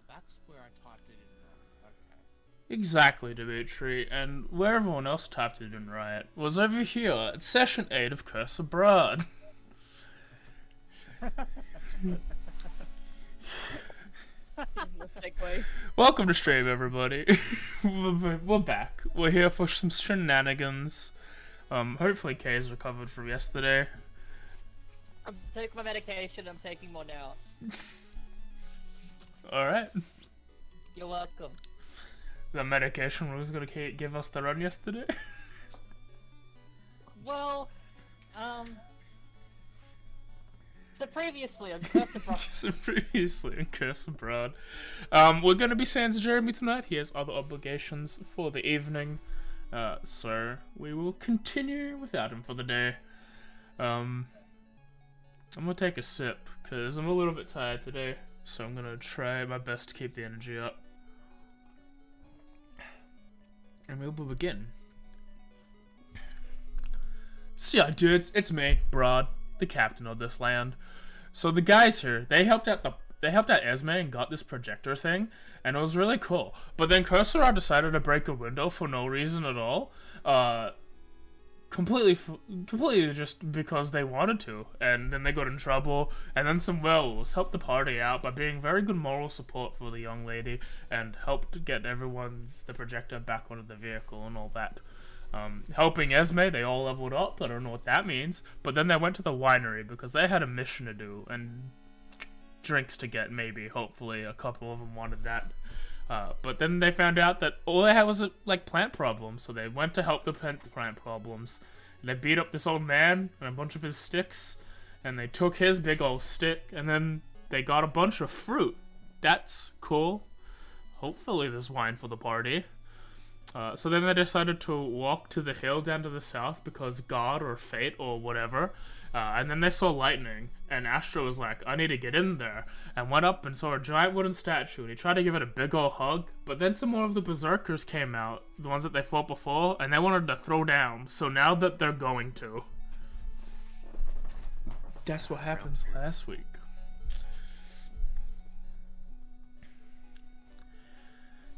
that's where I typed it in wrong. Okay. Exactly, Dimitri, and where everyone else typed it in right was over here at session 8 of Curse of Brahd. Segue. Welcome to stream, everybody. We're back. We're here for some shenanigans. Hopefully Kay's recovered from yesterday. I'm taking my medication, I'm taking more now. Alright. You're welcome. The medication was gonna give us the run yesterday. Well, so previously on Curse of Brahd. So previously in Curse of Brahd. We're gonna be sans Jeremy tonight. He has other obligations for the evening. So we will continue without him for the day. I'm gonna take a sip, because I'm a little bit tired today. So I'm gonna try my best to keep the energy up. And we will begin. So yeah, dudes, it's me, Brahd, the captain of this land. So the guys here, they helped out Esme and got this projector thing, and it was really cool. But then Kursara decided to break a window for no reason at all. Completely just because they wanted to, and then they got in trouble, and then some werewolves helped the party out by being very good moral support for the young lady, and helped get the projector back onto the vehicle and all that. Helping Esme, they all leveled up, I don't know what that means, but then they went to the winery because they had a mission to do, and drinks to get, maybe, hopefully, a couple of them wanted that. But then they found out that all they had was, like, plant problems, so they went to help the plant problems. And they beat up this old man and a bunch of his sticks, and they took his big old stick, and then they got a bunch of fruit. That's cool. Hopefully there's wine for the party. So then they decided to walk to the hill down to the south because God or fate or whatever. And then they saw lightning, and Astro was like, I need to get in there, and went up and saw a giant wooden statue, and he tried to give it a big ol' hug, but then some more of the berserkers came out, the ones that they fought before, and they wanted to throw down, so now that they're going to. That's what happens last week.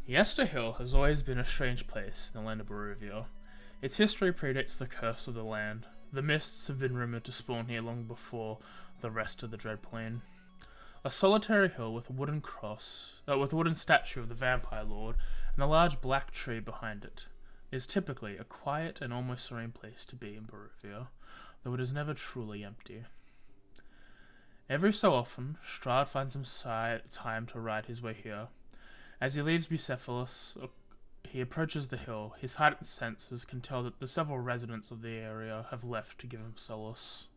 Yester Hill has always been a strange place in the land of Barovia. Its history predates the curse of the land. The mists have been rumoured to spawn here long before the rest of the Dread Plain. A solitary hill with a wooden statue of the Vampire Lord and a large black tree behind it is typically a quiet and almost serene place to be in Barovia, though it is never truly empty. Every so often, Strahd finds some time to ride his way here. As he leaves Bucephalus, he approaches the hill. His heightened senses can tell that the several residents of the area have left to give him solace.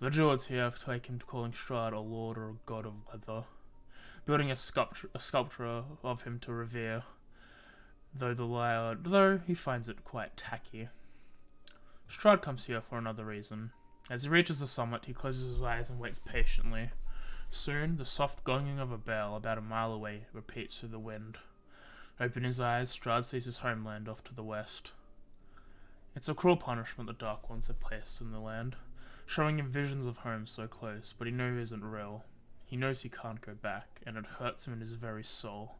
The druids here have taken to calling Strahd a lord or a god of weather, building a sculpture of him to revere, though he finds it quite tacky. Strahd comes here for another reason. As he reaches the summit, he closes his eyes and waits patiently. Soon, the soft gonging of a bell about a mile away repeats through the wind. Opening his eyes, Strahd sees his homeland off to the west. It's a cruel punishment the Dark Ones have placed in the land, showing him visions of home so close, but he knows it isn't real. He knows he can't go back, and it hurts him in his very soul.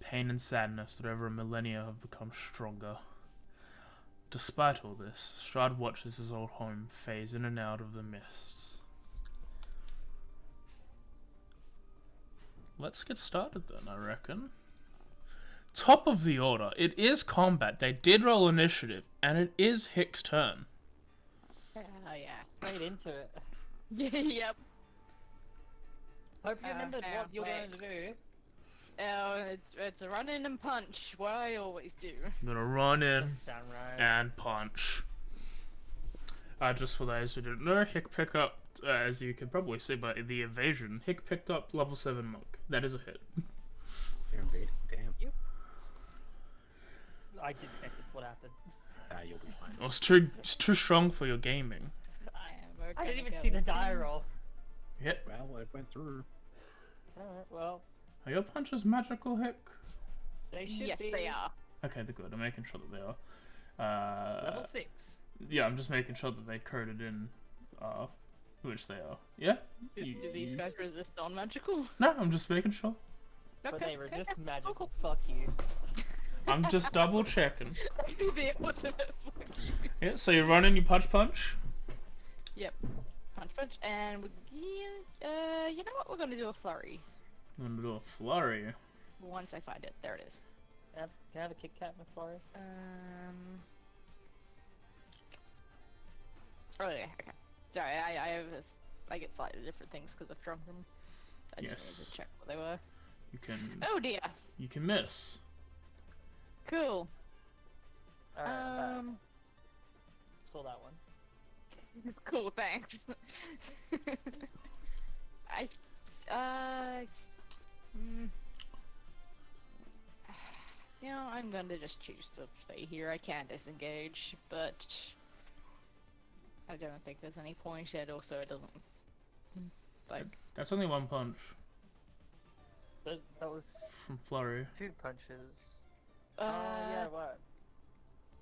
Pain and sadness that over a millennia have become stronger. Despite all this, Strahd watches his old home phase in and out of the mists. Let's get started then, I reckon. Top of the order. It is combat. They did roll initiative, and it is Hick's turn. Oh yeah, straight into it. Yep. Hope you remembered what you're going to do. It's a run in and punch, what I always do. I'm gonna run in Sound right. and punch. Just for those who didn't know, Hick picked up, as you can probably see by the evasion, Hick picked up level 7 monk. That is a hit. Damn. I disconnected what happened. You'll be fine. Well, it's too strong for your gaming. I didn't even see the die roll. Yep. Well, it went through. Alright, well, Are your punches magical, Hick? they should Yes, be they are. Okay, they're good. I'm making sure that they are. level 6. Yeah, I'm just making sure that they coded in, which they are. Yeah? Do these guys resist non-magical? No, I'm just making sure. But Okay. they resist okay. magic. Cool. Fuck you. I'm just double checking. The ultimate fuck you. Yeah, so you run in, you punch. Yep. Punch, and you know what? We're gonna do a flurry I'm gonna do a flurry. once I find it. There it is. Can I have a Kit Kat McFlurry? Oh yeah. Okay. Sorry, I get slightly different things because I've drunk them. I just needed to check what they were. You can Oh dear. miss. Cool. Alright, stole that one. Cool, thanks. You know, I'm gonna just choose to stay here. I can't disengage, but I don't think there's any point yet. Also, it doesn't like. That's only one punch That was from flurry. 2 punches. Yeah, what?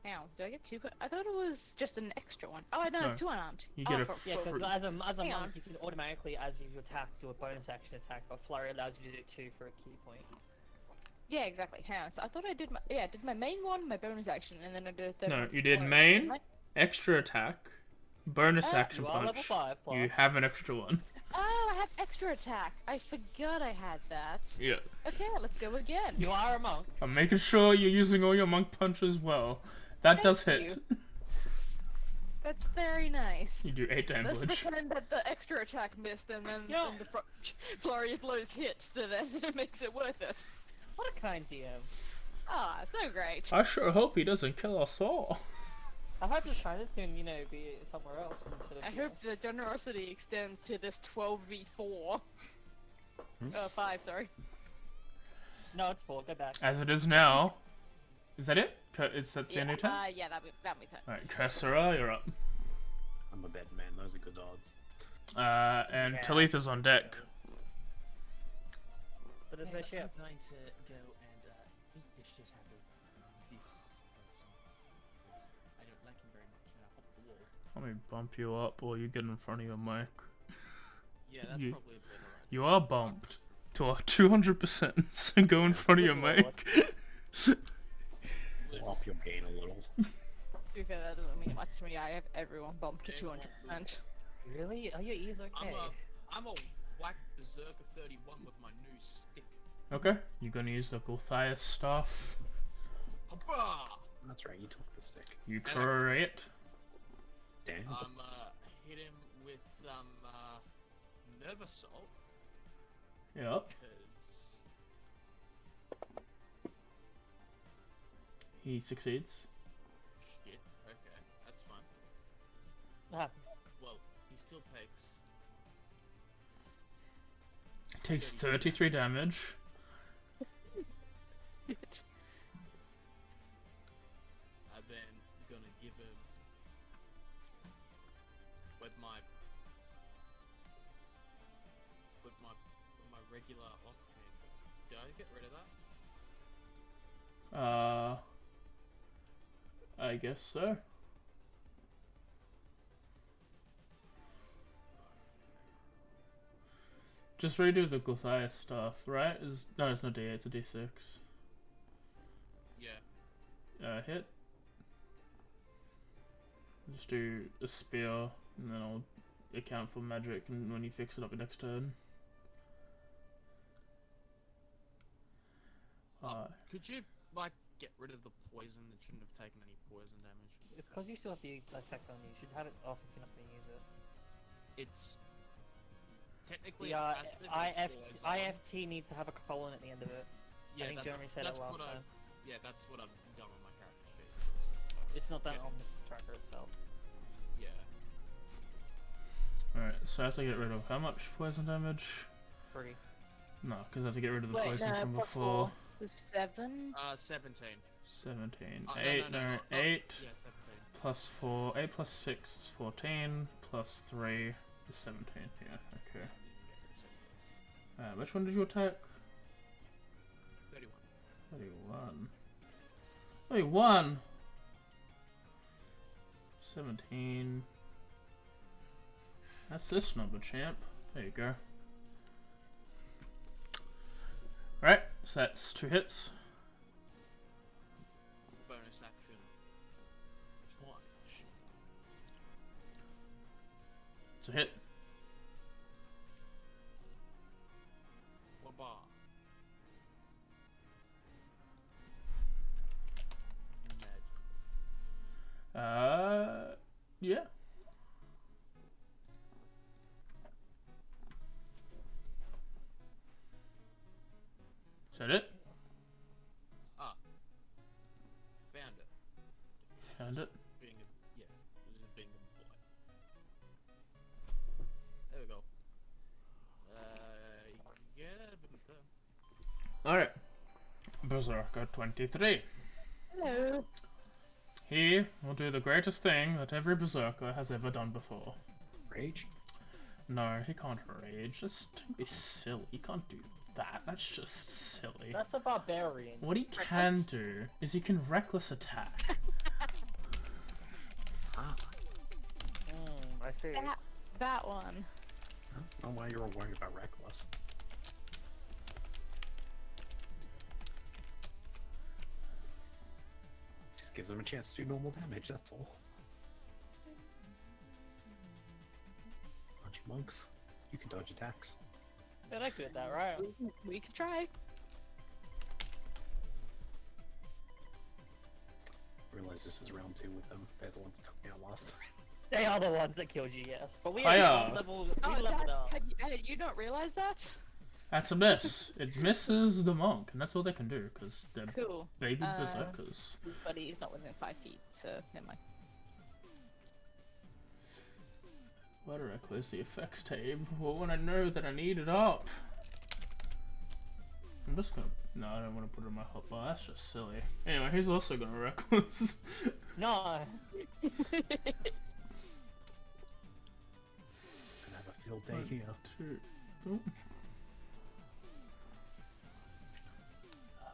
Ow, do I get 2? I thought it was just an extra one. Oh, no, No. it's 2 unarmed. You get a Yeah, because as a Hang on. monk, you can automatically, as you attack, do a bonus action attack, but flurry allows you to do 2 for a key point. Yeah, exactly. Hang on. So I thought I did I did my main one, my bonus action, and then I did a third No, one you for did flurry, main, didn't I? extra attack, bonus action You are level punch. 5 plus. You have an extra one. Oh, I have extra attack. I forgot I had that. Yeah. Okay, let's go again. You are a monk. I'm making sure you're using all your monk punches well. That does Thank hit. That's very nice. You do 8 Let's damage. pretend that the extra attack missed and then Yeah. and the flurry of blows hits, so then it makes it worth it. What a kind DM. Ah, so great. I sure hope he doesn't kill us all. I hope this kindness can, be somewhere else instead of I here. hope the generosity extends to this 12v4. 5, sorry. No, it's 4. Go back. As it is now. Is that it? That's the end of your turn? Yeah, that'll be turn. Alright, Kursera, you're up. I'm a bed man. Those are good odds. And Yeah. Talitha's on deck. But it's Yeah, a ship. I'm going to go and beat the shit out of this person. Because I don't like him very much and I hop the wall. Let me bump you up while you get in front of your mic. Yeah, that's You- probably a better idea. You are bumped to a 200%, so go in front of your mic. Off your gain a little. To be fair, that doesn't mean much to me. I have everyone bumped to 200%. Really? Are your ears okay? I'm a whack berserker 31 with my new stick. Okay, you're gonna use the Gulthias stuff. Hoppa! That's right. You took the stick. You create. Damn. Hit him with nerve assault Yep. because He succeeds. shit. Okay, that's fine. What happens? Well, he still takes. Takes 33 damage. I'm then gonna give him with my regular offhand. Do I get rid of that? I guess so. Just redo the Gulthias stuff, right? No, it's not D8, it's a D6. Yeah. Hit. Just do a spear, and then I'll account for magic and when you fix it up your next turn. Could you like get rid of the poison? It shouldn't have taken any poison damage. It's because you still have the attack on you. You should have it off if you're not going to use it. It's technically The a passive poison. IFT needs to have a colon at the end of it. Yeah, think that's- Jeremy said it that's last what time. Yeah, that's what I've done on my character sheet. It's not done Yeah. on the tracker itself. Yeah. Alright, so I have to get rid of how much poison damage? 3. No, because I have to get rid of the Wait, poison no, from plus before. 4. It's 7. 17. 17. No, 8, no, no, not- 8 Yeah, 17. plus 4. 8 plus 6 is 14, plus 3 is 17. Yeah, okay. Which one did you attack? 31. 31. 31! 17. That's this number, champ. There you go. Right. So that's 2 hits. Bonus action. Twice. It's a hit. Wabah. Yeah. Is that it? Ah. Found it. Found it. Being a, yeah, this is being a boy. There we go. Yeah. Alright. Berserker 23. Hello. He will do the greatest thing that every berserker has ever done before. Rage? No, he can't rage. Just don't be silly. He can't do that. That's just silly. That's a barbarian. What he can do is he can reckless attack. Ah. I see. That one. I don't know why you were worried about reckless. Just gives him a chance to do normal damage, that's all. Bunch of monks. You can dodge attacks. Yeah, they're good at that, right? We could try. Realize this is round 2 with them. They're the ones that took me out last time. They are the ones that killed you, yes. But we Hiya. have leveled up. Had you not realized that? That's a miss. It misses the monk, and that's all they can do, because they're Cool. baby berserkers. His buddy is not within 5 feet, so never mind. Why do I close the effects tab? Well, when I know that I need it up. I'm just gonna... No, I don't want to put it in my hotbar. That's just silly. Anyway, he's also gonna reckless. No. And have a field day here. 2. Oh.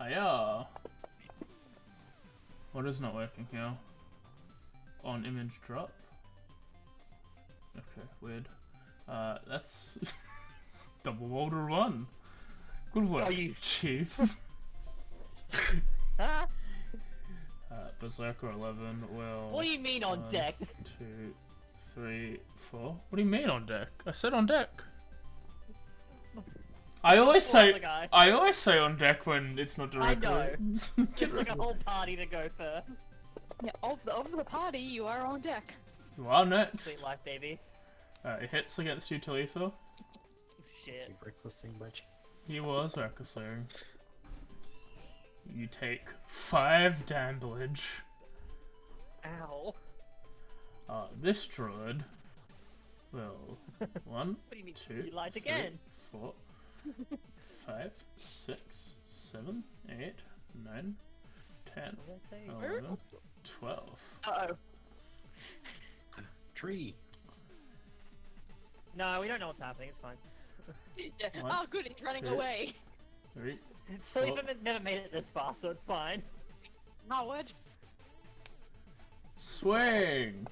Hiya! What is not working here? On image drop? Okay, weird. That's... Double Boulder 1. Good work, Oh, you- Chief. Huh? Berserker 11 will... What do you mean on 1, deck? 2, 3, 4. What do you mean on deck? I said on deck. I always Well, the say guy. on deck when it's not I directly. It's like a whole party to go first. Yeah, of the party, you are on deck. You are next. Sweet life, baby. It hits against you, Talitha. Shit. Reckless thing by chance. He was recklessing. You take 5 damage. Ow. This druid will 1, What do you mean? 2, You lied 3, again. 4, 5, 6, 7, 8, 9, 10, 11, 12. Uh-oh. Tree! No, we don't know what's happening. It's fine. Yeah. 1, Oh, good, he's running 2. away. 3, Philip never made it this far, so it's fine. Howard. swing!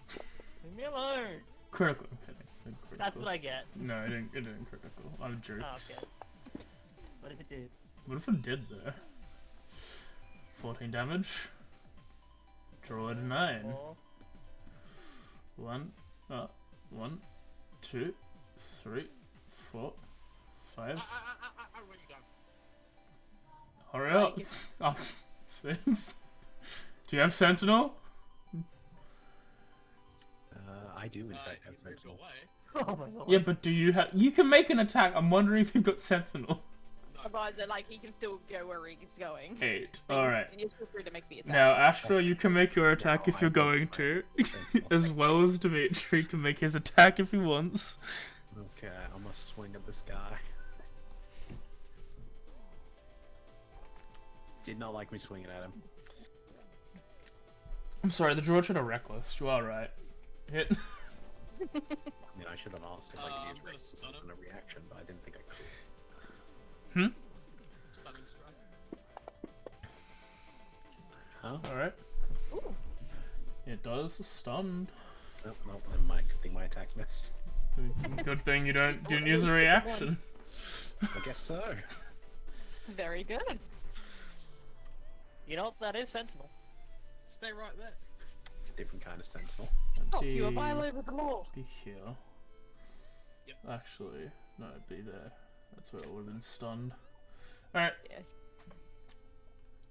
Leave me alone. Critical. I'm kidding. Critical. That's what I get. No, it didn't critical. I'm jerks. Oh, okay. What if it did? What if it did there? 14 damage. Druid 9. 4. 1, 1, 2, 3, 4, 5. Where you go? Hurry up! Oh, 6. Do you have Sentinel? I do in fact You have moved sentinel. away. Oh my god. Yeah, but do you have? You can make an attack. I'm wondering if you've got Sentinel. Otherwise, like, he can still go where he's going. 8. All right. And you're still free to make the attack. Now, Astra, you can make your attack No, if you're I don't going have to, Sentinel. as well as Dimitri can make his attack if he wants. Okay, I'm gonna swing at this guy. Did not like me swinging at him. I'm sorry, the George had a reckless. You are right. Hit. I mean, I should have asked if I could I'm use gonna reckless stun as him. a reaction, but I didn't think I could. Stunning strike. Huh? All right. Ooh. It does stun. Nope, nope, never mind. Good thing my attack missed. Good thing you didn't use a reaction. I guess so. Very good. You know what? That is Sentinel. Stay right there. It's a different kind of sentinel. Stop, you are Be- violating the law. Be here. Yep. Actually, no, it'd be there. That's where it would have been stunned. Alright, Yes.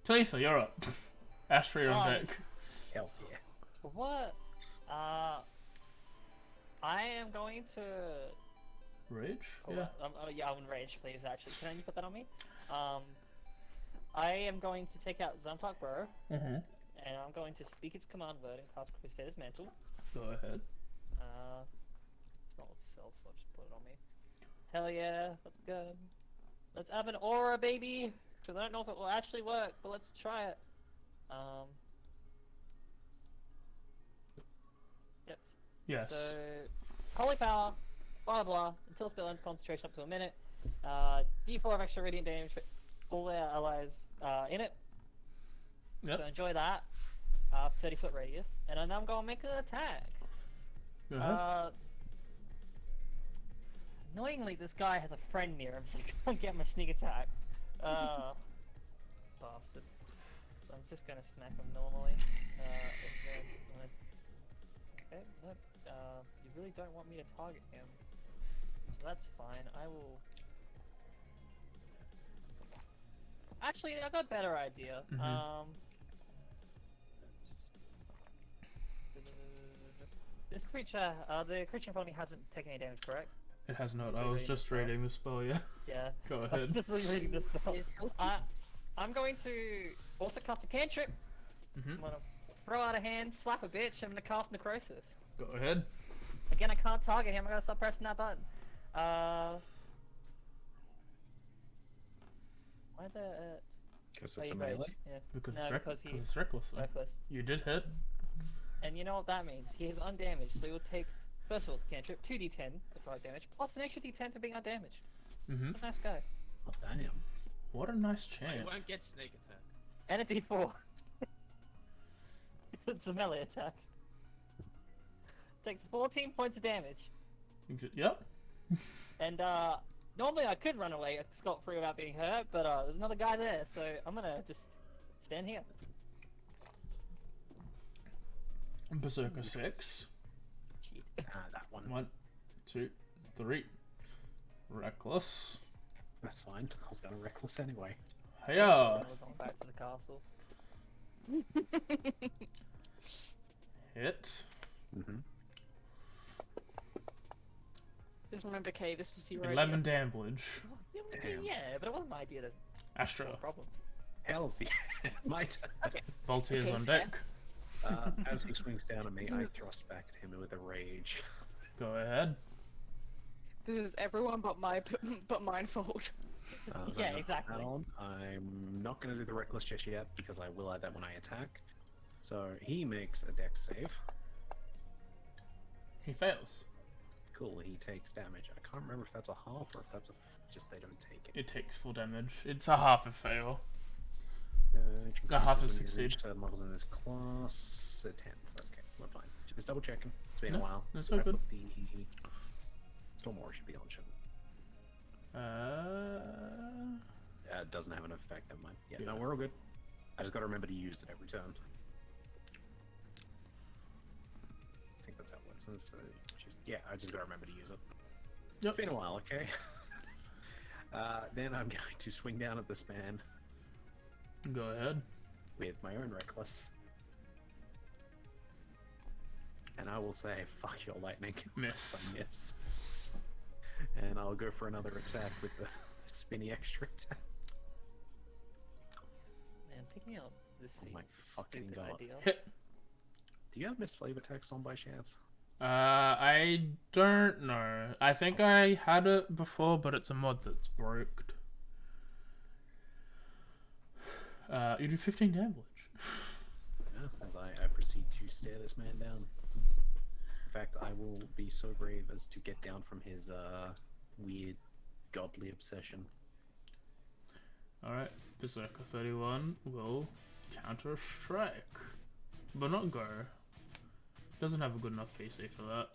Talitha, you're up. Ashtray on deck. Hells yeah. What? I am going to. Rage? Oh, Yeah. yeah, I'm in rage, please. Actually, can you put that on me? I am going to take out Zantok Burrow, Mm-hmm. and I'm going to speak its command word and cast Crusader's Mantle. Go ahead. It's not itself, so I'll just put it on me. Hell yeah, let's go. Let's have an aura, baby! Because I don't know if it will actually work, but let's try it. Yep. Yes. So, Holy Power, blah blah, until spell ends, concentration up to a minute. D4 of extra radiant damage for all their allies in it. Yep. So enjoy that. 30-foot radius. And then I'm gonna make an attack. Go ahead. Annoyingly, this guy has a friend near him, so I can't get my sneak attack. Bastard. So I'm just gonna smack him normally. Okay, no, you really don't want me to target him. So that's fine, I will... Actually, I got a better idea. Mhm. This creature, the creature in front of me hasn't taken any damage, correct? It has not. I Rereading was the just spell. reading the spell, yeah. Yeah. Go I'm ahead. just rereading the spell. Is healthy. I'm going to also cast a cantrip. Mm-hmm. I'm gonna throw out a hand, slap a bitch, I'm gonna cast Necrosis. Go ahead. Again, I can't target him, I gotta stop pressing that button. Why is it? Because Oh, it's a you rage. melee. Yeah. Because No, it's, because he- it's reckless. Reckless. You did hit. And you know what that means? He is undamaged, so he will take, first of all, it's cantrip, 2d10 of fire damage, plus an extra d10 for being undamaged. Mm-hmm. What a nice guy. Oh, damn. What a nice You chant. won't get sneak attack. And a d4. It's a melee attack. Takes 14 points of damage. Yep. And normally I could run away scot-free without being hurt, but there's another guy there, so I'm gonna just stand here. Berserker 6. Cheat. That one. 1, 2, 3. Reckless. That's fine. I was gonna reckless anyway. Hiya! We're going back to the castle. Hit. Mm-hmm. Just remember, Kay, this was your 11 idea. damage. Damn. Yeah, but it wasn't my idea to Astra. cause problems. Hells yeah. My turn. Voltier's Okay, on fair. deck. As he swings down at me, I thrust back at him with a rage. Go ahead. This is everyone but mine fault. So Yeah, I'm gonna exactly. add on. I'm not going to do the reckless just yet because I will add that when I attack. So he makes a dex save. He fails. Cool, he takes damage. I can't remember if that's a half or if that's just they don't take it. It takes full damage. It's a half a fail. Which half increases is when you succeed. reach certain levels in this class. A 10th. Okay, we're fine. Just double checking. It's been a No, while. that's all I good. put the Stormwater should be on, shouldn't it? It doesn't have an effect, never mind. Yeah, no, Yeah. we're all good. I just gotta remember to use it every turn. I think that's how it works. Yeah, I just gotta remember to use it. Yep. It's been a while, okay? Then I'm going to swing down at this man Go ahead. with my own reckless. And I will say, fuck your lightning. Miss. Yes. And I'll go for another attack with the spinny extra attack. Man, picking up this Oh feat my is a fucking stupid God. idea. Hit. Do you have missed flavor text on by chance? I don't know. I think I had it before, but it's a mod that's broke. You do 15 damage. Yeah, as I proceed to stare this man down. In fact, I will be so brave as to get down from his weird godly obsession. Alright, Berserker 31 will counter strike. But not go. Doesn't have a good enough PC for that.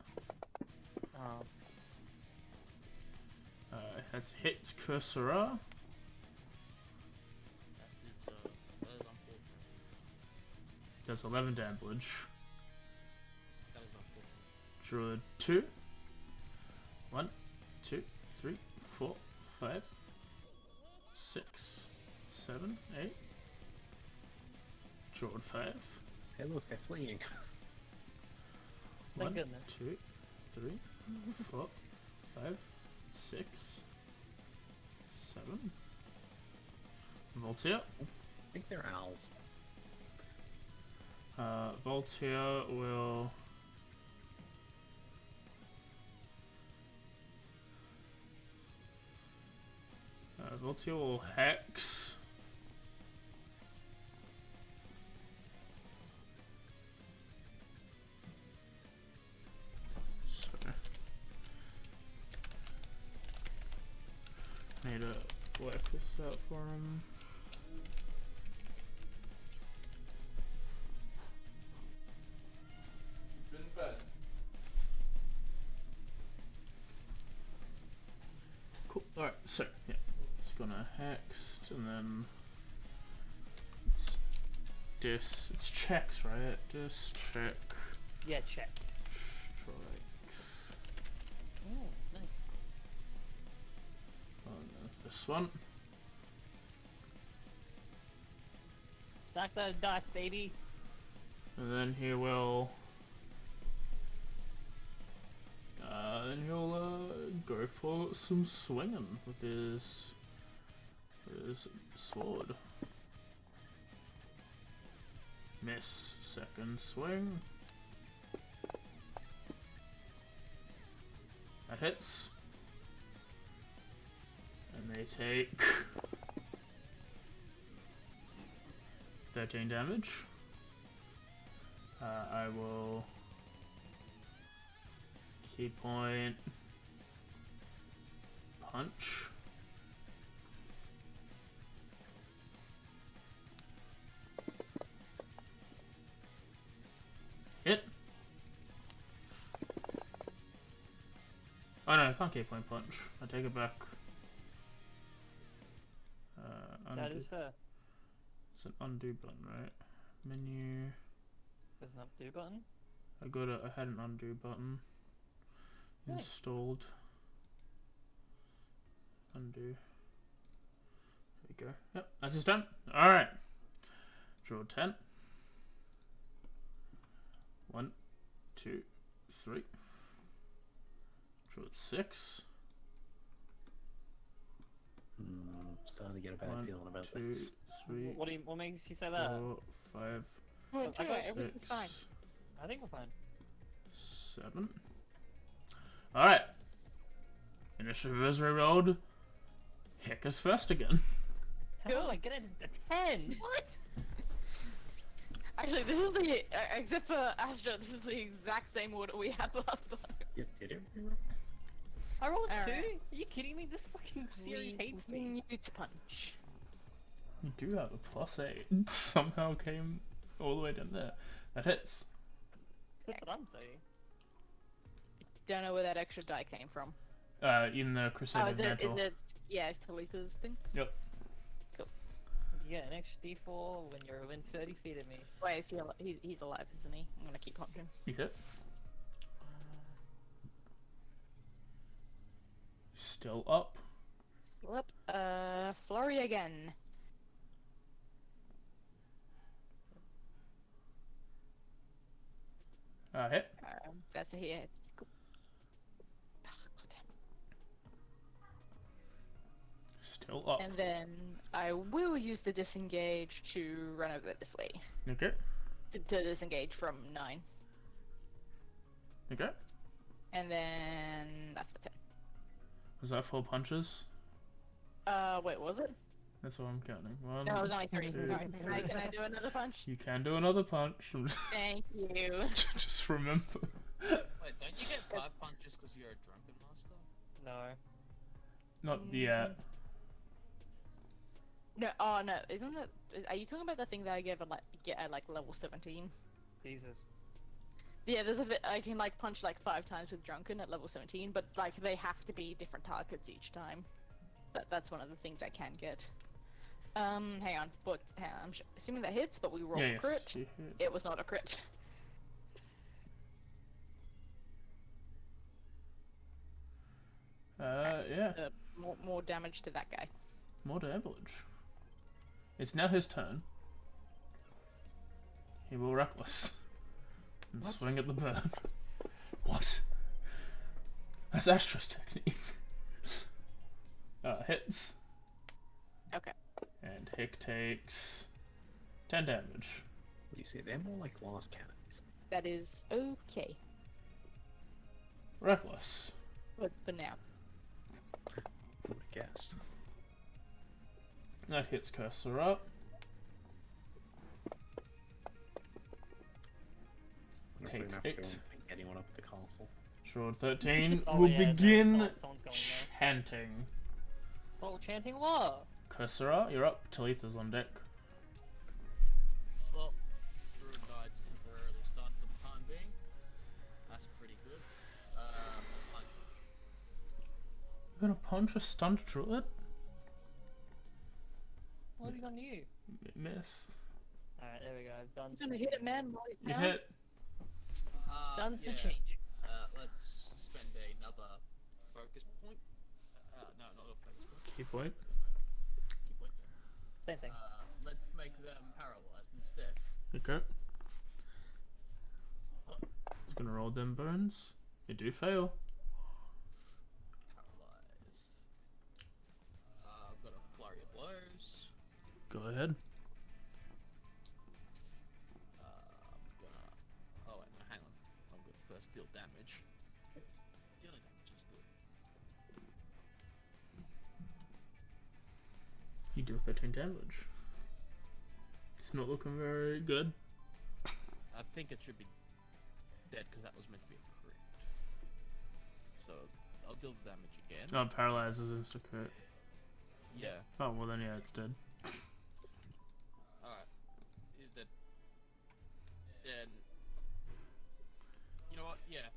That's hit Cursora. That is unfortunate. Does 11 damage. That was not cool. Druid 2. 1, 2, 3, 4, 5, 6, 7, 8. Druid 5. Hey, look, they're fleeing. Thank 1, goodness. 2, 3, 4, 5, 6, 7. Voltaire. I think they're owls. Voltaire will. Voltaire will hex. Sorry. Need to work this out for him. Been fed. Cool. Alright, so, yeah. It's gonna hex, and then. It's checks, right? Dis, check, Yeah, check. strike. Oh, nice. This one. Stack those dice, baby. And then he will. Then he'll go for some swinging with his sword. Miss. Second swing. That hits. And they take 13 damage. I will key point punch. Hit. Oh no, I can't key point punch. I take it back. That Undo. is her. It's an undo button, right? Menu. There's an undo button. I had an undo button Nice. installed. Undo. There we go. Yep, that's his turn. Alright. Draw 10. 1, 2, 3. Draw 6. Starting to get a bad 1, feeling about 2, this. 3, What makes you say that? 4, 5, Oh, I do got it, everything's fine. 6, I think we're fine. 7. Alright. Initiative is rerolled. Heck is first again. How did I get it a 10? What? Actually, this is the except for Astra, this is the exact same order we had last time. Yeah, did it? I rolled 2? Alright. Are you kidding me? This fucking series hates me. Continue to punch. You do have a +8. Somehow came all the way down there. That hits. That's what I'm saying. Don't know where that extra die came from. In the Crusader Oh, is mantle. it? Yeah, Talitha's thing. Yep. You get an extra d4 when you're within 30 feet of me. Wait, is he's alive, isn't he? I'm gonna keep punching. You hit. Still up. Slip. Flurry again. Hit. That's a hit. Cool. Ah, goddamn. Still up. And then I will use the disengage to run over this way. Okay. To disengage from 9. Okay. And then that's my turn. Was that 4 punches? Wait, was it? That's what I'm counting. 1, No, it was only 3. 2, Alright, can I do another punch? You can do another punch. Thank you. Just remember. Wait, don't you get 5 punches because you're a drunken master? No. Not yet. No, oh no, isn't that? Are you talking about the thing that I get at like level 17? Jesus. Yeah, there's a bit I can like punch like 5 times with drunken at level 17, but like they have to be different targets each time. That's one of the things I can get. Hang on. But hang on, assuming that hits, but we rolled Yeah, a yes, crit. you hit. It was not a crit. Yeah, More damage to that guy. more damage. It's now his turn. He will reckless and What? swing at the bird. What? That's Astra's technique. Hits. Okay. And Hick takes 10 damage. You see, they're more like glass cannons. That is okay. Reckless. But for now. Who would have guessed? That hits Cursor up. I wonder if we're Takes gonna have to go 8. and pick anyone up at the castle. Shroud 13 Oh, will yeah, begin someone's going chanting. Oh, chanting what? Cursor, you're up. Talitha's on deck. Well, Druid Guide's temporarily stunned for the time being. That's pretty good. Punch. You're gonna punch a stunned druid? What's he gonna do? Miss. Alright, there we go. Done. I'm gonna hit a man while he's You down. hit. Done some Yeah. changing. Let's spend another focus point. No, not a focus point. Key point. Key point. Same thing. Let's make them paralyzed instead. Okay. He's gonna roll them bones. You do fail. Paralyzed. I've got a flurry of blows. Go ahead. I'm gonna. Oh wait, no, hang on. I'm gonna first deal damage. Dealing damage is good. You deal 13 damage. It's not looking very good. I think it should be dead because that was meant to be a crit. So I'll deal the damage again. Oh, paralyzes insta crit. Yeah. Oh, well then, yeah, it's dead. Alright. He's dead. And you know what? Yeah.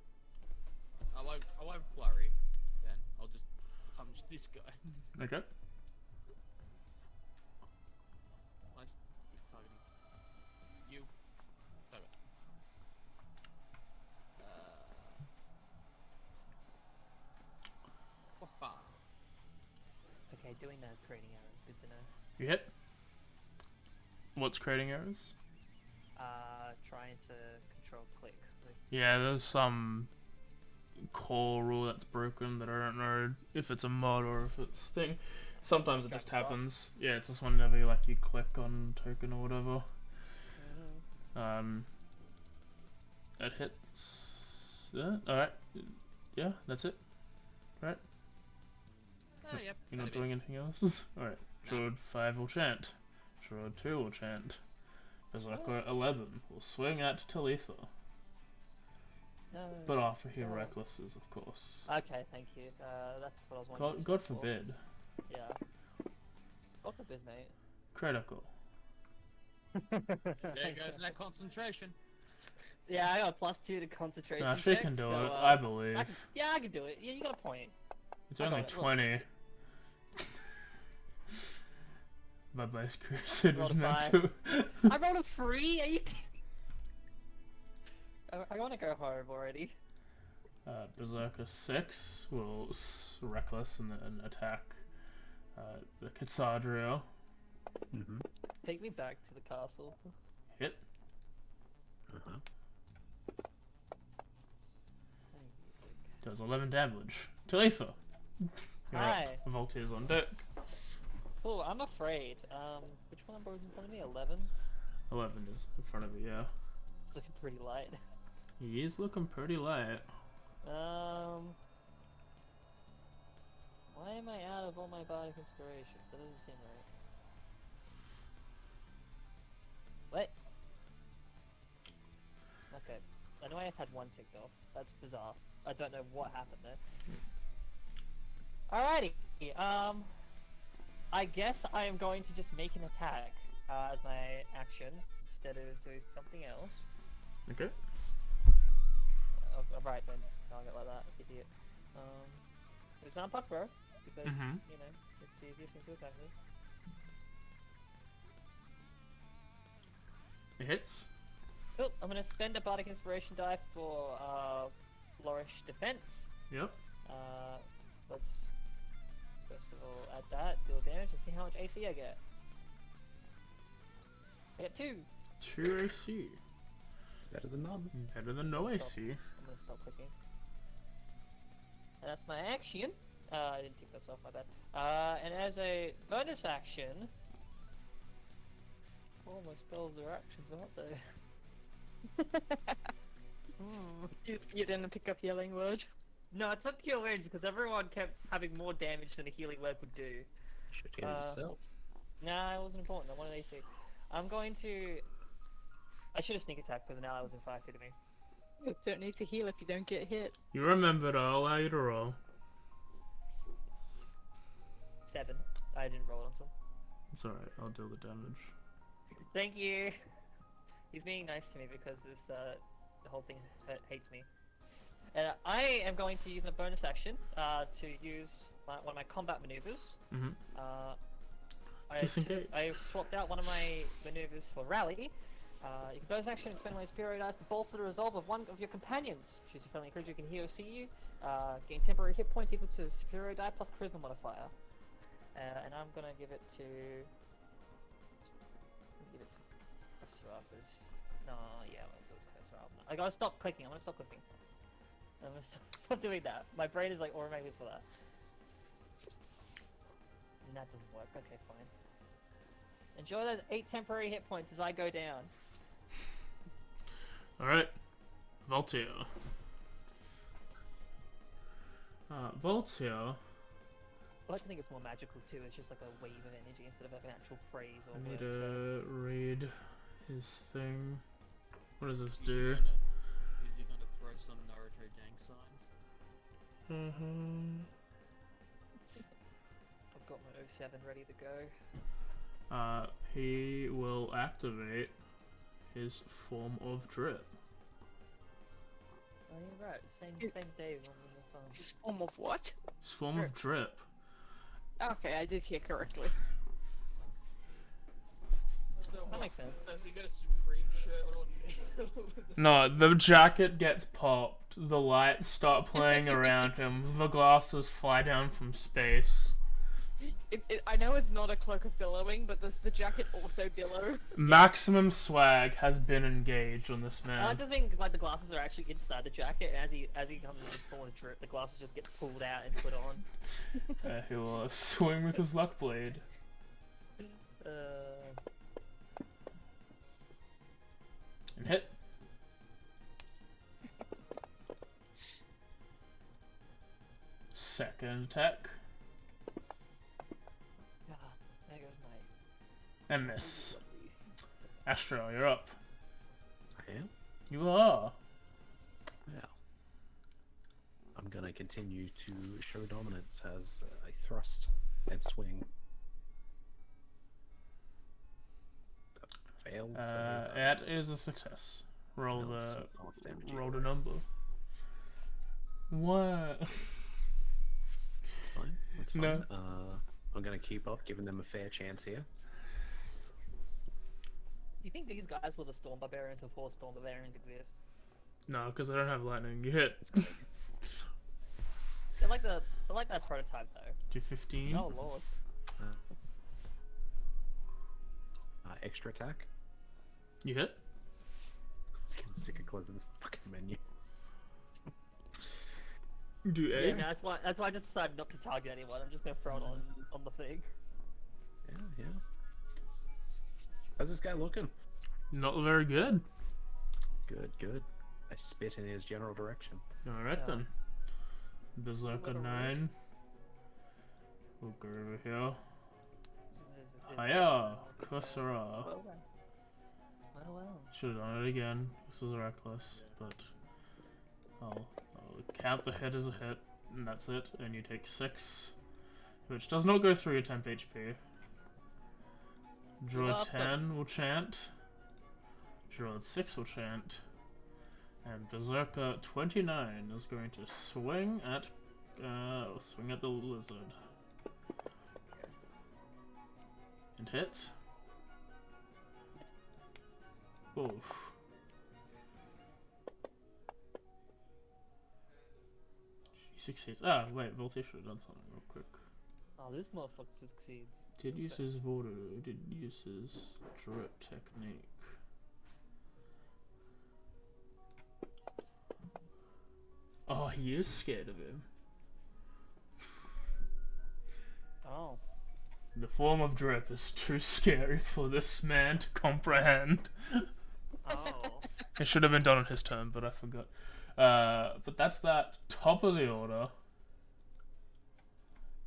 I won't flurry. Then I'll just punch this guy. Okay. Nice. Keep targeting you. Okay. Whoppa. Okay, doing that is creating errors. Good to know. You hit. What's creating errors? Trying to control click. Like, Yeah, there's some core rule that's broken that I don't know if it's a mod or if it's thing. Sometimes it just Drag and drop. happens. Yeah, it's just whenever you click on token or whatever. It hits. Yeah, alright. Yeah, that's it. Oh, yep. You're not that'd be- doing anything else? Alright. No. Druid 5 will chant. Druid 2 will chant. Berserker 11 will swing at Talitha. no. But after he Oh. recklesses, of course. Okay, thank you. That's what I was wanting. God forbid. Yeah. God forbid, mate. Critical. There goes that concentration. Yeah, I got a +2 to concentration. Nah, she check, can do so, it. I I believe. can do it. Yeah, you got a point. It's I only got it. 20. My base crusade was Rolled a meant 5. to. I rolled a 3. Are you? I want to go home already. Berserker 6 will reckless and attack the Kitsadrio. Mm-hmm. Take me back to the castle. Hit. Uh-huh. Does 11 damage. Talitha! You're Hi. up. Voltaire's on deck. Oh, I'm afraid. Which one number was in front of me? 11. 11 is in front of you, yeah. It's looking pretty light. He is looking pretty light. Why am I out of all my bardic inspirations? That doesn't seem right. What? Okay. I know I've had one ticked off. That's bizarre. I don't know what happened there. Alrighty. I guess I am going to just make an attack as my action instead of doing something else. Okay. Right then, I'll get like that, idiot. It's not puck, bro, because Mhm. you know it's the easiest thing to attack with. It hits. Cool. I'm gonna spend a bardic inspiration die for flourish defense. Yep. Let's first of all add that, deal damage, and see how much AC I get. I get 2. 2 AC. It's better than none. Better than no Stop. AC. I'm gonna stop clicking. And that's my action. I didn't take this off, my bad. And as a bonus action, all my spells are actions, aren't they? You didn't pick up Yelling Word? No, it's not Cure Wounds because everyone kept having more damage than a healing word would do. You should heal yourself. Nah, it wasn't important. I wanted AC. I'm going to. I should have sneak attack because now I was in 5 feet of me. You don't need to heal if you don't get hit. You remembered, I'll allow you to roll. 7. I didn't roll it until. It's alright, I'll deal the damage. Thank you. He's being nice to me because this the whole thing hates me. And I am going to use a bonus action to use one of my combat maneuvers. Mm-hmm. Disengage. I swapped out one of my maneuvers for rally. You can bonus action expend one superior dice to bolster the resolve of one of your companions. Choose a friendly creature who can hear or see you. Gain temporary hit points equal to superior die plus charisma modifier. And I'm gonna give it to. Seraphis. No, yeah, I'm gonna do it to Seraphis. I gotta stop clicking. I'm gonna stop clicking. I'm gonna stop doing that. My brain is like automated for that. And that doesn't work. Okay, fine. Enjoy those 8 temporary hit points as I go down. Alright. Voltio. Voltio. I like to think it's more magical too. It's just like a wave of energy instead of like an actual phrase or I need word. to read his thing. What does this Is do? he gonna throw some Naruto gang signs? I've got my 07 ready to go. He will activate his form of drip. Oh, you're right. Same day as on the phone. His form of what? His form of drip. Okay, I did hear correctly. That makes sense. So you got a Supreme shirt on? No, the jacket gets popped, the lights start playing around him, the glasses fly down from space. I know it's not a cloak of billowing, but does the jacket also billow? Maximum swag has been engaged on this I man. like to think like the glasses are actually inside the jacket, and as he comes in his form of drip, the glasses just get pulled out and put on. He will swing with his luck blade. And hit. Second attack. There goes my. And miss. Astro, you're up. I am? You are. Well. I'm gonna continue to show dominance as I thrust and swing. Failed. That is a success. Roll no, it's the half damage roll the anyway. number. What? It's fine. It's fine. No. I'm gonna keep up, giving them a fair chance here. Do you think these guys were the Storm Barbarians before Storm Barbarians exist? No, because I don't have lightning. You hit. They're like that prototype though. Do 15. Oh lord. Extra attack. You hit. I'm just getting sick of closing this fucking menu. Do A. Yeah, no, that's why I just decided not to target anyone. I'm just gonna throw it on the thing. Yeah. How's this guy looking? Not very good. Good. I spit in his general direction. Alright Yeah. then. Berserker Little 9. We'll go over here. There's- Hiya! Kusara. Well. Should have done it again. This is reckless, but I'll count the hit as a hit, and that's it. And you take 6, which does not go through your temp HP. Druid Well, 10 will chant. Druid 6 will chant. And Berserker 29 is going to swing at the lizard. And hit. Oof. She succeeds. Ah, wait, Voltaire should have done something real quick. Oh, this motherfucker succeeds. Did use his voodoo, did use his drip technique. Oh, he is scared of him. Oh. The form of drip is too scary for this man to comprehend. Oh. It should have been done on his turn, but I forgot. But that's that. Top of the order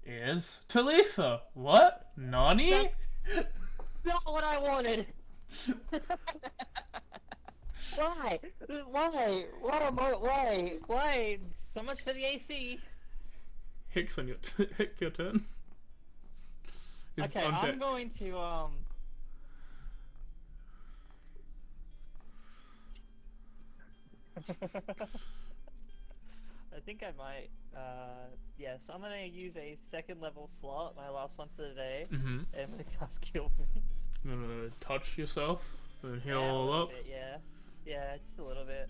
is Talitha. What? Nani? Not what I wanted! Why? Why? Why? So much for the AC. Hicks on your Hick your turn. It's Okay, on I'm deck. going to I think I might yes, I'm gonna use a second level slot, my last one for the day, and I'm gonna cast Kill Wounds. I'm gonna touch yourself and heal Yeah, a all little up. bit, yeah, just a little bit.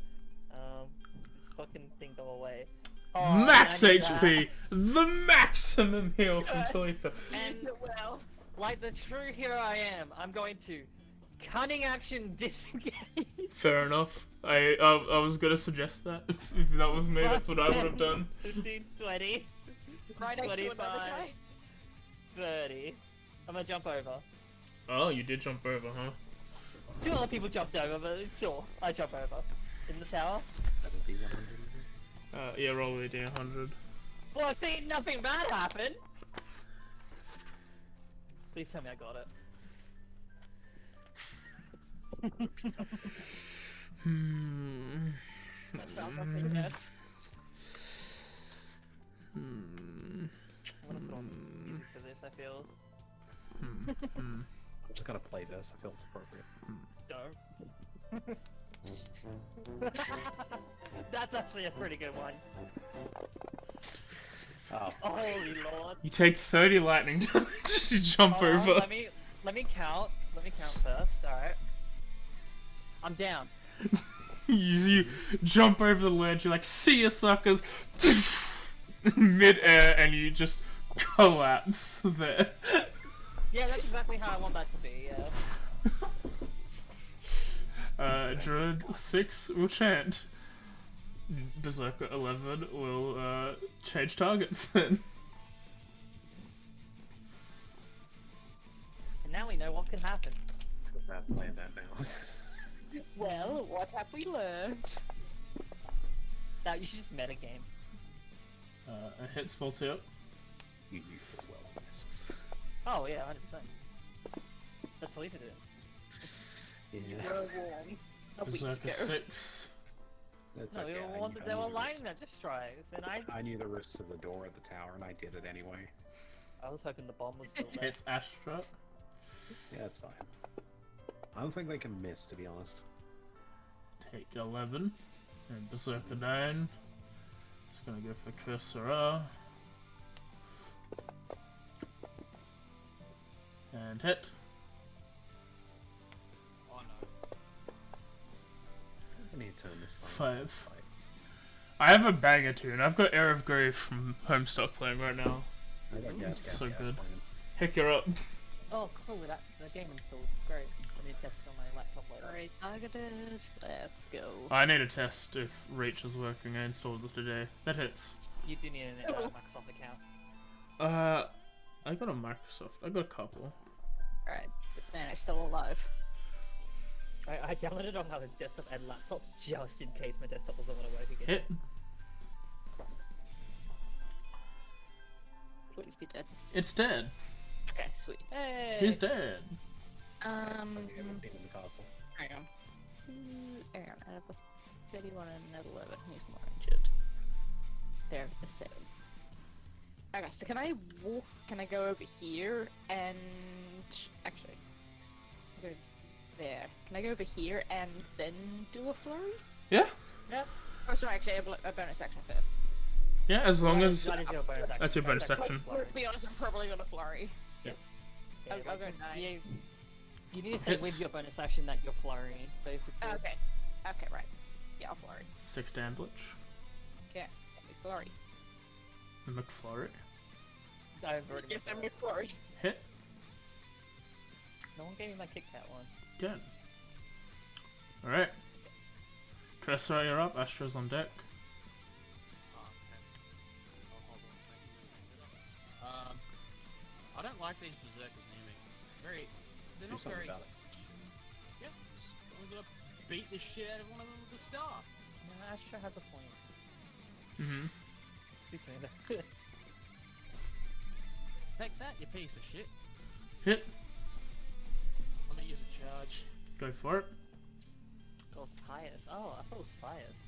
This fucking thing go away. Max and I need HP! The maximum heal from Talitha. And well. like the true hero I am, I'm going to cunning action disengage. Fair enough. I was gonna suggest that. If that was me, that's what I would have done. 15, 20, Right next to another 25, guy. 30. I'm gonna jump over. Oh, you did jump over, huh? 2 other people jumped over, but sure, I jump over. In the tower. That would be 100. Yeah, roll a D100. Well, I've seen nothing bad happen. Please tell me I got it. That sounds like a yes. I'm gonna put on music for this, I feel. I'm just gonna play this. I feel it's appropriate. No. That's actually a pretty good one. Oh, Holy lord. You take 30 lightning damage as you jump Hold on, over. Let me count. Let me count first. Alright. I'm down. You jump over the ledge, you're like, see ya, suckers! Mid-air, and you just collapse there. Yeah, that's exactly how I want that to be, yeah. Druid 6 will chant. Berserker 11 will change targets then. And now we know what can happen. feel bad playing that now. Well, what have we learned? Now you should just metagame. It hits Voltaire. You full well risks. Oh yeah, 100%. That's all you did. Yeah. We're warm. A week Berserker ago. 6. That's No, okay. they were knew the lining risks. that just strikes, and I knew the risks of the door at the tower, and I did it anyway. I was hoping the bomb was still there. Hits Astra. Yeah, it's fine. I don't think they can miss, to be honest. Take 11. And Berserker 9. Just gonna go for Cursor. And hit. Oh no. I need to turn this side. 5. I have a banger tune. I've got Air of Grave from Homestuck playing right now. I got gas, So good. playing. Pick her up. Oh, cool, that game installed. Great. I need to test it on my laptop later. Alright, targeted. Let's go. I need a test if Reach is working. I installed it today. That hits. You do need a Microsoft account. I got a Microsoft. I got a couple. Alright, this man is still alive. I downloaded it on my desktop and laptop just in case my desktop doesn't want to work again. Hit. Please be dead. It's dead. Okay, sweet. Hey! He's dead. That's like I haven't seen in the castle. Hang on. Hang on, I have a 31 and an 11. He's more injured. They're the same. Okay, so can I walk? Can I go over here and actually go there? Can I go over here and then do a flurry? Yeah. Yep. Oh, sorry, actually, a bonus action first. Yeah, as long as That is your bonus action. That's your bonus action. Let's be honest, I'm probably gonna flurry. Yeah, I'll go because 9. You need to say with Hits. your bonus action that you're flurrying, basically. Okay. Okay, right. Yeah, I'll flurry. 6 damage. Okay. Flurry. McFlurry. I've already Give made them that. your flurry. Hit. No one gave me my Kit Kat one. Again. Alright. Cressera, you're up. Astra's on deck. Oh, hold on. I don't like these berserkers near me. They're Do not something very. about it. Yeah, I'm gonna beat the shit out of one of them with the staff. No, Astra has a point. Mm-hmm. She's saying that. Take that, you piece of shit. Hit. I'm gonna use a charge. Go for it. Oh, Tyus. Oh, I thought it was Fias.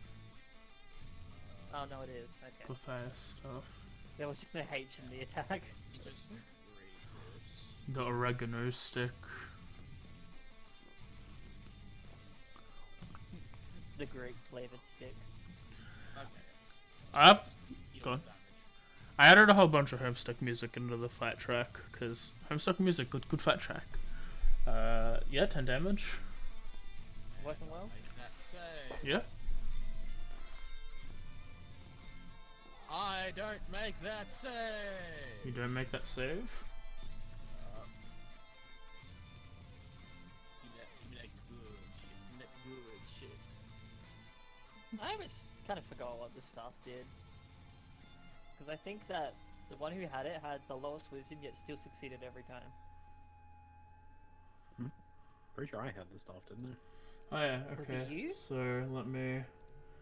Oh, no, it is. Okay. Go fast stuff. There was just no H in the attack. You just read The oregano stick. The grape flavored stick. Okay. Up. You Go on. don't damage. I added a whole bunch of Homestuck music into the fight track, because Homestuck music, good fight track. Yeah, 10 damage. Working well? Make that save. Yeah. I don't make that save. You don't make that save. Give me that good shit. Give me that good shit. I almost kind of forgot what this staff did. Because I think that the one who had it had the lowest wisdom yet still succeeded every time. Pretty sure I had this stuff, didn't I? Oh yeah, Was okay. it you? So let me It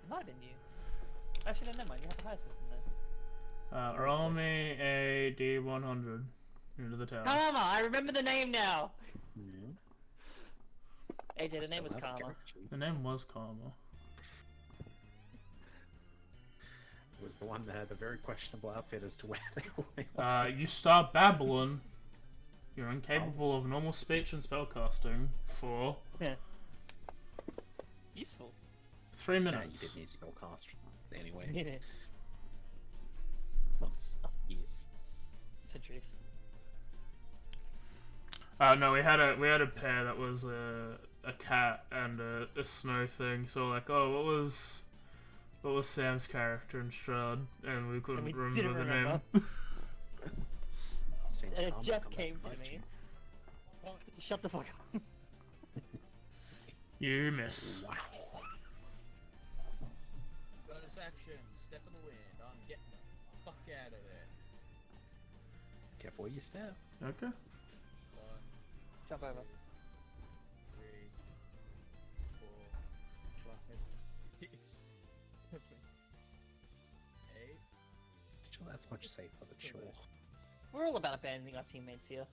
might have been you. Actually, no, never mind. You have the highest wisdom then. roll me a D100 into the tower. Karma! I remember the name now! Yeah. AJ, the name Still was have Karma. character sheet. The name was Karma. It was the one that had the very questionable outfit as to where they were. You start babbling. You're incapable of normal speech and spellcasting for Yeah. Useful. 3 Nah, you minutes. didn't need spellcast anyway. Minutes. Months. Years. Centuries. No, we had a pair that was a cat and a snow thing. So like, oh, what was Sam's character in Strahd, and we couldn't we remember didn't the remember. name. Saint And it Thomas just come came and to fight me. you. Shut the fuck up. You miss. Wow. Bonus action. Step in the wind. I'm getting the fuck out of there. Careful where you step. Okay. 1, Jump over. 3, 4, 5, 6, 7, 8. Sure, that's much safer than sure. We're all about abandoning our teammates here.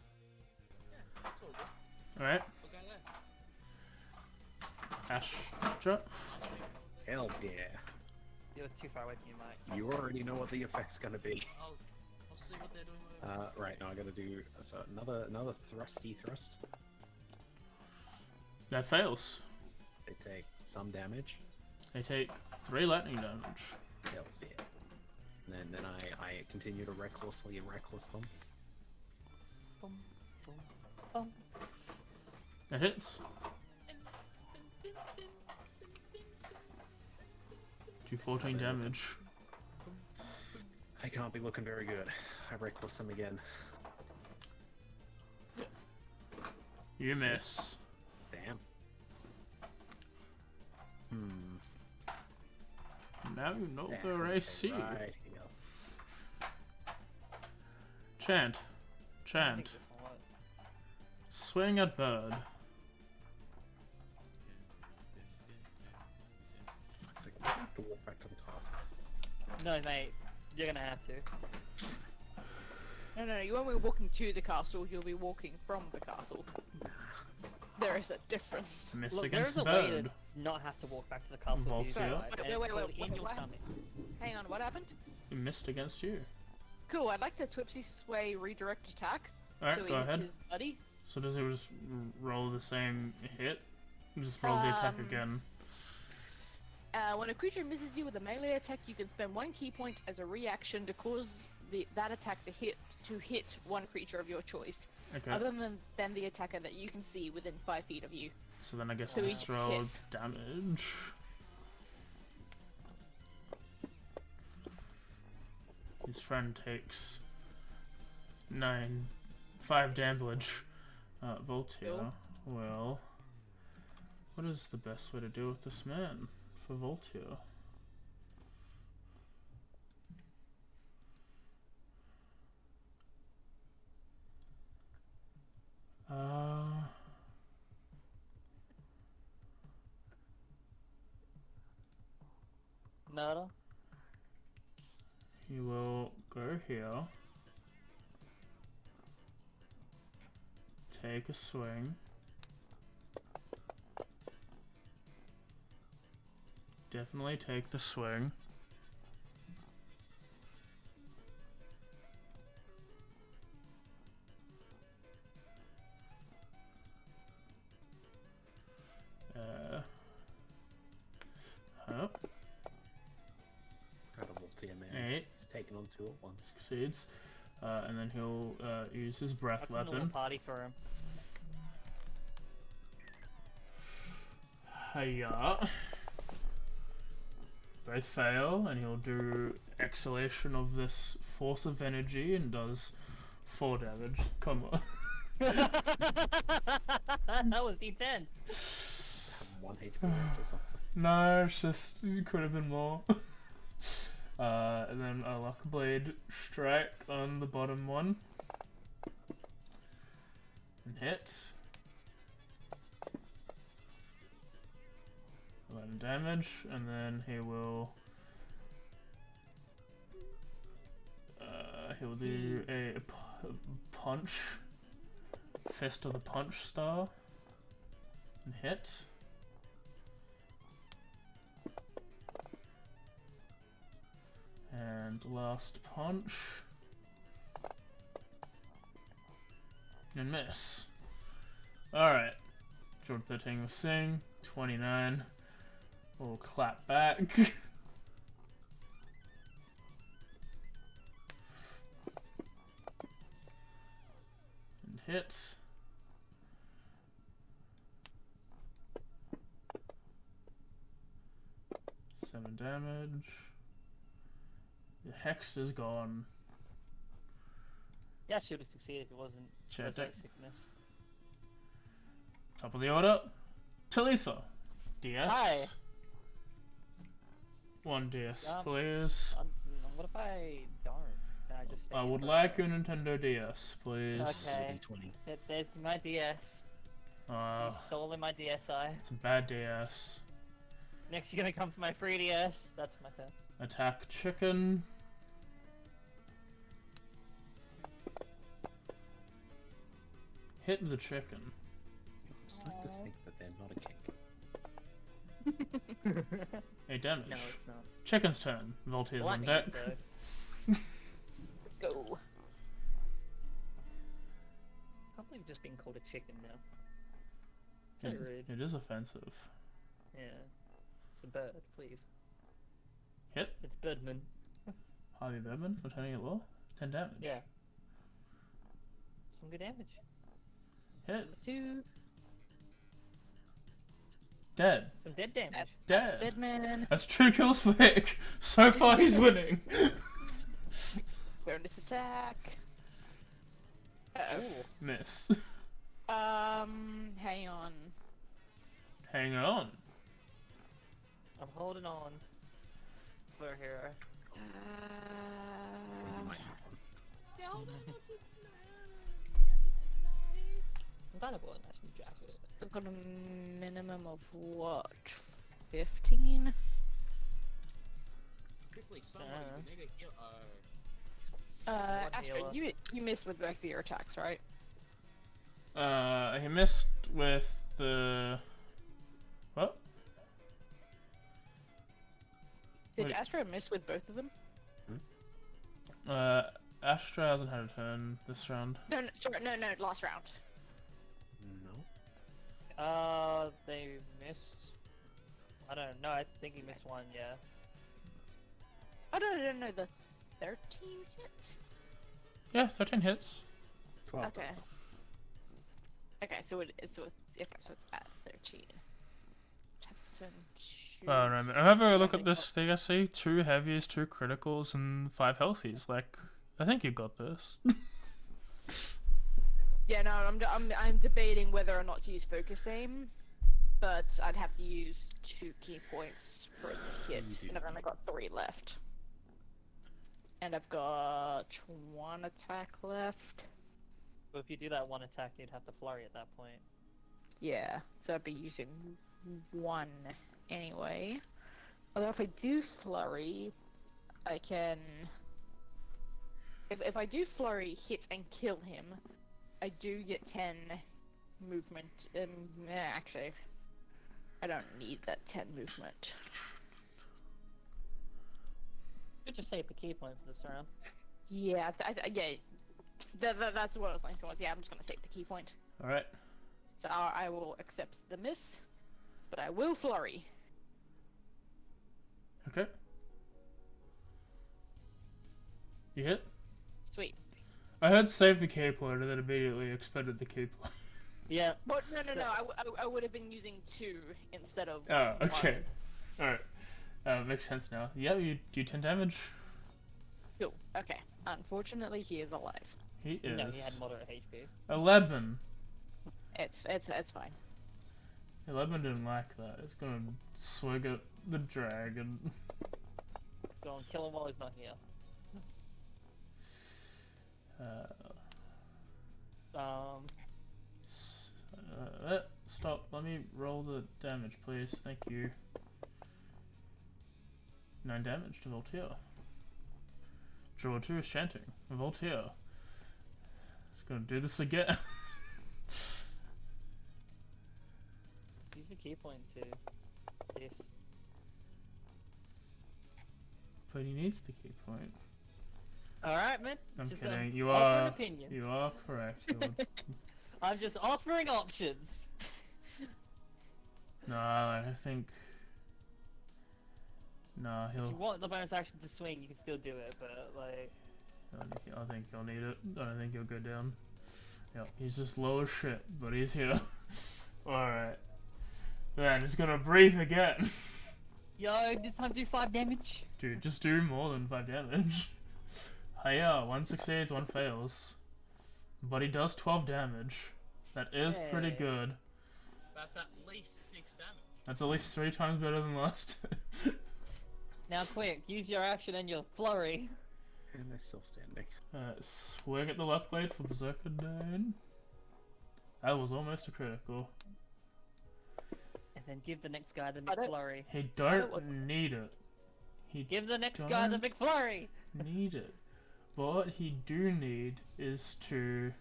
Yeah, it's all good. All right. We'll go there. Astra. Hells yeah. You're too far away from your mic. You already know what the effect's gonna be. I'll see what they're doing with it. Right, now I gotta do another thrusty thrust. That fails. They take some damage. They take 3 lightning damage. Hells yeah. And then I continue to recklessly reckless them. Boom, boom, boom. That hits. 214 damage. I can't be looking very good. I reckless them again. You miss. Damn. Now you know Damn, their let's stay AC. right here. Chant. I think Chant. this one was. Swing at bird. Looks like we have to walk back to the castle. No, mate. You're gonna have to. No, you won't be walking to the castle, you'll be walking from the castle. There is a difference. Miss Look, there against is the a way bird. to not have to walk back to the castle Vault if you here. decide, and Wait, it's called in your what? stomach. Hang on, what happened? He missed against you. Cool, I'd like to Twipsy Sway redirect attack. Alright, so he go hits ahead. his buddy. So does he just roll the same hit? Just roll the attack Um, again. When a creature misses you with a melee attack, you can spend 1 key point as a reaction to cause that attack's a hit to hit one creature of your choice. Okay. Other than the attacker that you can see within 5 feet of you. So then I guess So I he just just roll hits. damage. His friend takes 5 damage. Voltaire. Well, what is the best way to deal with this man for Voltaire? Murder. He will go here. Take a swing. Definitely take the swing. Incredible to your man. 8 He's taken on 2 at once. succeeds. And then he'll use his breath That's a normal weapon. party for him. Hiya. Both fail, and he'll do exhalation of this force of energy and does 4 damage. Come on. That was D10. Does it have 1 HP left or something? No, it's just, it could have been more. And then a Luck Blade strike on the bottom one. And hit. 11 damage, and then he will he'll do a punch, Fist of the Punch Star, and hit. And last punch, and miss. Alright, Jordan 13 will sing, 29. We'll clap back. And hit. 7 damage. The hex is gone. Yeah, she would have succeeded if it wasn't Check resurrect it. sickness. Top of the order. Talitha. DS. Hi. 1 DS, Um, please. What if I don't? Can I just stay I would in like the- a Nintendo DS, please. Okay. D20. There's my DS. It's all in my DSi. It's a bad DS. Next, you're gonna come for my 3DS. That's my turn. Attack chicken. Hit the chicken. I just like to think that they're not a cake. 8 damage. No, it's not. Chicken's turn. Voltaire's on Lightning, deck. so- Let's go. I can't believe just being called a chicken now. So rude. It is offensive. Yeah. It's a bird, please. Hit. It's Birdman. Harvey Birdman, returning at law. 10 damage. Yeah. Some good damage. Hit. 2. Dead. Some dead damage. Dead. Dead man. That's 2 kills for Hick. So far he's winning. Bonus attack. Ooh. Miss. Hang on. Hang on. I'm holding on for a hero. I'm kind of a nice new jacket. I've got a minimum of what? 15? Quickly, Uh. somebody, you need to heal. One Astrid, healer. you missed with both of your attacks, right? He missed with the... What? Did Wait. Astra miss with both of them? Astra hasn't had a turn this round. No, sorry, no, last round. No. They missed. I don't know. I think he missed one. Yeah. Oh, no, the 13 hits? Yeah, 13 hits. 12. Okay. Okay, so it's at 13. Oh no, man. I'm having a look at this thing. I see 2 heavies, 2 criticals, and 5 healthies. Like, I think you got this. Yeah, no, I'm debating whether or not to use focus aim, but I'd have to use 2 key points for it to hit, and I've only got 3 left. And I've got 1 attack left. But if you do that one attack, you'd have to flurry at that point. Yeah, so I'd be using 1 anyway. Although if I do flurry, I can... If I do flurry, hit and kill him, I do get 10 movement. Actually, I don't need that 10 movement. You just save the key point for this round. Yeah, that's what I was leaning towards. Yeah, I'm just gonna save the key point. Alright. So I will accept the miss, but I will flurry. Okay. You hit? Sweet. I heard save the key point and then immediately expended the key point. Yeah. But no. I would have been using 2 instead of. Oh, okay. 1. Alright. Makes sense now. Yeah, you do 10 damage. Cool. Okay. Unfortunately, he is alive. He is. No, he had moderate HP. 11. It's fine. 11 didn't like that. It's gonna swing at the dragon. Go on, kill him while he's not here. Stop. Let me roll the damage, please. Thank you. 9 damage to Voltaire. Draw 2 is chanting. Voltaire. It's gonna do this again. Use the key point to this. But he needs the key point. Alright, man. I'm just, kidding. You offering are. opinions. You are correct. I'm just offering options. No, I think. No, If he'll. you want the bonus action to swing, you can still do it, but like. I think he'll need it. I don't think he'll go down. Yeah, he's just low as shit, but he's here. Alright. Then he's gonna breathe again. Yo, this time do 5 damage. Dude, just do more than 5 damage. Hiya, 1 succeeds, 1 fails. But he does 12 damage. That is pretty Hey. good. That's at least 6 damage. That's at least 3 times better than last. Now quick, use your action and your flurry. And they're still standing. Swing at the left blade for Berserker Dane. That was almost a critical. And then give the next guy the I don't- McFlurry. He it don't wasn't- need it. He Give the next guy the Don't- McFlurry! need it. But what he do need is to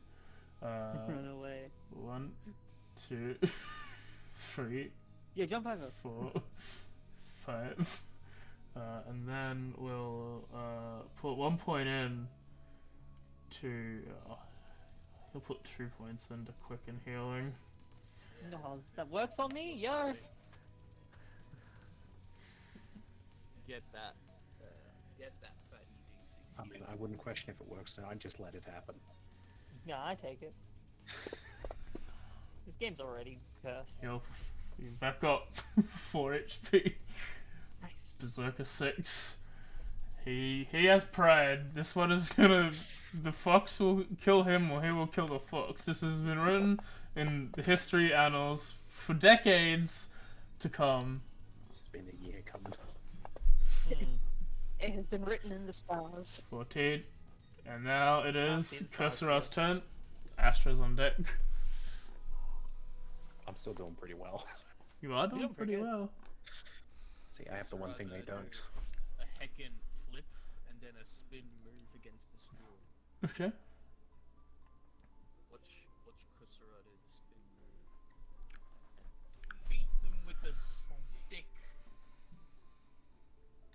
Run away. 1, 2, 3, Yeah, jump over. 4, 5. And then we'll put 1 point in to. He'll put 2 points into quicken healing. No, that works on me, yo! Get that fatty D6. I mean, I wouldn't question if it works, and I'd just let it happen. Yeah, I take it. This game's already cursed. He'll back up 4 HP. Nice. Berserker 6. He has pride. This one is gonna. The fox will kill him, or he will kill the fox. This has been written in the history annals for decades to come. It's been a year coming. It has been written in the stars. 14. And now it is see the stars Kursara's turn. Astra's on deck. I'm still doing pretty well. You are doing doing pretty pretty good. well. See, I have the one thing they don't. A heckin' flip and then a spin move against the sword. Okay. Watch Kusara do the spin move. Beat them with a stick.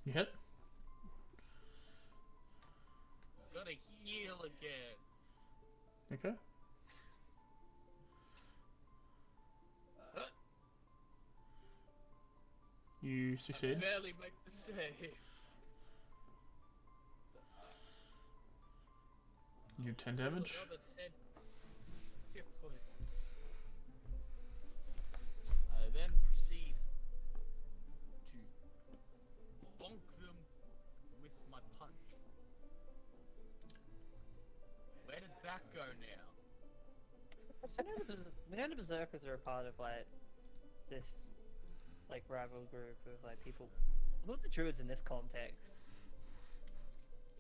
You hit. Gotta heal again. Okay. You succeed. Barely make the save. You do 10 damage. Another 10 hit points. we know the berserkers are a part of like this like rival group of like people. What are the druids in this context?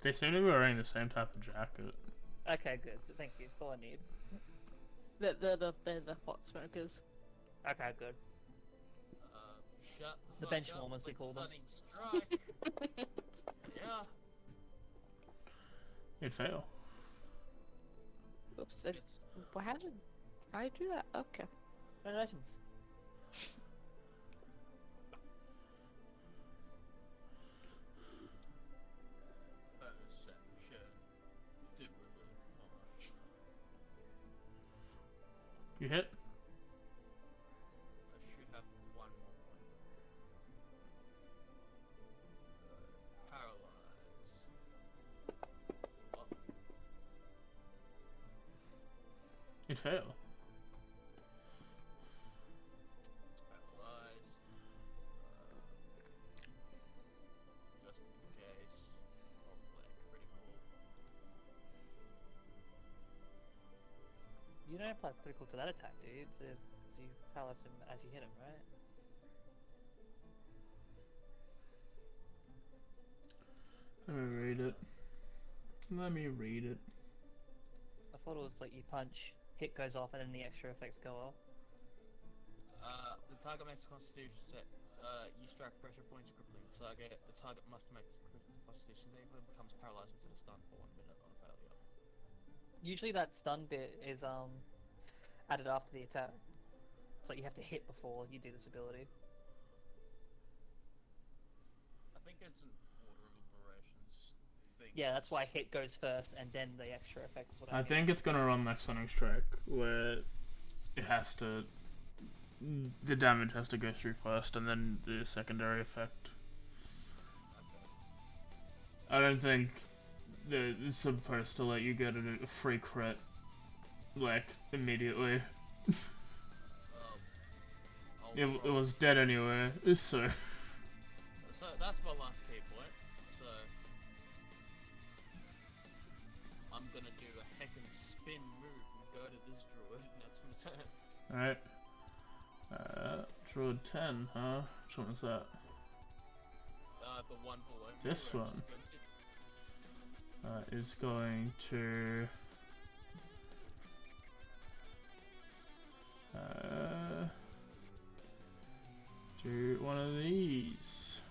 They seem to be wearing the same type of jacket. Okay, good. Thank you. That's all I need. They're the hot smokers. Okay, good. Shut The fuck bench up warmers, we with call them. stunning strike. Yeah. You'd fail. Oops. How did I do that? Okay. Congratulations. Perception. Didn't really much. You hit? I should have one more point. Paralyze. Oh, You'd fail. paralyzed. Just in case. Hopefully critical. You don't apply critical to that attack, do you? So you paralyze him as you hit him, right? Let me read it. Let me read it. I thought it was like you punch, hit goes off, and then the extra effects go off. The target makes a constitution check. You strike pressure points, crippling the target. The target must make a constitution save and becomes paralyzed instead of stunned for 1 minute on failure. Usually that stun bit is added after the attack. It's like you have to hit before you do this ability. I think it's an order of operations thing. Yeah, that's why hit goes first, and then the extra effect is what I think it's gonna run like Stunning Strike, where it has to. The damage has to go through first, and then the secondary effect. I don't think it's supposed to let you get a free crit, like, immediately. It was dead anyway, so. So that's my last key point. So I'm gonna do a heckin' spin move and go to this druid, and that's my turn. Alright. Druid 10, huh? Which one is that? The one below. This where I one. just went to. Is going to. Do one of these.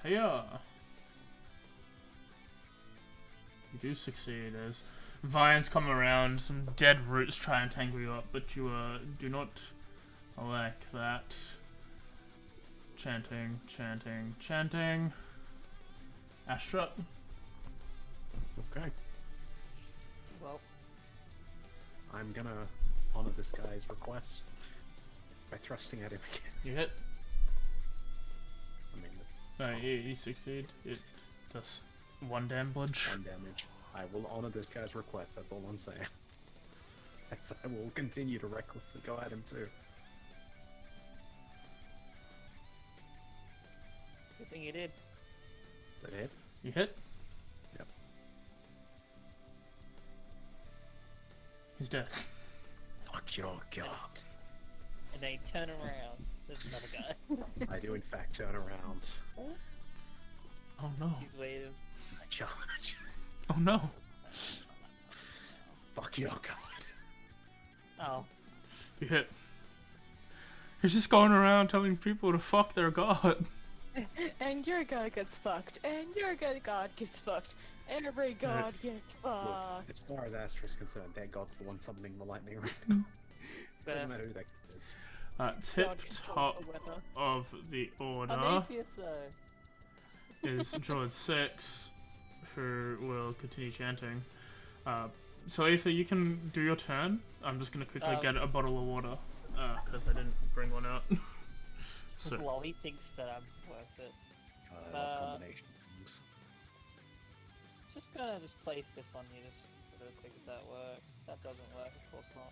Yeah. You do succeed as vines come around, some dead roots try and tangle you up, but you do not like that. Chanting, chanting, chanting. Astra. Okay. Well, I'm gonna honor this guy's request by thrusting at him again. You hit. I mean, it's No, you succeed. It does 1 damage. 1 damage. I will honor this guy's request, that's all I'm saying. As I will continue to recklessly go at him too. good thing you did. Is that it? You hit. Yep. He's dead. Fuck your god. And then you turn around. There's another guy. I do in fact turn around. Oh no. He's waiting. I charge. Oh no. Fuck your god. Oh. You hit. He's just going around telling people to fuck their god. And your god gets fucked. And your god gets fucked. Every god gets Look, fucked. as far as Astra's concerned, that god's the one summoning the lightning right now. Doesn't matter who that is. Tip God controls top the weather. of the order I'm atheist, so. is Druid 6, who will continue chanting. So Aether, you can do your turn. I'm just gonna quickly get a bottle of water, because I didn't bring one out. So, Well, he thinks that I'm worth it. I love combinations things. Just gonna place this on you just real quick if that works. That doesn't work, of course not.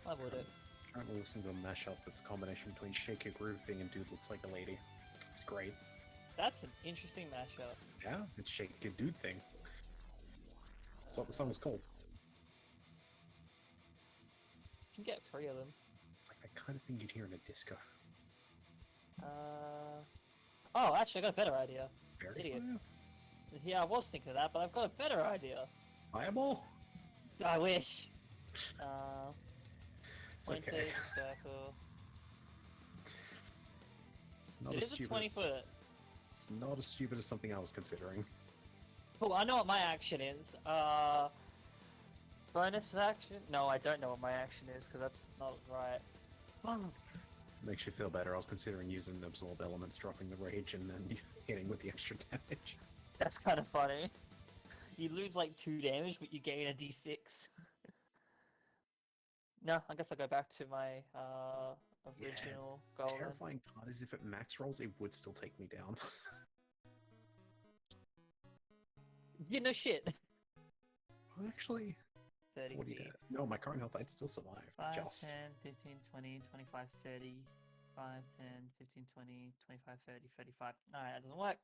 Why would it? Currently listening to a mashup that's a combination between Shake Your Groove Thing and Dude Looks Like a Lady. It's great. That's an interesting mashup. Yeah, it's Shake Your Dude Thing. That's what the song is called. You can get 3 of them. It's like that kind of thing you'd hear in a disco. Oh, actually, I got a better idea. Very Idiot. fire. Yeah, I was thinking of that, but I've got a better idea. Fireball? I wish. It's okay. Pointed circle. It's not It as is a stupid 20 as, foot. it's not as stupid as something I was considering. Oh, I know what my action is. Bonus action? No, I don't know what my action is, because that's not right. Makes you feel better. I was considering using Absorb Elements, dropping the rage, and then hitting with the extra damage. That's kind of funny. You lose like 2 damage, but you gain a d6. No, I guess I'll go back to my original goal. then. Terrifying part is if it max rolls, it would still take me down. Yeah, no shit. Well, actually, 30 40 feet. to... No, my current health, I'd still survive. 5, Just. 10, 15, 20, 25, 30. 5, 10, 15, 20, 25, 30, 35. Alright, that doesn't work.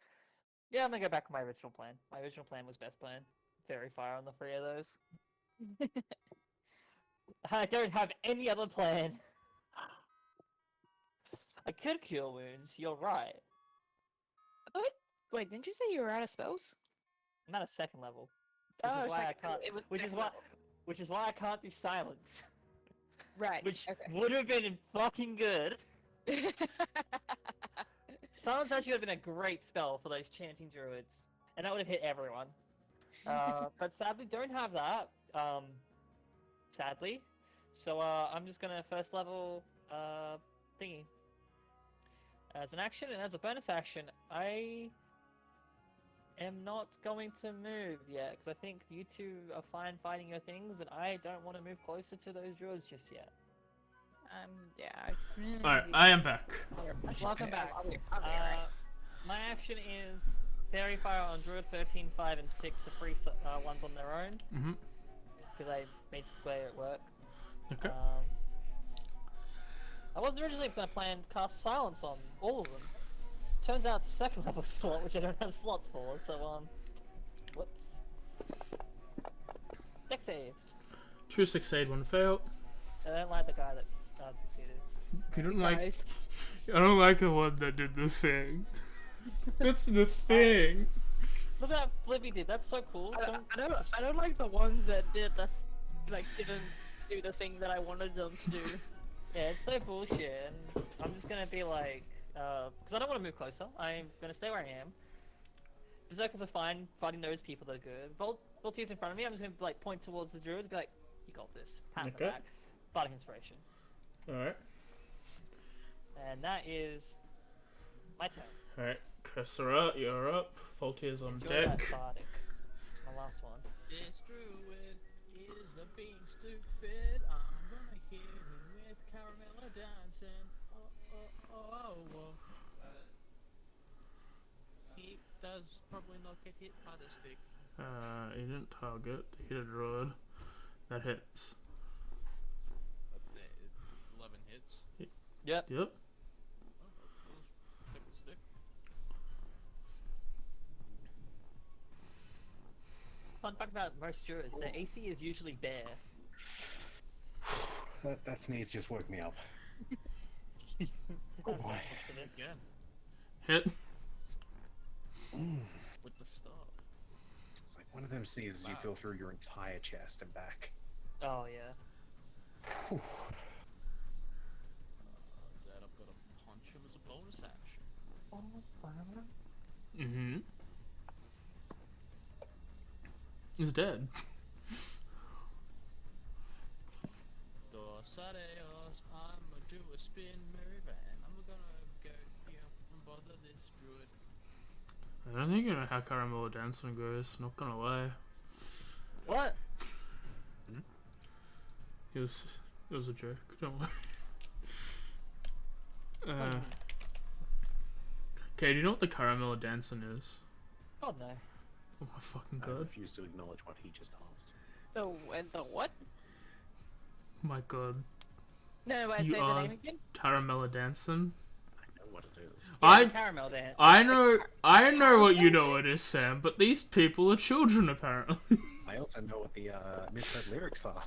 Yeah, I'm gonna go back to my original plan. My original plan was best plan. Very fire on the 3 of those. I don't have any other plan. I could cure wounds, you're right. Wait, didn't you say you were out of spells? I'm at a 2nd level. Oh, Which is why I second- can't it was which is second why level. which is why I can't do silence. Right. Which okay. would have been fucking good. Silence actually would have been a great spell for those chanting druids. And that would have hit everyone. But sadly don't have that. Sadly. So I'm just gonna 1st level thingy. As an action and as a bonus action, I am not going to move yet because I think you two are fine fighting your things, and I don't want to move closer to those druids just yet. Yeah. Alright, I am back. Welcome back. I'll be alright. My action is Fairy Fire on Druid 13, 5, and 6, the 3 ones on their own, Mm-hmm. because I made Square at work. Okay. I wasn't originally going to plan cast Silence on all of them. Turns out it's a 2nd level slot, which I don't have slots for, so, whoops. Dex save. 2 succeed, 1 fail. I don't like the guy that succeeded. You don't like. Guys. I don't like the one that did the thing. That's the thing. Look at that flip he did, that's so cool. I don't like the ones that didn't do the thing that I wanted them to do. Yeah, it's so bullshit, and I'm just gonna be like, because I don't want to move closer, I'm gonna stay where I am. Berserkers are fine fighting those people that are good. Voltier's in front of me, I'm just gonna like point towards the druids, be like, you got this, pat on the Okay. back, bardic inspiration. Alright. And that is my turn. Alright, Kursera, you're up. Voltier's on Enjoy that deck. bardic. It's my last one. This druid is a being stupid. I'm gonna hit him with caramel dancing. Oh. He does probably not get hit by the stick. He didn't target. He hit a druid. That hits. But 11 hits. Yep. Yep. Oh, pick the stick. Fun fact about most druids, their AC is usually bear. That sneeze just woke me up. Oh boy. Again. Hit. With the star. It's like one of them sneezes you feel through your entire chest and back. Oh yeah. Whew. That I've got to punch him as a bonus action. Mm-hmm. He's dead. Dos Areos, I'ma do a spin move and I'm gonna go here and bother this druid. I don't think you know how Caramel dancing goes, not gonna lie. What? It was a joke, don't worry. Okay, do you know what the Caramel dancing is? God no. Oh my fucking I god. refuse to acknowledge what he just asked. The what? Oh my god. No, I'd You say the are name again. Caramella Danson. I know what it is. I Caramel dance. I know what you know it is, Sam, but these people are children apparently. I also know what the misheard lyrics are.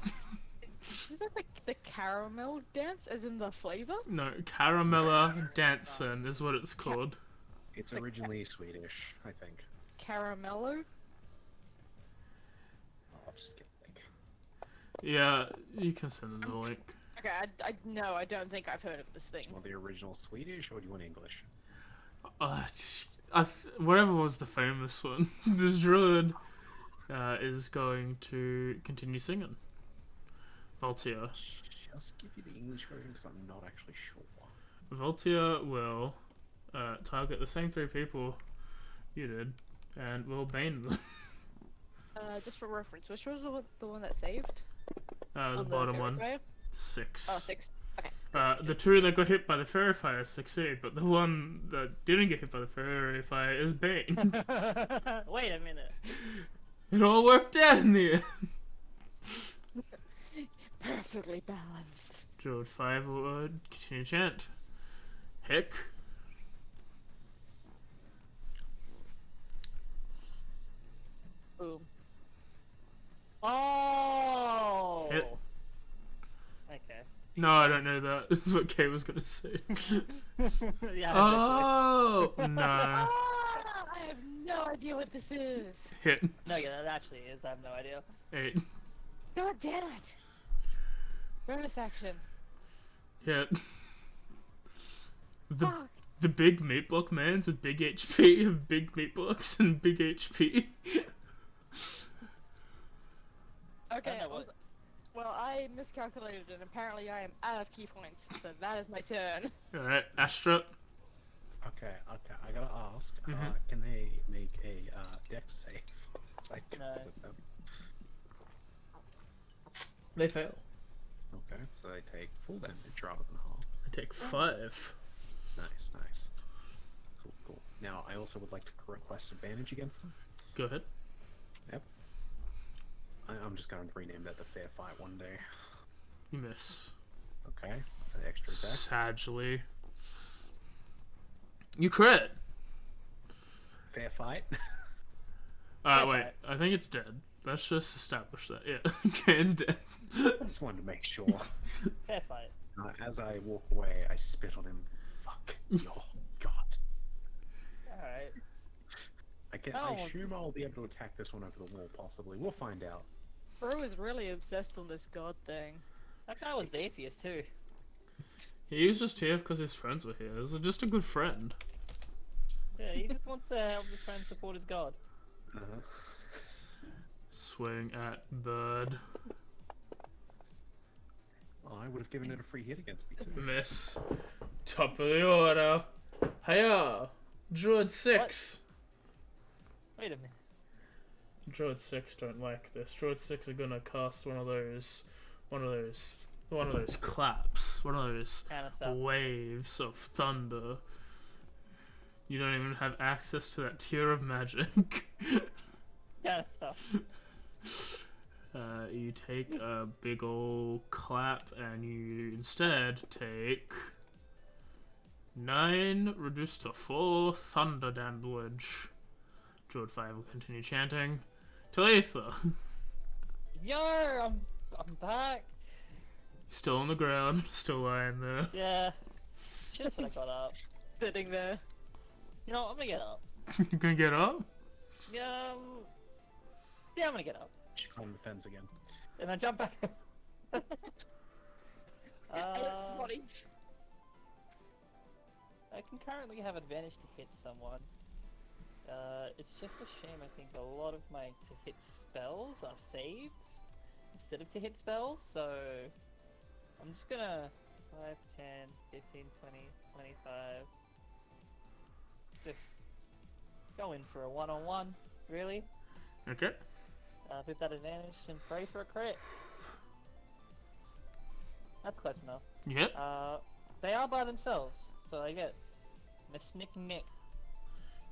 Is that the caramel dance, as in the flavor? No, Caramella Danson is what it's called. It's originally Swedish, I think. Caramello? I'll just get a link. Yeah, you can send them the link. Okay, no, I don't think I've heard of this thing. Do you want the original Swedish or do you want English? Whatever was the famous one. This druid is going to continue singing. Voltia. Just give you the English version because I'm not actually sure. Voltia will target the same 3 people you did, and will bane them. Just for reference, which was the one that saved? The On bottom fairy one. fire? 6. Oh, 6. Okay. The 2 that got hit by the fairy fire succeed, but the one that didn't get hit by the fairy fire is baned. Wait a minute. It all worked out in the end. Perfectly balanced. Druid 5 will continue chant. Heck. Boom. Oh. Hit. Okay. No, I don't know that. This is what Kay was gonna say. Yeah. Oh no. Ah, I have no idea what this is. Hit. No, yeah, that actually is. I have no idea. 8. God damn it. Bonus action. Hit. Fuck. The big meat block mans with big HP have big meat blocks and big HP. Okay, know what- well, I miscalculated and apparently I am out of key points, so that is my turn. Alright, Astra. Okay, I gotta ask, Mhm. can they make a dex save? 'Cause I No. tested them. They fail. Okay, so they take full damage rather than half. I take 5. Nice, nice. Cool, cool. Now, I also would like to request advantage against them. Go ahead. Yep. I'm just gonna rename that the Fair Fight one day. You miss. Okay, the extra attack. Sagely. You crit. Fair Fight? Wait. I think it's dead. Let's just establish that. Yeah. Okay, it's dead. I just wanted to make sure. Fair fight. As I walk away, I spit on him. Fuck your god. Alright. I assume I'll be able to attack this one over the wall, possibly. We'll find out. Bro is really obsessed on this god thing. That guy was the atheist too. He was just here because his friends were here. He was just a good friend. Yeah, he just wants to help his friend support his god. Uh-huh. Swing at bird. I would have given it a free hit against me, too. Miss. Top of the order. Hiya! Druid 6. Wait a minute. Druid 6 don't like this. Druid 6 are gonna cast one of those claps. One of those Counterspell. waves of thunder. You don't even have access to that tier of magic. Counterspell. You take a big ol' clap and you instead take 9 reduced to 4 thunder damage. Druid 5 will continue chanting. Talitha, Yo, I'm back. still on the ground, still lying there. Yeah. Should've said I got up. Sitting there. You know what, I'm gonna get up. You gonna get up? Yeah, I'm gonna get up. She climbed the fence again. And I jump back. Bodies. I can currently have advantage to hit someone. It's just a shame, I think a lot of my to hit spells are saved instead of to hit spells, so I'm just gonna 5, 10, 15, 20, 25. Just go in for a one-on-one, really. Okay. With that advantage and pray for a crit. That's close enough. Yep. They are by themselves, so I get a snick nick.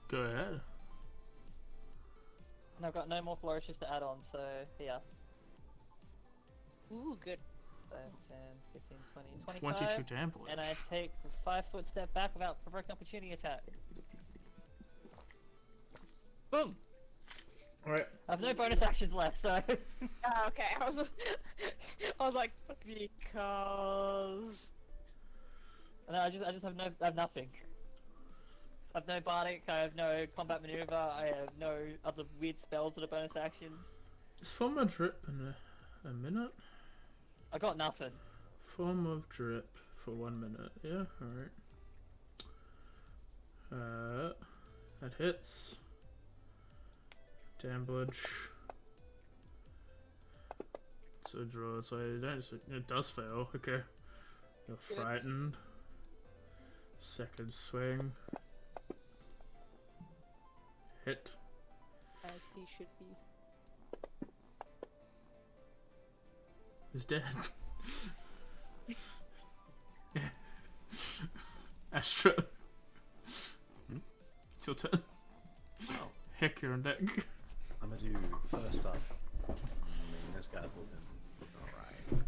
Go ahead. And I've got no more flourishes to add on, so yeah. Ooh, good. 5, 10, 15, 20, 25. 22 damage. And I take a 5-foot step back without provoking opportunity attack. Boom! Alright. I have no bonus actions left, so. Oh, okay, I was like, because... No, I just have nothing. I have no bardic, I have no combat maneuver, I have no other weird spells that are bonus actions. Is form of drip in a minute? I got nothing. Form of drip for 1 minute. Yeah, alright. That hits. Damage. So draw. So it does fail. Okay. You're frightened. Second swing. Hit. As he should be. He's dead. Astra. It's your turn. Oh. Heck, you're on deck. I'm gonna do first up. I mean, this guy's looking alright.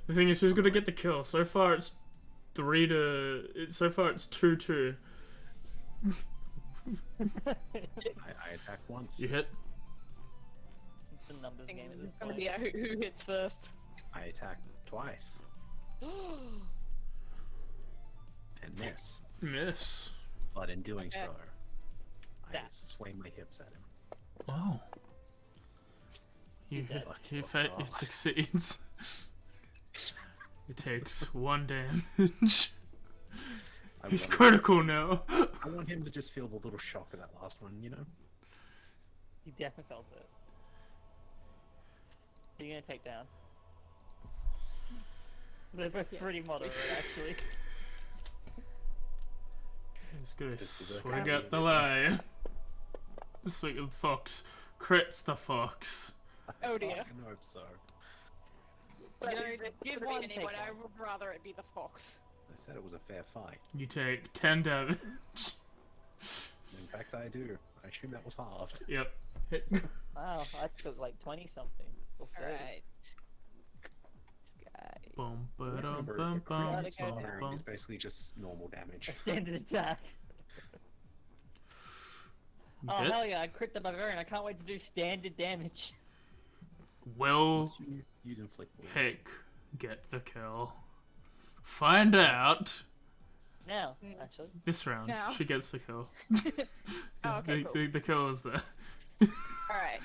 The thing is, who's gonna get the kill? So far, it's 2-2. I attack once. You hit. It's a numbers game at this It's gonna point. be who hits first. I attack twice. And miss. Miss. But in doing Okay. so, I Zap. swing my hips at him. Oh. You He's hit. dead. It succeeds. He takes 1 damage. He's want- critical now. I want him to just feel the little shock of that last one, you know? He definitely felt it. Who are you gonna take down? They're both pretty moderate, actually. He's gonna This is a swing happy at the video. lion. Swing at the fox. Crits the fox. Oh I dear. fucking hope so. But You know, if it give could be one, anyone, take I one. would rather it be the fox. I said it was a fair fight. You take 10 damage. In fact, I do. I assume that was halved. Yep. Hit. Wow, I took like 20 something. Or 30. Alright. This guy. Bum, ba-dum, Remember, bum, the bum, Gotta crit go bum, barbarian bum. is basically just normal damage. Standard attack. You Oh hit? hell yeah, I crit the barbarian. I can't wait to do standard damage. Will Once you'd inflict wounds. Hick get the kill? Find out Now, actually. this round. Now. She gets the kill. Oh, okay, cool. The kill is there. Alright.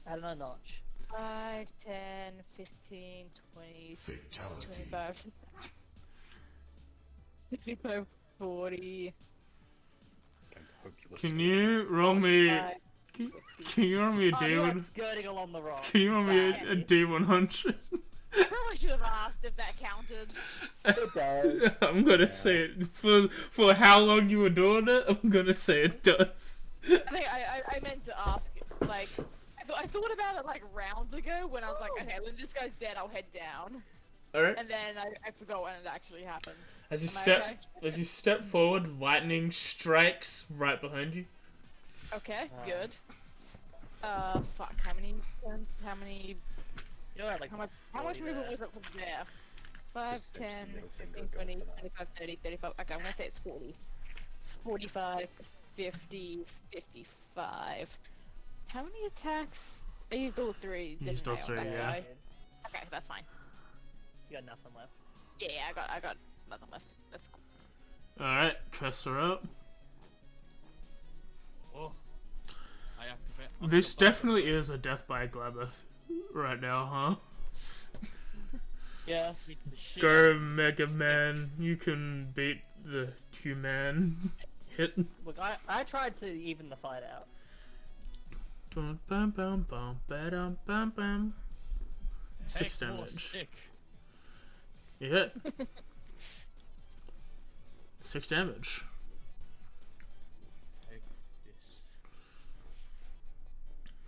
Add a notch. 5, 10, 15, 20, 25, 25, 40. I hope you were Can you roll me? 5, Can you roll me a Oh, you are D1? skirting along the rock. Can you roll me a Bad. D100? I probably should have asked if that counted. It does. I'm gonna say it for how long you were doing it. I'm gonna say it does. I think I meant to ask, like, I thought about it like rounds ago when I was like, okay, when this guy's dead, I'll head down. All right. And then I forgot when it actually happened. As you Am I step, okay? as you step forward, lightning strikes right behind you. Okay, good. Fuck, how many, You're at like how much 40 movement there. was it from there? 5, Just 10, touch the middle 15, finger, 20, go for that. 25, 30, 35, okay, I'm gonna say it's 40. It's 45, 50, 55. How many attacks? I used all 3, You didn't used all I, on 3, that yeah. guy? Okay, that's fine. You got nothing left. Yeah, I got nothing left. That's cool. All right, curse her up. Oh. I activate. This definitely is a death by Glamoth right now, huh? Yeah. Go, Mega Man. You can beat the human. Hit. Look, I tried to even the fight out. Dun, bum, bum, bum, ba-dum, bum, bum. 6 Heck, more damage. sick. You hit. 6 damage. Take this.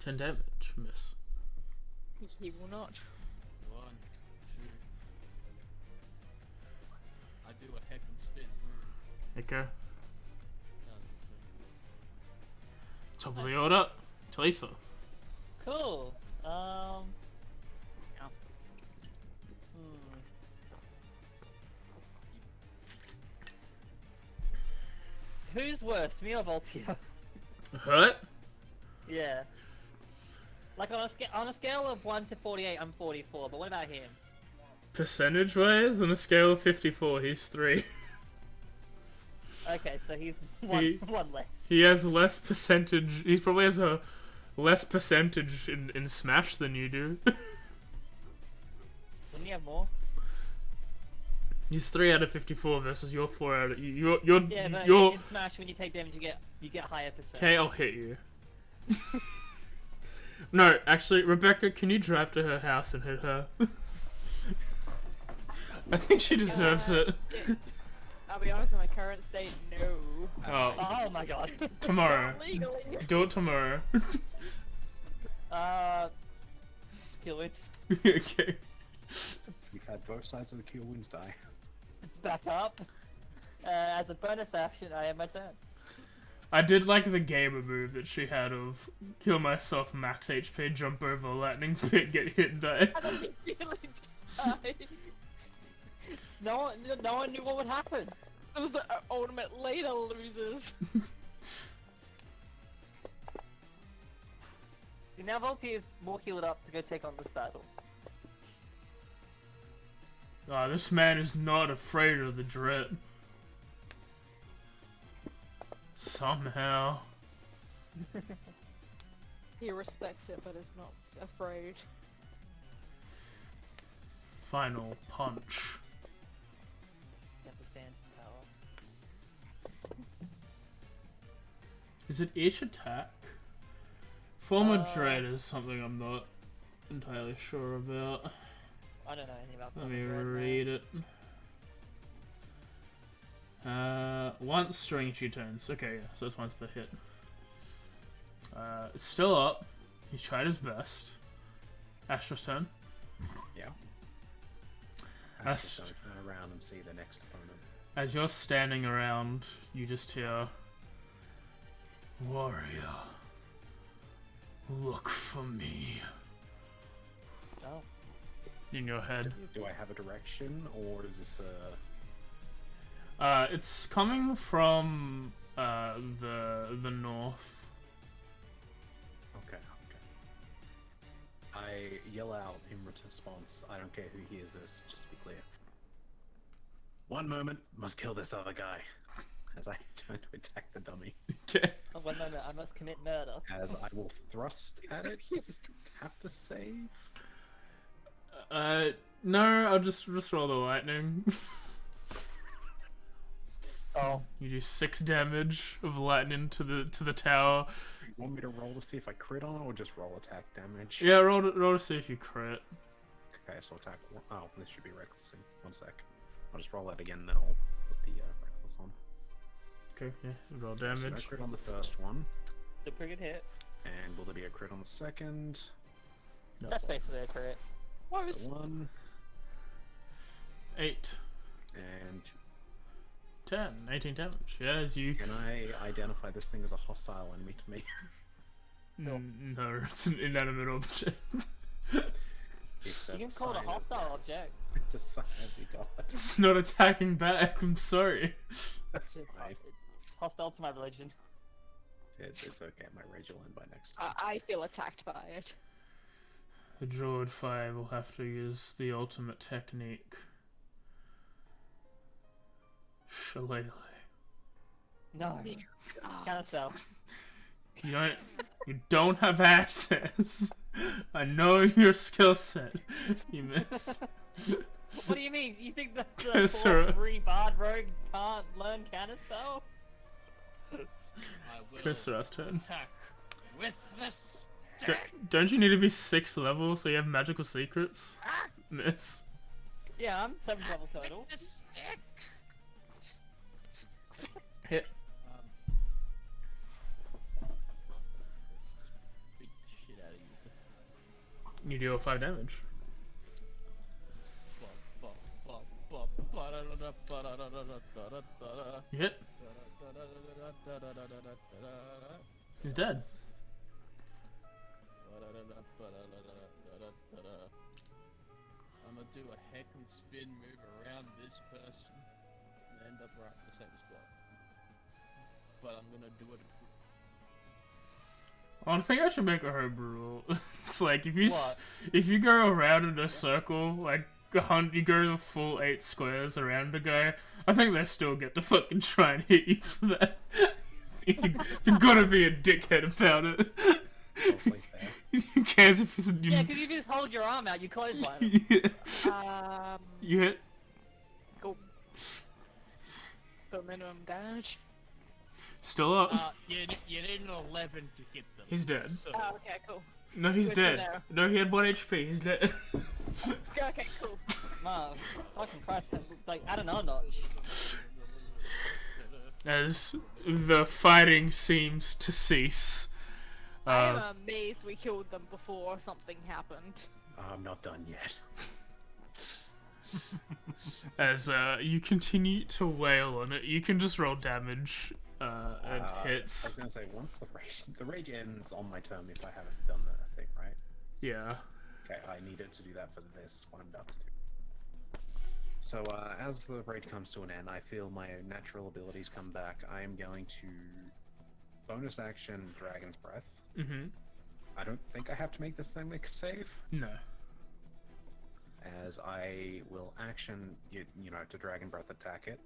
10 damage. Miss. He will not. 1, 2. I do a heck and spin. Okay. 1, Top of the order. Talitha. Cool. Who's worse, me or Voltia? Hurt? Yeah. Like on a scale of 1 to 48, I'm 44. But what about him? Percentage-wise, on a scale of 54, he's 3. Okay, so he's one less. He has less percentage. He probably has a less percentage in Smash than you do. Wouldn't you have more? He's 3 out of 54 versus your 4 out of you're Yeah, but you're. in Smash, when you take damage, you get higher percent. Okay, I'll hit you. No, actually, Rebecca, can you drive to her house and hit her? I think she deserves it. I'll be honest, in my current state, no. Oh, Oh my god. tomorrow. Legally. Do it tomorrow. Kill it. Okay. We've had both sides of the Cure Wounds die. Back up. As a bonus action, I have my turn. I did like the gamer move that she had of kill myself, max HP, jump over a lightning pit, get hit and die. I don't really die. No one knew what would happen. It was the ultimate later losers. Now Volti is more healed up to go take on this battle. This man is not afraid of the dread. Somehow. He respects it, but is not afraid. Final punch. You have to stand in power. Is it each attack? Form of dread is something I'm not entirely sure about. I don't know anything about Let Form me of Dread, read it. Once during 2 turns. Okay, yeah, so it's once per hit. It's still up. He's tried his best. Astra's turn. Yeah. That's- Actually, turn around and see the next opponent. As you're standing around, you just hear, "Warrior, look for me." Oh. In your head. Do I have a direction, or is this It's coming from the north. Okay. I yell out in response. I don't care who hears this, just to be clear. One moment, must kill this other guy. As I turn to attack the dummy. Okay. Oh, one moment, I must commit murder. As I will thrust at it. Does this have to save? No, I'll just roll the lightning. Oh. You do 6 damage of lightning to the tower. You want me to roll to see if I crit on it, or just roll attack damage? Yeah, roll to see if you crit. Okay, so attack one. Oh, this should be reckless in 1 sec. I'll just roll that again, then I'll put the reckless on. Okay, yeah, roll So no damage. crit on the first one. The pretty good hit. And will there be a crit on the second? That's basically a crit. So 1 8, and 10, 18 damage. Yeah, as you. can I identify this thing as a hostile enemy to me? No, it's an inanimate object. Except You can call it a sign of- hostile object. It's a sign of the god. It's not attacking back. I'm sorry. That's It's fine. hostile to my religion. It's okay. My rage will end by next time. I feel attacked by it. The Druid 5 will have to use the ultimate technique. Shillelagh. No. God. Counterspell. You don't have access. I know your skill set. You miss. What do you mean? You think that the Yes, sir. 4-3 Bard Rogue can't learn counterspell? I will Chrysaor's turn. attack with this D- don't you need to be 6th level so you have magical secrets? Miss. Yeah, I'm 7th level total. with this stick. Hit. Beat the shit out of you. You deal 5 damage. You hit. He's dead. I'm gonna do a heck and spin move around this person and end up right in the same spot. but I'm gonna do it. I think I should make a homebrew rule. It's like if What? if you go around in a circle, like you go the full 8 squares around a guy, I think they still get to fucking try and hit you for that. You're gonna be a dickhead about it. Mostly fair. Who cares if it's Yeah, because you just hold your arm out, you close by them. Yeah. You hit. Go. Go minimum damage. Still up. You need an 11 to hit them. He's dead. So, Oh, okay, cool. No, he's good to dead. know. No, he had 1 HP. He's dead. Okay, cool. Man, fucking Christ, like, add another notch. As the fighting seems to cease. I am amazed we killed them before something happened. I'm not done yet. As you continue to wail on it, you can just roll damage and I was hits. gonna say, once the rage ends on my turn if I haven't done that thing, right? Yeah. Okay, I needed to do that for this, what I'm about to do. So, as the rage comes to an end, I feel my natural abilities come back. I am going to bonus action Dragon's Breath. Mm-hmm. I don't think I have to make this thing make a save, No. as I will action, you know, to Dragon Breath attack it.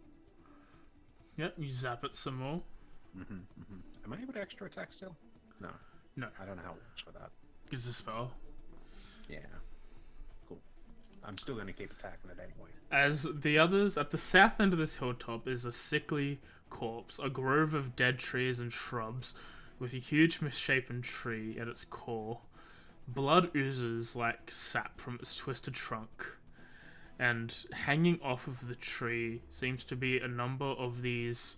Yep, you zap it some more. Am I able to extra attack still? No. No. I don't know how it works for that. It's a spell. Yeah. Cool. I'm still going to keep attacking it anyway. As the others, at the south end of this hilltop is a sickly corpse, a grove of dead trees and shrubs, with a huge misshapen tree at its core. Blood oozes like sap from its twisted trunk, and hanging off of the tree seems to be a number of these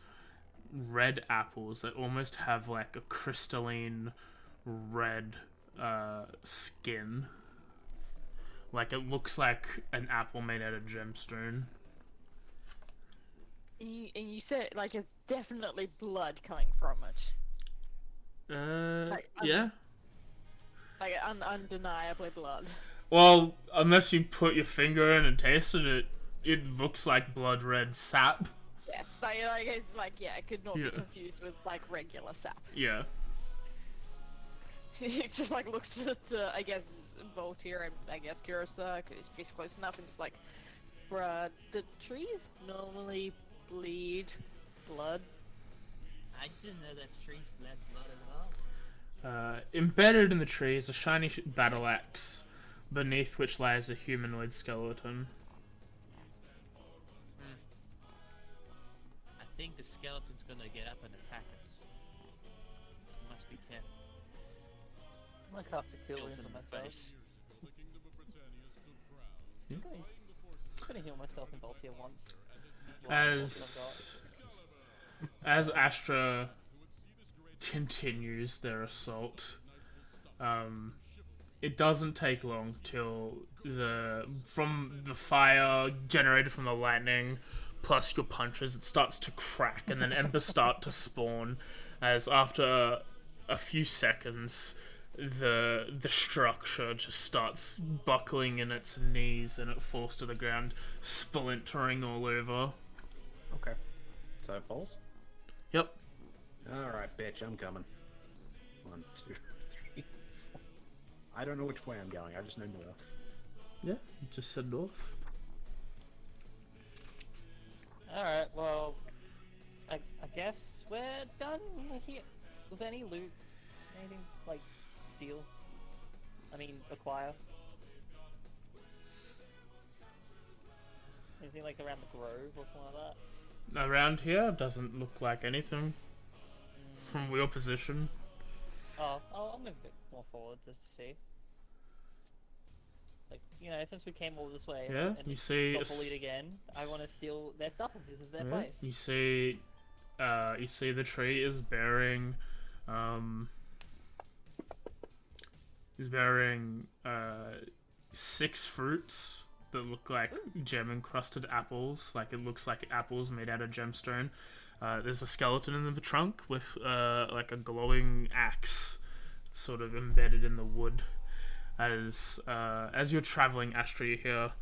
red apples that almost have like a crystalline red skin. Like it looks like an apple made out of gemstone. And you said, like, it's definitely blood coming from it. Like, Yeah. Like, undeniably blood. Well, unless you put your finger in and tasted it, it looks like blood red sap. Yeah, yeah, it could not Yeah. be confused with, like, regular sap. Yeah. It just, like, looks at, I guess, Voltaire and, I guess, Kurasa, because he's close enough, and just like, bruh, the trees normally bleed blood. I didn't know that trees bled blood at all. Embedded in the tree is a shiny battle axe, beneath which lies a humanoid skeleton. I think the skeleton's gonna get up and attack us. Must be careful. I'm gonna cast a kill wounds Skeleton on in the myself. face. I'm gonna heal myself in Voltaire once. As Astra continues their assault, it doesn't take long till from the fire generated from the lightning plus your punches, it starts to crack, and then embers start to spawn. As after a few seconds, the structure just starts buckling in its knees, and it falls to the ground, splintering all over. Okay. So it falls? Yep. Alright, bitch, I'm coming. 1, 2, 3, 4. I don't know which way I'm going, I just know north. Yeah, you just said north. Alright, well, I guess we're done here. Was there any loot? Anything, like, steal? I mean, acquire? Anything, like, around the grove or something like that? Around here doesn't look like anything from your position. Oh, I'll move a bit more forward just to see. Like, you know, since we came all this way Yeah, and you see got bullied again, I want to steal their stuff if this is their place. You see the tree is bearing, is bearing 6 fruits that look like gem encrusted apples. Like it looks like apples made out of gemstone. There's a skeleton in the trunk with like a glowing axe, sort of embedded in the wood. As you're traveling, Astra, you hear,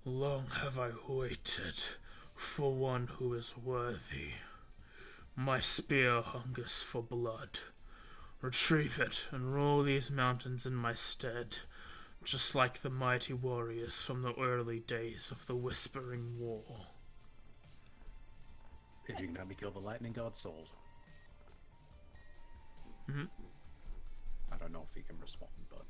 "Long have I waited for one who is worthy. My spear hungers for blood. Retrieve it and rule these mountains in my stead, just like the mighty warriors from the early days of the Whispering War. If you can help me kill the lightning god sold. Mm-hmm. I don't know if he can respond, but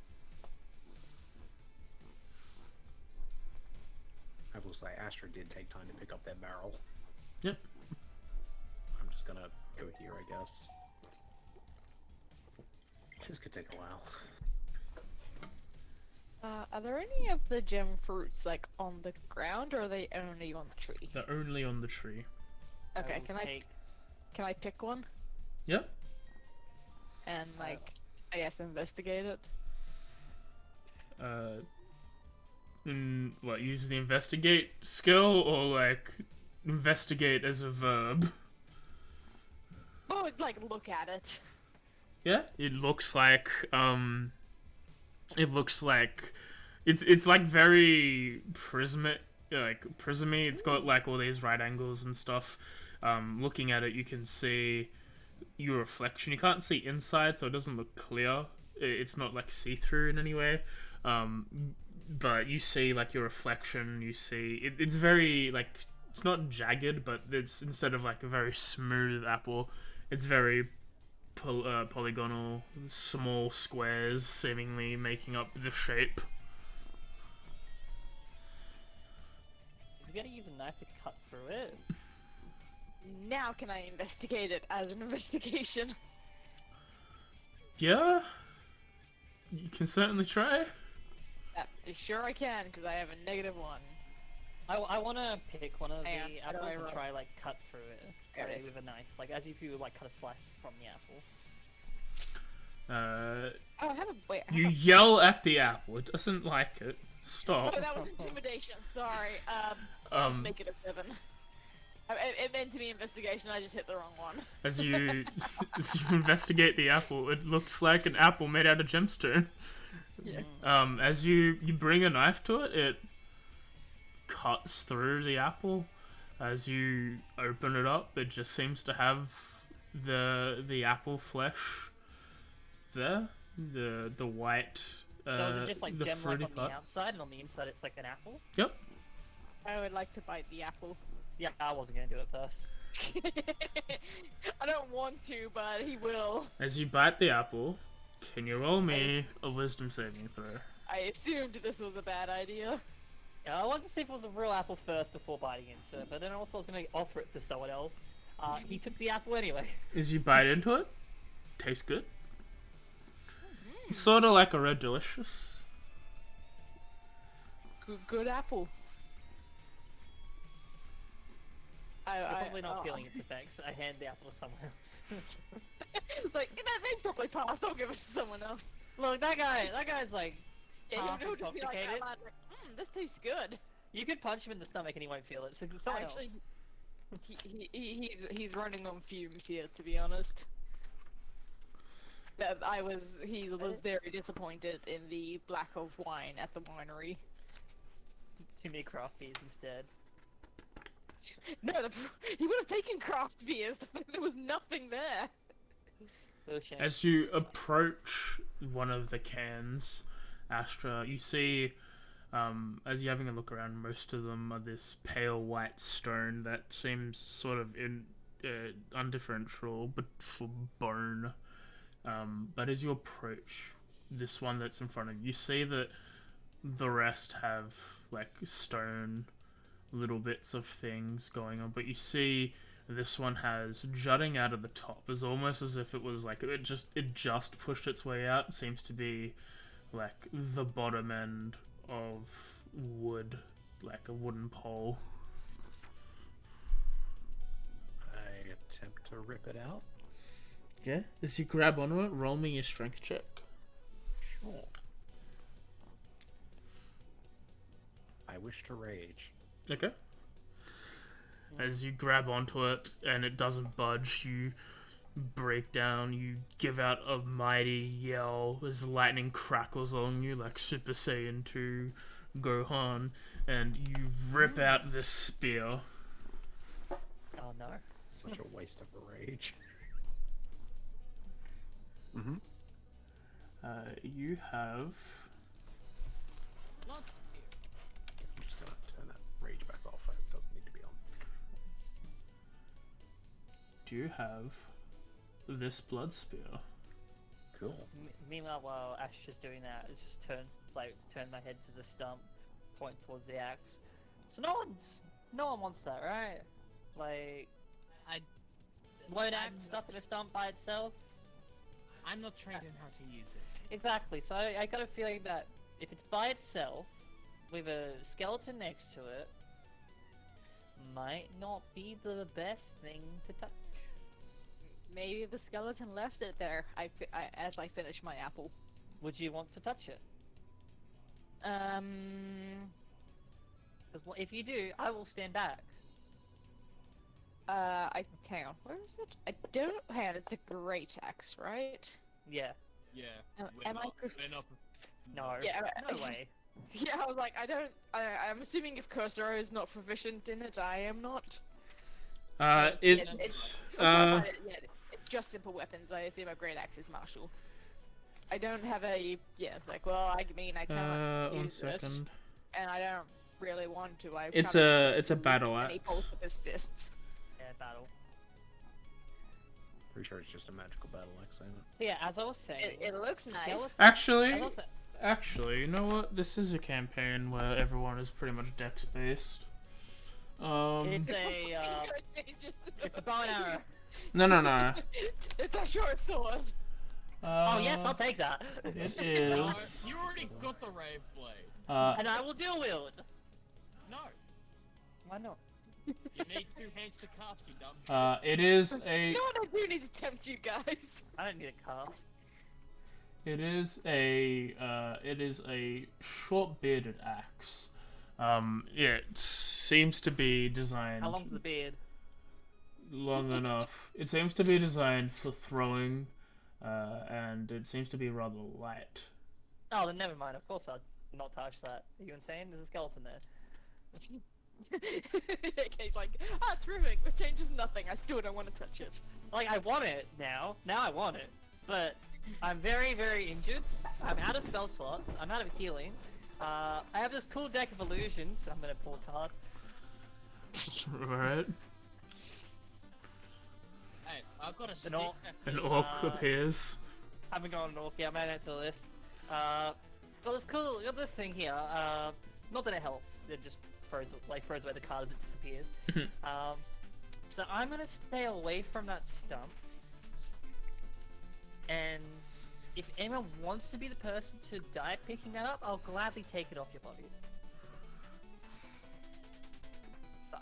I will say Astra did take time to pick up that barrel. Yep. I'm just gonna go here, I guess. This could take a while. Are there any of the gem fruits like on the ground, or are they only on the tree? They're only on the tree. Okay, will take- can I pick one Yep. and like I guess investigate it? What, use the investigate skill, or like investigate as a verb? Oh, like look at it. Yeah, it looks like it's like very prismy. It's got like all these right angles and stuff. Looking at it, you can see your reflection. You can't see inside, so it doesn't look clear. It's not like see-through in any way. But you see like your reflection. You see it's very like, it's not jagged, but it's, instead of like a very smooth apple, it's very polygonal, small squares seemingly making up the shape. You gotta use a knife to cut through it. Now can I investigate it as an investigation? Yeah, you can certainly try. Sure I can, because I have a -1. I want to pick one of Hang on, the how do apples I and roll? try like cut through it There it is. with a knife, like as if you would like cut a slice from the apple. Oh, I have a wait. I You have yell at the apple. It doesn't like it. a, Stop. oh, that was intimidation. Sorry. Just Um, make it a 7. It meant to be investigation. I just hit the wrong one. as you investigate the apple, it looks like an apple made out of gemstone. Yeah. As you bring a knife to it, it cuts through the apple. As you open it up, it just seems to have the apple flesh there, the white, So is it just like the gem like fruity on part. the outside, and on the inside it's like an apple? Yep. I would like to bite the apple. Yeah, I wasn't gonna do it first. I don't want to, but he will. As you bite the apple, can you roll me a wisdom saving throw? I assumed this was a bad idea. Yeah, I wanted to see if it was a real apple first before biting into it, but then also I was gonna offer it to someone else. He took the apple anyway. As you bite into it, tastes good. It's sort of like a red delicious. Good apple. You're probably not feeling its effects. I hand the apple to someone else. Like, they probably passed. I'll give it to someone else. Look, that guy's like Yeah, half he'll just be like, intoxicated. this tastes good. You could punch him in the stomach and he won't feel it. So someone Actually, else. he's running on fumes here, to be honest. He was very disappointed in the lack of wine at the winery. Too many craft beers instead. No, he would have taken craft beers. There was nothing there. Little shame. As you approach one of the cans, Astra, you see, as you're having a look around, most of them are this pale white stone that seems sort of undifferential, but for bone. But as you approach this one that's in front of you, you see that the rest have like stone little bits of things going on, but you see this one has jutting out of the top, is almost as if it was like it just pushed its way out. It seems to be like the bottom end of wood, like a wooden pole. I attempt to rip it out. Yeah, as you grab onto it, roll me your strength check. Sure. I wish to rage. Okay. As you grab onto it and it doesn't budge, you break down, you give out a mighty yell as lightning crackles on you like Super Saiyan 2 Gohan, and you rip out this spear. Oh no. Such a waste of a rage. Mm-hmm. You have. Blood spear. I'm just gonna turn that rage back off. It doesn't need to be on. Do you have this blood spear? Cool. Meanwhile, while Ash is doing that, it just turn my head to the stump, point towards the axe. So no one wants that, right? Like, lone axe stuck in a stump by itself. I'm not trained in how to use it. Exactly. So I got a feeling that if it's by itself, with a skeleton next to it, might not be the best thing to touch. Maybe the skeleton left it there. As I finish my apple. Would you want to touch it? Because if you do, I will stand back. Hang on, where is it? I don't. Hang on, it's a great axe, right? Yeah. Yeah. Am I No. Yeah. No way. Yeah, I was like, I'm assuming if Cursor is not proficient in it, I am not. It's Yeah, it's just simple weapons. I assume a great axe is martial. I don't have a well, I mean, I can't one use it, second. and I don't really want to. It's a battle And he pulls axe. with his fists. Yeah, battle. Pretty sure it's just a magical battle axe, ain't it? So yeah, as I was saying, It looks nice. skeleton- Actually, you know what? This is a campaign where everyone is pretty much dex based. It's a it's a bow and arrow. No. It's a short sword. Oh yes, I'll take that. It No, is. you already got the Rave Blade. And I will dual wield. No. Why not? You need 2 hands to cast, you dumb. It is a. You know what I do need to tempt you guys? I don't need a cast. It is a short bearded axe. It seems to be designed How long's the beard? long enough. It seems to be designed for throwing, and it seems to be rather light. Oh, then never mind. Of course I'd not touch that. Are you insane? There's a skeleton there. AK's like, terrific, this changes nothing, I still don't want to touch it. Like, I want it now. Now I want it. But I'm very, very injured. I'm out of spell slots. I'm out of healing. I have this cool deck of illusions. I'm gonna pull a card. Right? Hey, I've got a stick. orc. An orc appears. I haven't gone an orc yet. I'm adding it to the list. Got this thing here. Not that it helps. It just throws away the card as it disappears. So I'm gonna stay away from that stump. And if anyone wants to be the person to die picking that up, I'll gladly take it off your body. But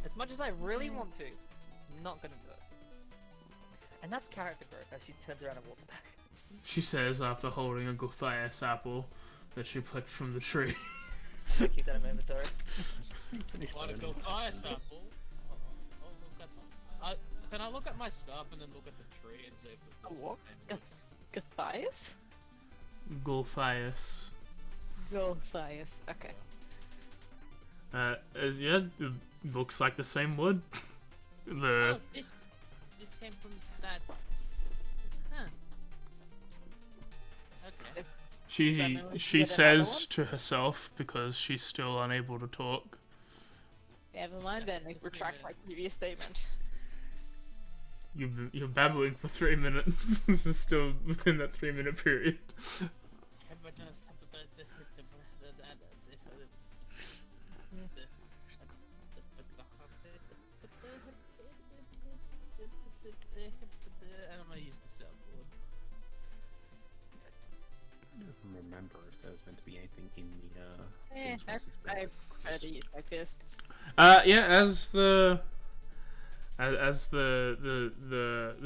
as much as I really want to, I'm not gonna do it. And that's character growth as she turns around and walks back. She says after holding a Gulthias apple that she plucked from the tree. I'm gonna keep that in my inventory. Want to go fire sample? Can I look at my stuff and then look at the tree and see if it's What? Guthias? Gulthias. Gulthias, okay. It looks like the same wood. Oh, this came from that. Huh. Okay. She says to herself because she's still unable to talk. Never mind then, I retract my previous statement. You're babbling for 3 minutes. This is still within that 3-minute period. I'm gonna use the soundboard. I don't remember if there's meant to be anything in the. I prefer to use my fist. Yeah, as the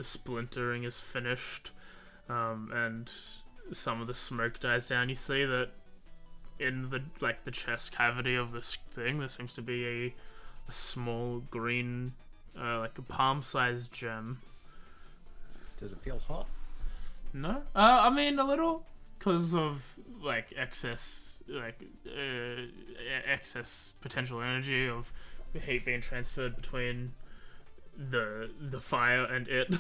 splintering is finished, and some of the smoke dies down, you see that in the chest cavity of this thing, there seems to be a small green, like a palm-sized gem. Does it feel hot? No, I mean a little, because of excess potential energy of heat being transferred between the fire and it.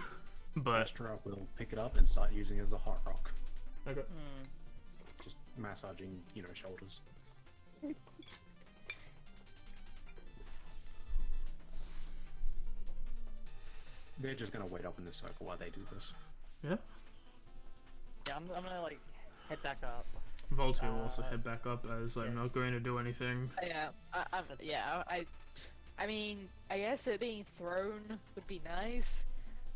But Astra will pick it up and start using it as a hot rock. okay. Just massaging, shoulders. They're just gonna wait up in this circle while they do this. Yeah. Yeah, I'm gonna like head back up. Voltaire will also head back up as I'm not yes. going to do anything. I mean, I guess it being thrown would be nice,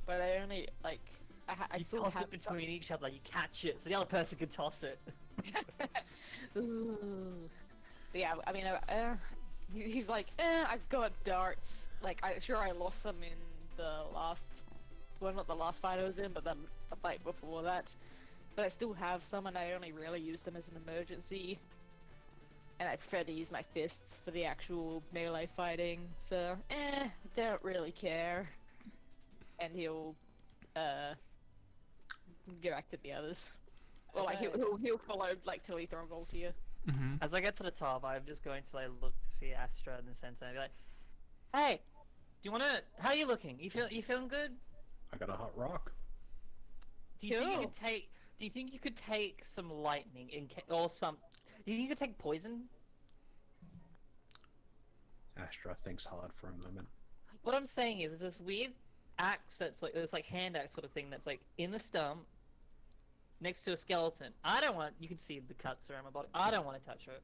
but I only like I You still toss have it between each other, you catch it, so the other person can toss it. Ooh. But yeah, I mean, he's like, I've got darts. Like, I lost some in the last, well, not the last fight I was in, but then a fight before that. But I still have some, and I only really use them as an emergency. And I prefer to use my fists for the actual melee fighting, so, don't really care. And he'll, go back to the others. Or like, he'll follow, like, till he throw a Voltia. Mm-hmm. As I get to the top, I'm just going to like look to see Astra in the center and be like, "Hey, do you wanna? How are you looking? You feeling good? I got a hot rock. Do you think you Cool. could take? Do you think you could take some lightning or some? Do you think you could take poison? Astra thinks hard for a moment. What I'm saying is this weird axe that's like this like hand axe sort of thing that's like in the stump next to a skeleton. I don't want. You can see the cuts around my body. I don't want to touch it.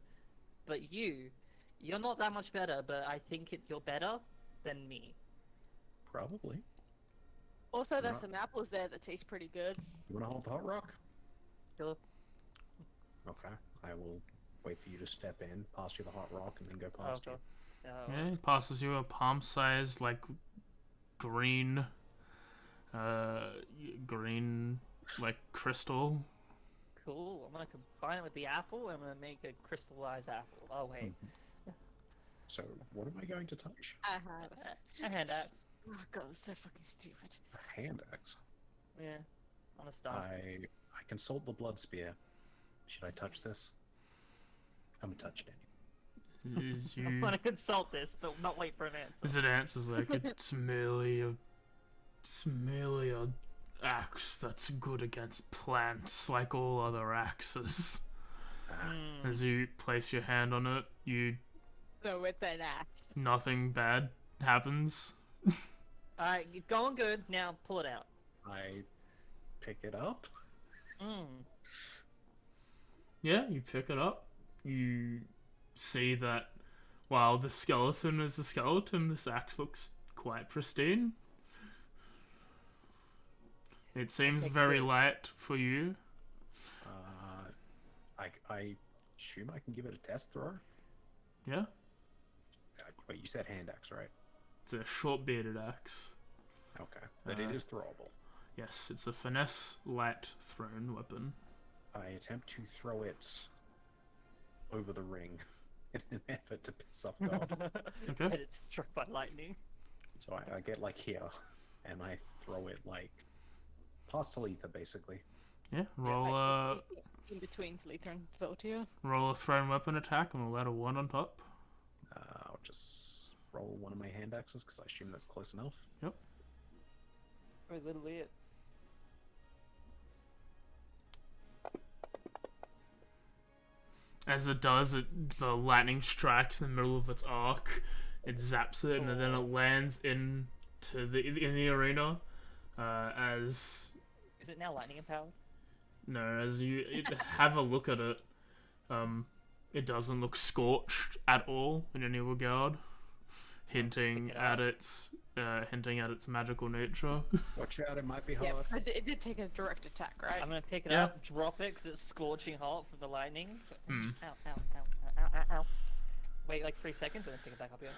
But you're not that much better. But I think you're better than me. Probably. Also, there's Right. some apples there that taste pretty good. You wanna hold the hot rock? Philip, Okay. I will wait for you to step in, pass you the hot rock, and then go oh, past you. God. Oh. Yeah, he passes you a palm-sized, like, green, like, crystal. Cool. I'm gonna combine it with the apple. And I'm gonna make a crystallized apple. Oh wait, So, what am I going to touch? I have. a hand axe. Oh god, that's so fucking stupid. A hand axe. Yeah, on a stump. I consult the blood spear. Should I touch this? I'm gonna touch it anyway. Is I'm you... gonna consult this, but not wait for an answer. As it answers like, it's merely a axe that's good against plants like all other axes. Hmm. As you place your hand on it, So with an axe. nothing bad happens. Alright, you're going good. Now pull it out. I pick it up. Mm. Yeah, you pick it up. You see that while the skeleton is a skeleton, this axe looks quite pristine. It seems Okay, very good. light for you. I assume I can give it a test throw. Yeah? Wait, you said hand axe, right? It's a short-bearded axe. Okay, but it is throwable. Yes, it's a finesse light thrown weapon. I attempt to throw it over the ring in an effort to piss off God. Okay. And it's struck by lightning. So I get like here, and I throw it like past Talitha, basically. Yeah, roll In between Talitha and Voltia. roll a thrown weapon attack and we'll add a 1 on top. I'll just roll one of my hand axes because I assume that's close enough. Very literally it. As it does, the lightning strikes in the middle of its arc. It zaps it, and then it lands in the arena. As Is it now lightning empowered? as you have a look at it, it doesn't look scorched at all in any regard, hinting it at up. its magical nature. Watch out, it might be Yeah, hard. it did take a direct attack, right? I'm gonna pick it Yeah. up, drop it because it's scorching hot from the lightning. Hmm. Ow, ow, ow, ow, ow, ow. Wait like 3 seconds and then pick it back up again.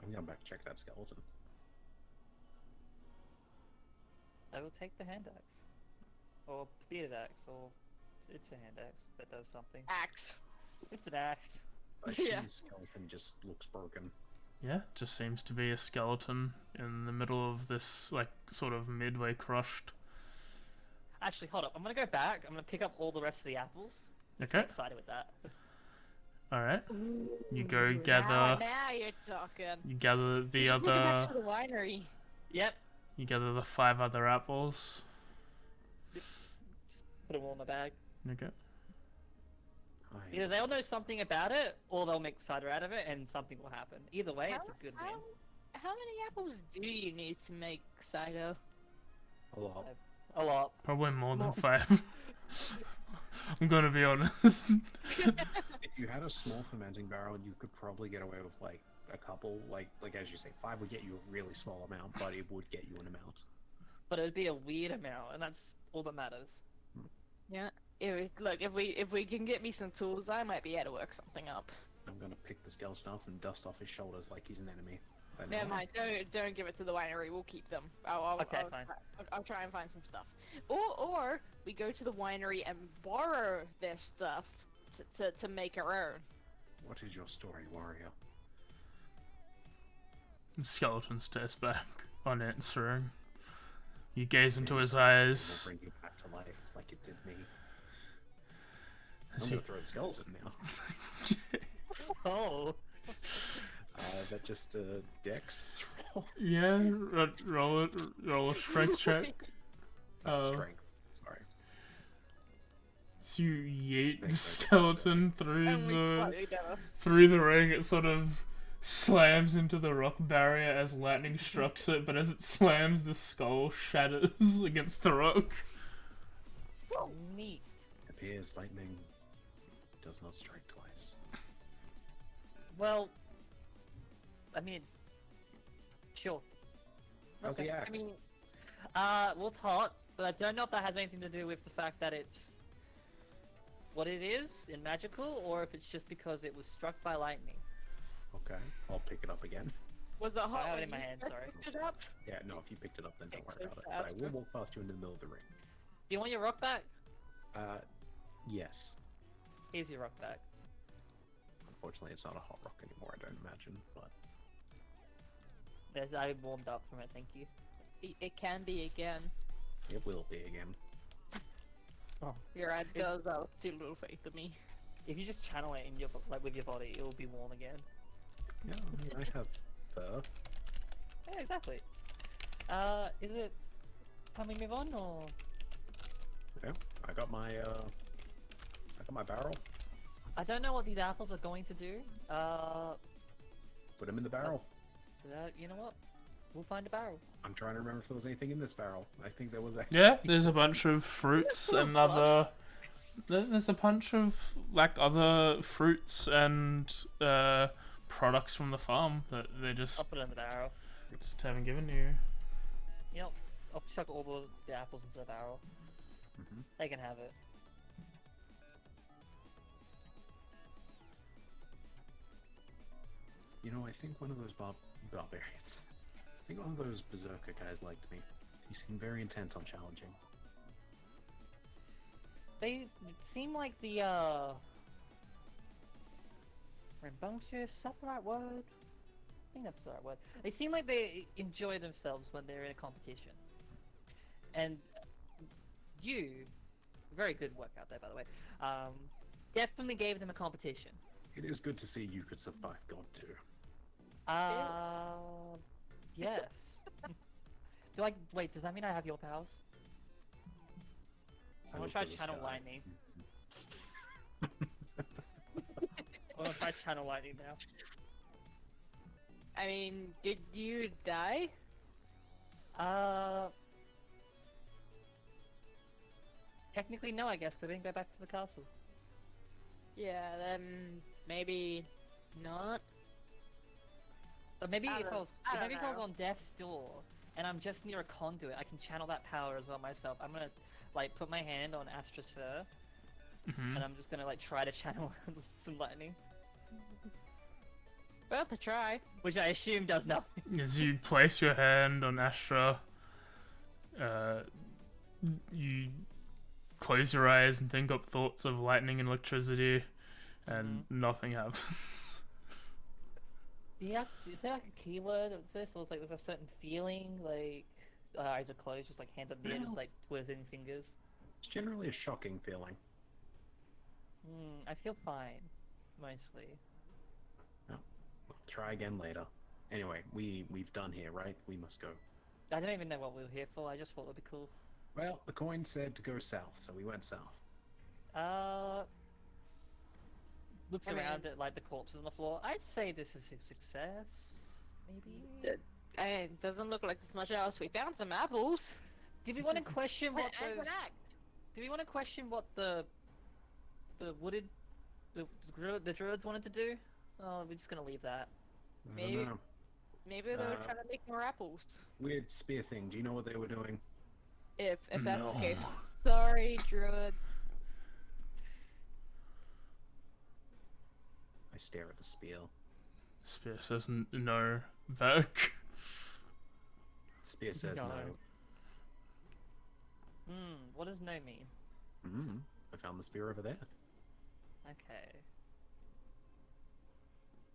I'm going back to check that skeleton. I will take the hand axe. Or bearded axe, or it's a hand axe that does something. Axe. It's an axe. I assume Yeah. the skeleton just looks broken. Yeah, just seems to be a skeleton in the middle of this, like, sort of midway crushed. Actually, hold up. I'm gonna go back. I'm gonna pick up all the rest of the apples. I'm Okay. excited with that. All right. You go Now, gather. now you're talking. You gather We the should take it back other. to the winery. Yep. You gather the 5 other apples. Put them all in my bag. Okay. Either they'll know something about it, or they'll make cider out of it, and something will happen. Either way, it's a good win. How many apples do you need to make cider? A lot. A lot. Probably more than 5. I'm gonna be honest. If you had a small fermenting barrel, you could probably get away with like a couple. Like as you say, 5 would get you a really small amount, but it would get you an amount. But it'd be a weird amount, and that's all that matters. Yeah. Look, if we can get me some tools, I might be able to work something up. I'm gonna pick the skeleton up and dust off his shoulders like he's an enemy. Then Never mind. Don't give it to the winery. We'll keep them. Okay, fine. I'll try and find some stuff. Or we go to the winery and borrow their stuff to make our own. What is your story, warrior? Skeleton stares back, unanswering. You gaze into his I'll eyes. bring you back to life like it did me. As I'm he- gonna throw the skeleton now. Oh. That just dex roll. Yeah, roll a strength check. Strength. Sorry. So you yeet the Makes sense. skeleton through Only the slightly better. through the ring. It sort of slams into the rock barrier as lightning strikes it, but as it slams, the skull shatters against the rock. Neat. Appears lightning does not strike twice. Well, I mean, sure. How's the axe? I mean, well, it's hot, but I don't know if that has anything to do with the fact that it's what it is in magical, or if it's just because it was struck by lightning. Okay, I'll pick it up again. Was it hot? I have it when in my you hand, first sorry. picked it up? Yeah, no, if you picked it up, then don't Thanks, worry about it. so But I fast. will walk past you in the middle of the ring. Do you want your rock back? Yes. Here's your rock back. Unfortunately, it's not a hot rock anymore, I don't imagine, but... I warmed up from it, thank you. It can be again. It will be again. Your ad goes, that was too little faith in me. If you just channel it in your with your body, it will be warm again. Yeah, I mean, I have fur. Yeah, exactly. Is it? Can we move on or? Yeah, I got my barrel. I don't know what these apples are going to do. Put them in the barrel. You know what? We'll find a barrel. I'm trying to remember if there was anything in this barrel. I think there was actually... Yeah, there's a bunch of fruits and other. There's a bunch of like other fruits and products from the farm that they I'll just put it in the barrel. haven't given you. Yep. I'll chuck all the apples into the barrel. Mhm. They can have it. You know, I think one of those barbarians... I think one of those berserker guys liked me. He seemed very intent on challenging. They seem like the rambunctious. Is that the right word? I think that's the right word. They seem like they enjoy themselves when they're in a competition. And you, very good work out there, by the way. Definitely gave them a competition. It is good to see you could survive God too. Yes. Wait, does that mean I have your powers? I'm gonna try channel lightning. I'm gonna try channel lightning now. I mean, did you die? Technically no, I guess, 'cause I didn't go back to the castle. Yeah, then maybe not. But maybe I if I don't- was, I don't maybe if I was know. on death's door, and I'm just near a conduit, I can channel that power as well myself. I'm gonna, like, put my hand on Astra's fur, Mm-hmm. and I'm just gonna, like, try to channel some lightning. Worth a try. Which I assume does nothing. As you place your hand on Astra, you close your eyes and think up thoughts of lightning and electricity, and nothing happens. Yeah, is there like a keyword of this? Or it's like there's a certain feeling, like eyes are closed, just like hands up there, No. just like twiddling fingers. It's generally a shocking feeling. I feel fine. mostly. We'll try again later. Anyway, we've done here, right? We must go. I don't even know what we were here for. I just thought it'd be cool. Well, the coin said to go south, so we went south. Looks I mean- around at like the corpses on the floor. I'd say this is a success. Maybe. It doesn't look like there's much else. We found some apples. Did we want to question what And those? an axe. Do we want to question what the wooded the druids wanted to do? Oh, we're just gonna leave that. I Maybe- don't know. Maybe they were Uh, trying to make more apples. Weird spear thing. Do you know what they were doing? If that's the case. No. Sorry, druid. I stare at the spear. Spear says no. Vok. Spear says no. What does no mean? I found the spear over there. Okay.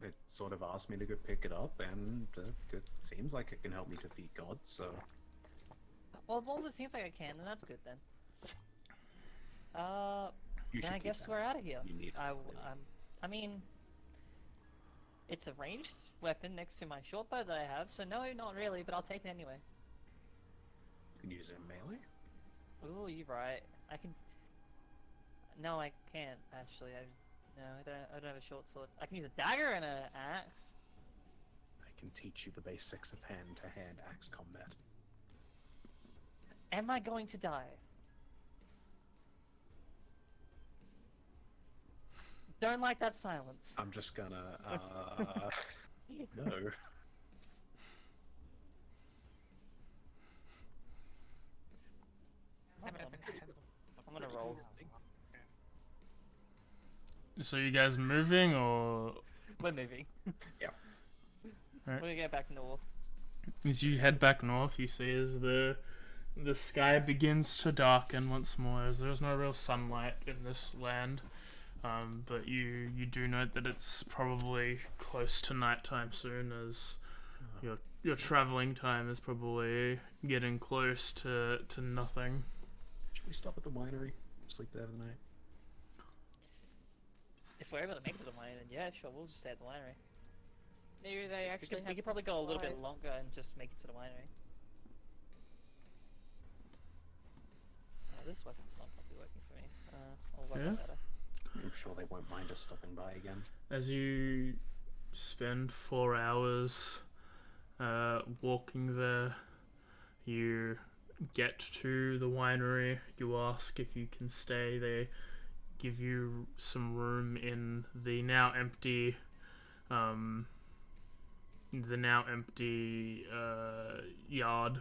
It sort of asked me to go pick it up, and it seems like it can help me defeat gods, so... Well, as long as it seems like I can, then that's good then. You Then I keep guess that. we're out of here. You need it, really. I mean, it's a ranged weapon next to my short bow that I have, so no, not really, but I'll take it anyway. You can use it in melee? Ooh, you're right. I can. No, I can't actually. I don't have a short sword. I can use a dagger and an axe. I can teach you the basics of hand-to-hand axe combat. Am I going to die? Don't like that silence. I'm just gonna, no. I'm gonna roll. So you guys moving or We're moving. Yeah. Alright. We're gonna go back north. as you head back north, you see as the sky begins to darken once more, as there's no real sunlight in this land. But you do note that it's probably close to nighttime soon, as your traveling time is probably getting close to nothing. Should we stop at the winery? Sleep there the night? If we're able to make it to the winery, then yeah, sure, we'll just stay at the winery. Maybe they We actually could, have we could probably go a little bit supplies. longer and just make it to the winery. Oh, this weapon's not probably working for me. I'll work on Yeah? better. I'm sure they won't mind us stopping by again. As you spend 4 hours walking there, you get to the winery. You ask if you can stay. They give you some room in the now empty yard.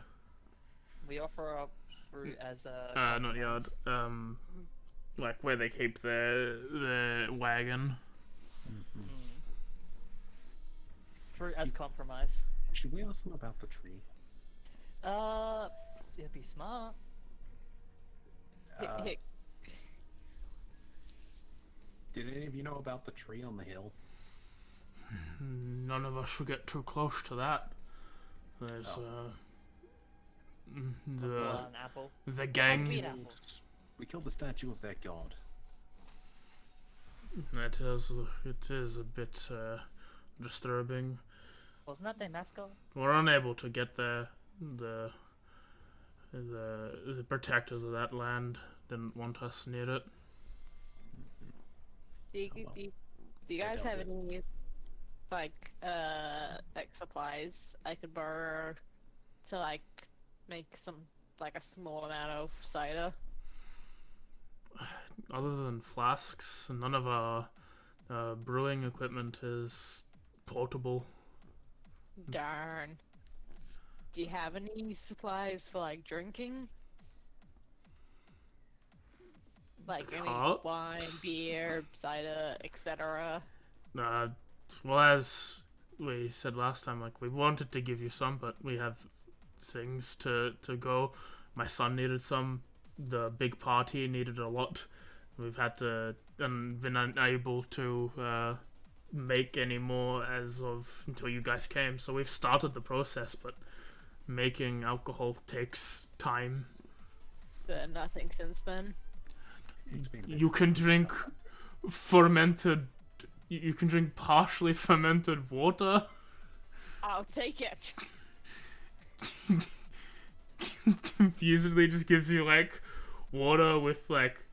We offer up fruit as a. Not yard. compromise. Like where they keep their wagon. Mm. Fruit as compromise. Should we ask them about the tree? It'd be smart. Uh, Did any of you know about the tree on the hill? None of us should get too close to that. There's An apple. the Must be gang. an apple. We killed the statue of their god. It is a bit disturbing. Wasn't that their mascot? We're unable to get there. The protectors of that land didn't want us near it. Do you guys have any like supplies I could borrow to like make some like a small amount of cider? Other than flasks, none of our brewing equipment is portable. Darn. Do you have any supplies for like drinking? Like any Cups? wine, beer, cider, etc. Well, as we said last time, like we wanted to give you some, but we have things to go. My son needed some. The big party needed a lot. We've had to and been unable to make any more as of until you guys came. So we've started the process, but making alcohol takes time. So nothing since then. It's been a bit- You can drink fermented you can drink partially fermented water. I'll take it. Confusedly just gives you like water with like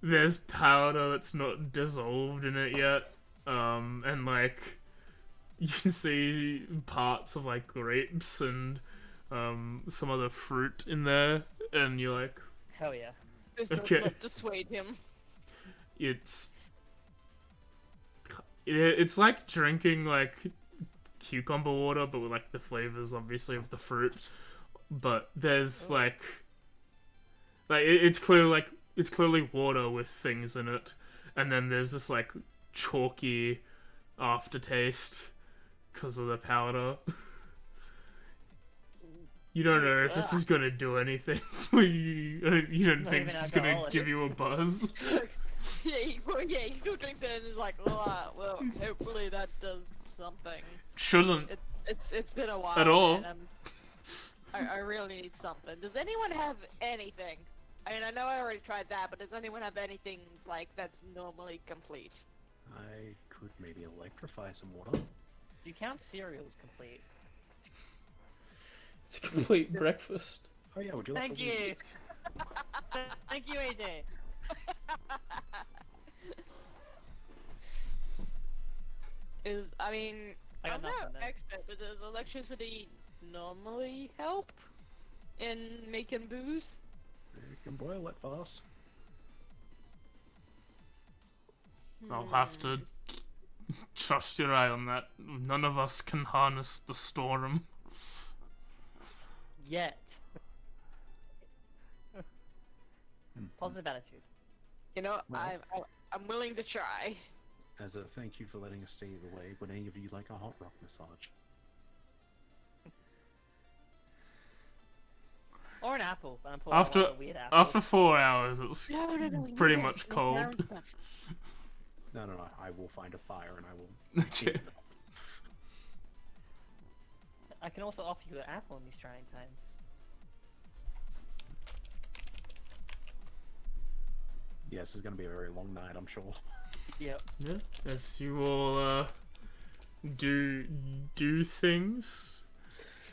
there's powder that's not dissolved in it yet, and like you can see parts of like grapes and some other fruit in there, and you're like, Hell yeah. This does Okay. not dissuade him. it's like drinking like cucumber water, but with like the flavors obviously of the fruit. But there's it's clearly water with things in it, and then there's this like chalky aftertaste because of the powder. You don't know if this is gonna do anything for you. You don't not think even this is gonna alcoholic. give you a buzz. He still drinks it and is like, well, hopefully that does something. Shouldn't. It's been a while. At all. Man. I really need something. Does anyone have anything? I mean, I know I already tried that, but does anyone have anything like that's normally complete? I could maybe electrify some water. Do you count cereal as complete? It's a complete breakfast. Oh yeah, would you like Thank to you! Thank you, AJ! I mean, I got I'm nothing not then. expert, but does electricity normally help in making booze? You can boil it fast. I'll have to trust your eye on that. None of us can harness the storm. Yet. Positive attitude. You know, Well- I'm willing to try. As a thank you for letting us stay the way, would any of you like a hot rock massage? Or an apple. But I'm pulling out After one of the weird apples. after 4 hours, it's No, pretty yes, much no, cold. no. No, I will find a fire and I will heat Okay. it up. I can also offer you an apple in these trying times. Yes, this is going to be a very long night, I'm sure. Yep. Yeah, as you all do things.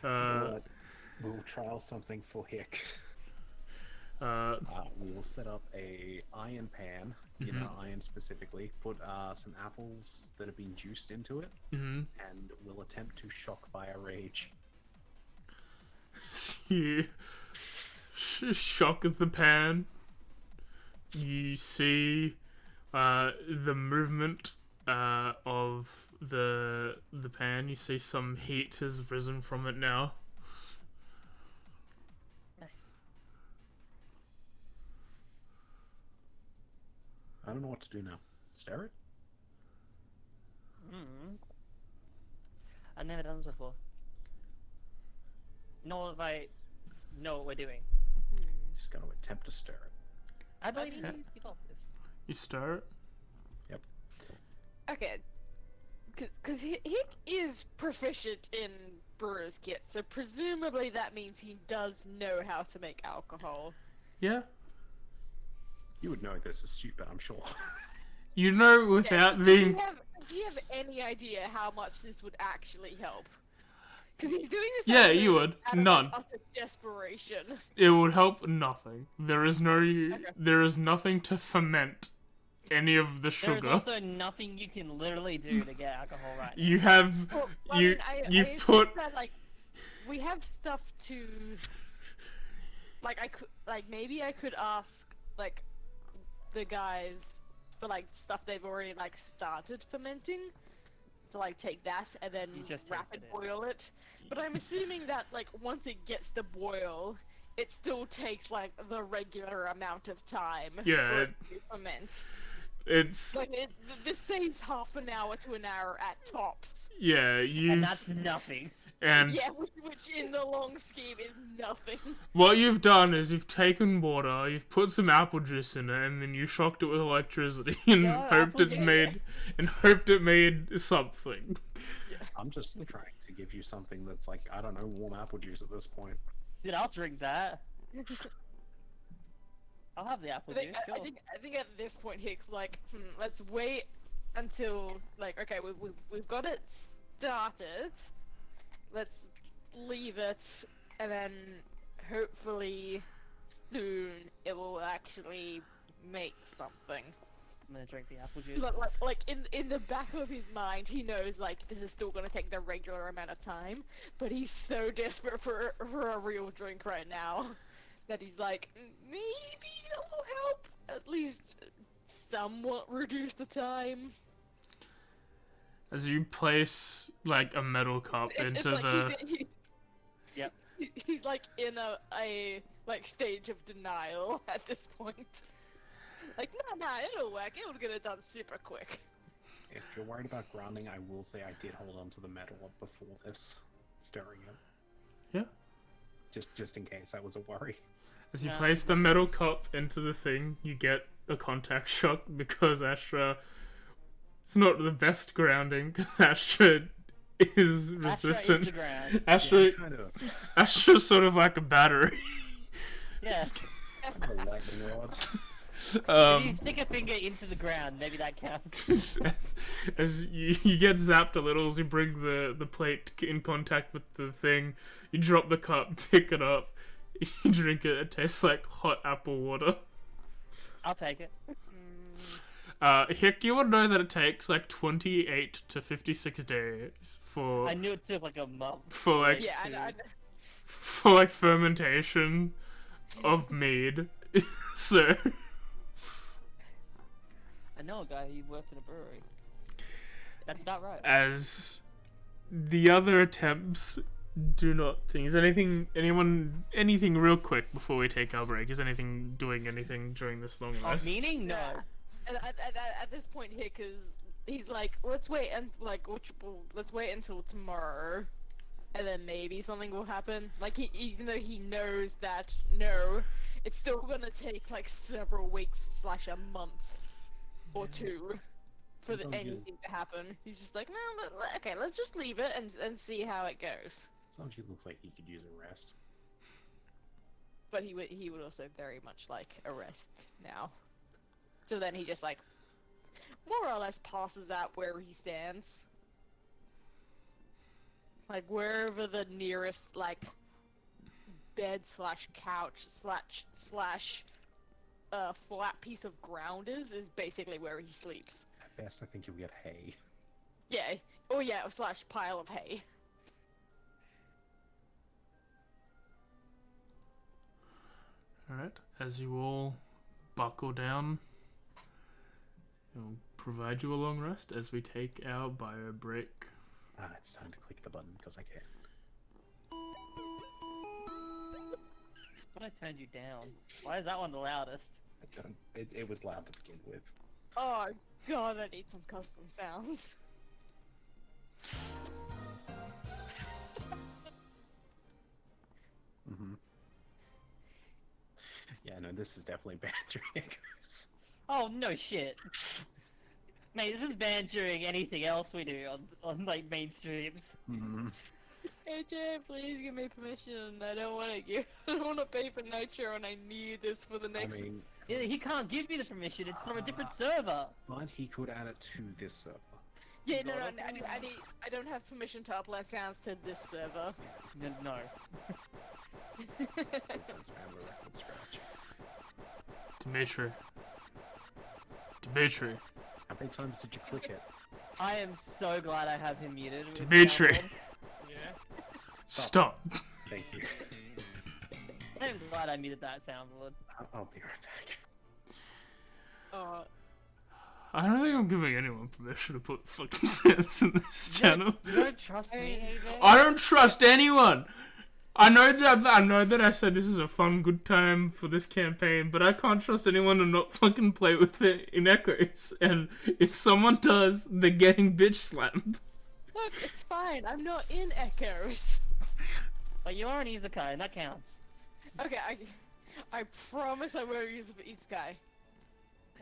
We'll trial something for Hick. Uh, We will set up a iron pan, you know, iron specifically, put some apples that have been juiced into it, mhm. and we'll attempt to shock via rage. You shock the pan. You see the movement of the pan. You see some heat has risen from it now. Nice. I don't know what to do now. Stare it? Mm. I've never done this before. Nor if I know what we're doing. Just got to attempt to stare it. I believe Yeah. you got this. You stir it. Okay. Because Hick is proficient in brewer's kit, so presumably that means he does know how to make alcohol. Yeah. You would know this is stupid, I'm sure. You know without being. Does he have any idea how much this would actually help? Because he's doing this. Yeah, out of- you would. out of, None. Like, utter desperation. It would help nothing. There is nothing to ferment any of the There is sugar. also nothing you can literally do to get alcohol right now. You have Well, you you've assume put that, like, we have stuff to. Like I could, like maybe I could ask like the guys for like stuff they've already like started fermenting to like take that and then You just rapid tasted it. boil it. But I'm assuming that like once it gets to boil, it still takes like the regular amount of time Yeah, for it to ferment. it's Like this saves half an hour to an hour at tops. yeah And you've that's nothing. and Yeah, which in the long scheme is nothing. what you've done is you've taken water, you've put some apple juice in it, and then you shocked it with electricity and Yeah, hoped apple it juice. made something. I'm just trying to give you something that's like, I don't know, warm apple juice at this point. Dude, I'll drink that. I'll have the apple juice, sure. I think at this point Hick's like, let's wait until like, okay, we've got it started. Let's leave it, and then hopefully soon it will actually make something. I'm gonna drink the apple juice. Like in the back of his mind, he knows like this is still gonna take the regular amount of time, but he's so desperate for a real drink right now that he's like, maybe it will help at least somewhat reduce the time. As you place like a metal cup It's into like the Yep. he's like in a like stage of denial at this point. Like, nah, it'll work. It'll get it done super quick. If you're worried about grounding, I will say I did hold on to the metal before this, stirring it. Yeah. Just in case that was a worry. As you No. place the metal cup into the thing, you get a contact shock because Astra. It's not the best grounding because Astra is resistant. Astra is the ground. Astra, Yeah, kind of. Astra's sort of like a battery. Yeah. A lightning rod. If you stick a finger into the ground, maybe that counts. as you get zapped a little as you bring the plate in contact with the thing, you drop the cup, pick it up, you drink it. It tastes like hot apple water. I'll take it. Hick, you will know that it takes like 28 to 56 days for I knew it took like a month. like Yeah, I for like fermentation of mead. So I know a guy who worked in a brewery. That's about right. as the other attempts do not think. Is anything real quick before we take our break? Is anything doing anything during this long rest? Meaning? No. And at this point here, cause he's like, let's wait until tomorrow, and then maybe something will happen. Like even though he knows that no, it's still gonna take like several weeks / a month or two for Sounds good. anything to happen. He's just like, no, okay, let's just leave it and see how it goes. Sanji looks like he could use a rest. But he would also very much like a rest now. So then he just like more or less passes out where he stands. Like wherever the nearest like bed / couch / flat piece of ground is basically where he sleeps. At best, I think you'll get hay. Yeah. Oh yeah, / pile of hay. Alright, as you all buckle down, we'll provide you a long rest as we take our bio break. It's time to click the button because I can. But I turned you down. Why is that one the loudest? I don't. It was loud to begin with. Oh god, I need some custom sound. Mm-hmm. Yeah, no, this is definitely Banjo Echoes. Oh no shit. Mate, this is banned during anything else we do on like mainstreams. Mm-hmm. AJ, please give me permission. I don't want to pay for Nitro, and I need this for the I next. mean, Yeah, he can't give me the permission. It's from a different server. but he could add it to this server. Yeah, no, I don't have permission to upload sounds to this server. No. Please don't spam the record scratch. Dimitri. How many times did you click it? I am so glad I have him muted. with Dimitri. sound on. Yeah. Stop. Thank you. I'm glad I muted that soundboard. I'll be right back. I don't think I'm giving anyone permission to put fucking sense in this channel. You don't trust me, AJ? I don't trust anyone. I know that I said this is a fun, good time for this campaign, but I can't trust anyone to not fucking play with it in Echoes. And if someone does, they're getting bitch slammed. Look, it's fine. I'm not in Echoes. But you are an Izukai, and that counts. Okay, I promise I won't use Izukai.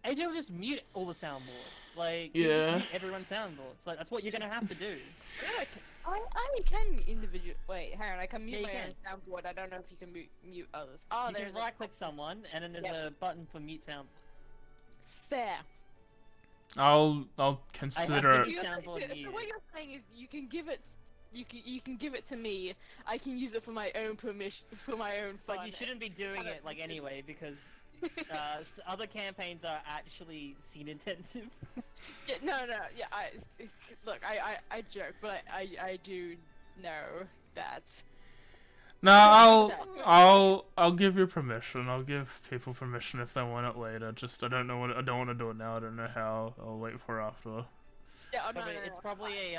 AJ will just mute all the soundboards. Like, Yeah. just mute everyone's soundboards. Like, that's what you're gonna have to do. Yeah, I can individual. Wait, hang on. I can mute Yeah, my you own soundboard. I don't know if you can mute others. Oh, You there's can right-click someone, and then there's Yep. a button for mute sound. fair. I'll I consider have it. to be sample So of you. what you're saying is you can give it. You can give it to me. I can use it for my own permission, for my own fun. But you shouldn't be doing it like anyway because other campaigns are actually scene intensive. Yeah, no. Yeah, look. I joke, but I do know that. No, I'll give you permission. I'll give people permission if they want it later. Just I don't want to do it now. I don't know how. I'll wait for after. Yeah, oh, Probably, no, it's probably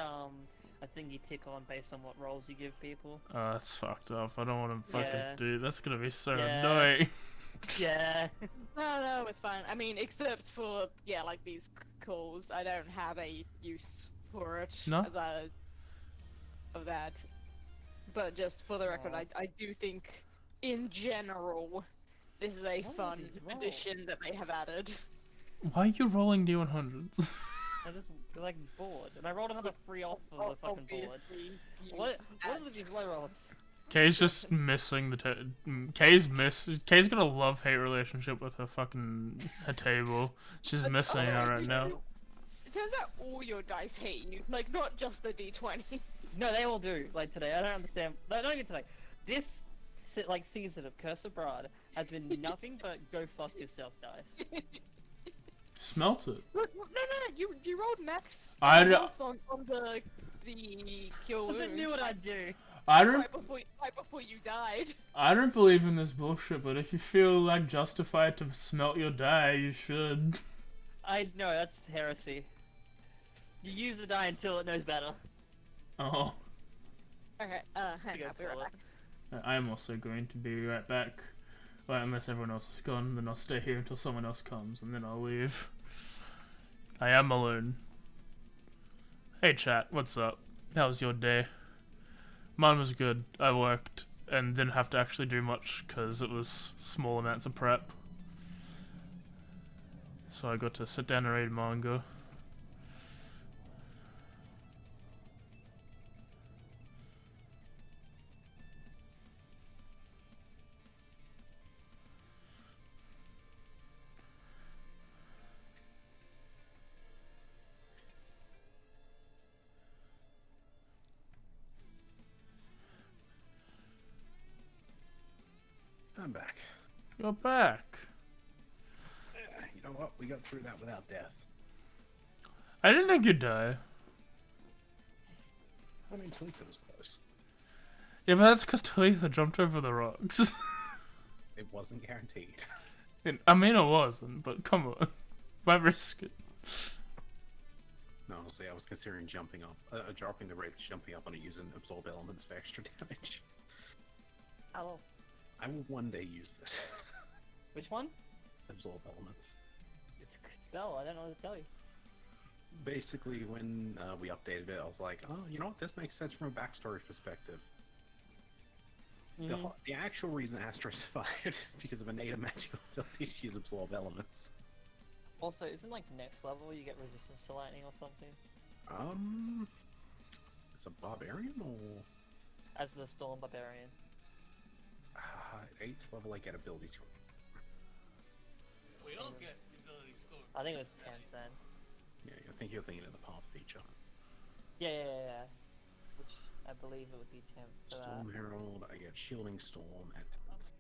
a thing you tick on based on what roles you give people. That's fucked up. I don't want to fucking Yeah. do. That's gonna be so Yeah. annoying. Yeah. No, it's fine. I mean, except for like these calls, I don't have a use for it No? of that. But just for the record, Aw. I do think, in general, this is a What are fun these addition rolls? that they have added. Why are you rolling D100s? I'm just like bored. And I rolled another 3 off of the fucking board. Obviously, What use are that. these low rolls? Kay's just missing the Kay's got a love-hate relationship with her table. She's missing it right now. It turns out all your dice hate you, like not just the D20. No, they all do. Like today, I don't understand. No, not even today. This season of Curse of Brahd has been nothing but go fuck yourself dice. Smelt it. Look, no, you rolled max I health on the cure I knew wounds what I'd do. I don't right before you died. I don't believe in this bullshit, but if you feel like justified to smelt your die, you should. I know that's heresy. You use the die until it knows better. Oh. Okay, hang go on, I'll be right toilet. back. I am also going to be right back. Well, unless everyone else is gone, then I'll stay here until someone else comes, and then I'll leave. I am alone. Hey chat, what's up? How was your day? Mine was good. I worked and didn't have to actually do much because it was small amounts of prep. So I got to sit down and read manga. I'm back. You're back. You know what? We got through that without death. I didn't think you'd die. I mean, Talitha was close. Yeah, but that's because Talitha jumped over the rocks. It wasn't guaranteed. I mean, it wasn't, but come on. Why risk it? No, honestly, I was considering jumping up, dropping the rope, jumping up on it using absorb elements for extra damage. Hello. I will one day use that. Which one? Absorb elements. It's a good spell. I don't know what to tell you. Basically, when we updated it, I was like, oh, you know what? This makes sense from a backstory perspective. The actual reason Astra survived is because of a native magical ability to use absorb elements. Also, isn't like next level you get resistance to lightning or something? It's a barbarian or As the Storm Barbarian. 8th level I get ability to. We all get the ability to score. I think it was 10th then. Yeah, I think you're thinking of the path feature. Yeah. Which I believe it would be 10th for Storm that. Herald, I get Shielding Storm at 10th.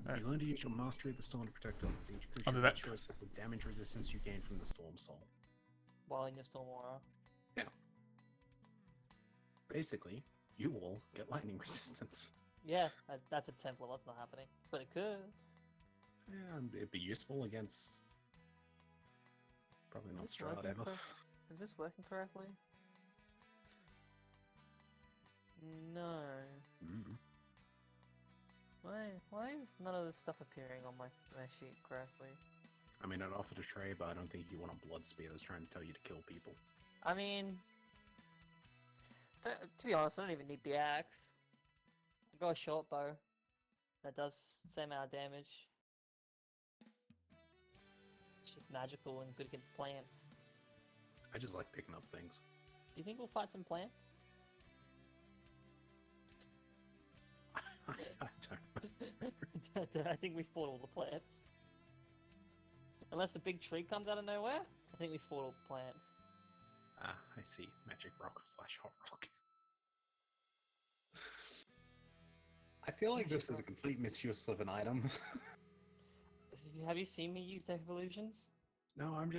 Alright. You learn to use your mastery of the storm to protect others. Each I'll be creature back. feature has the damage resistance you gain from the storm soul. While in your Storm Aura. Basically, you will get lightning resistance. Yeah, that's a 10th level. That's not happening. But it could. And it'd be useful against... Probably not Strahd ever. Is this working correctly? No. Mm. Why is none of this stuff appearing on my sheet correctly? I mean, I'd offer to trade, but I don't think you want a blood spear that's trying to tell you to kill people. I mean, to be honest, I don't even need the axe. I got a short bow that does the same amount of damage. It's just magical and good against plants. I just like picking up things. Do you think we'll fight some plants? I don't. I think we fought all the plants. Unless a big tree comes out of nowhere, I think we fought all the plants. Ah, I see. Magic rock / hot rock. I feel like this is a complete misuse of an item. Have you seen me use Deck Evolutions? No, I'm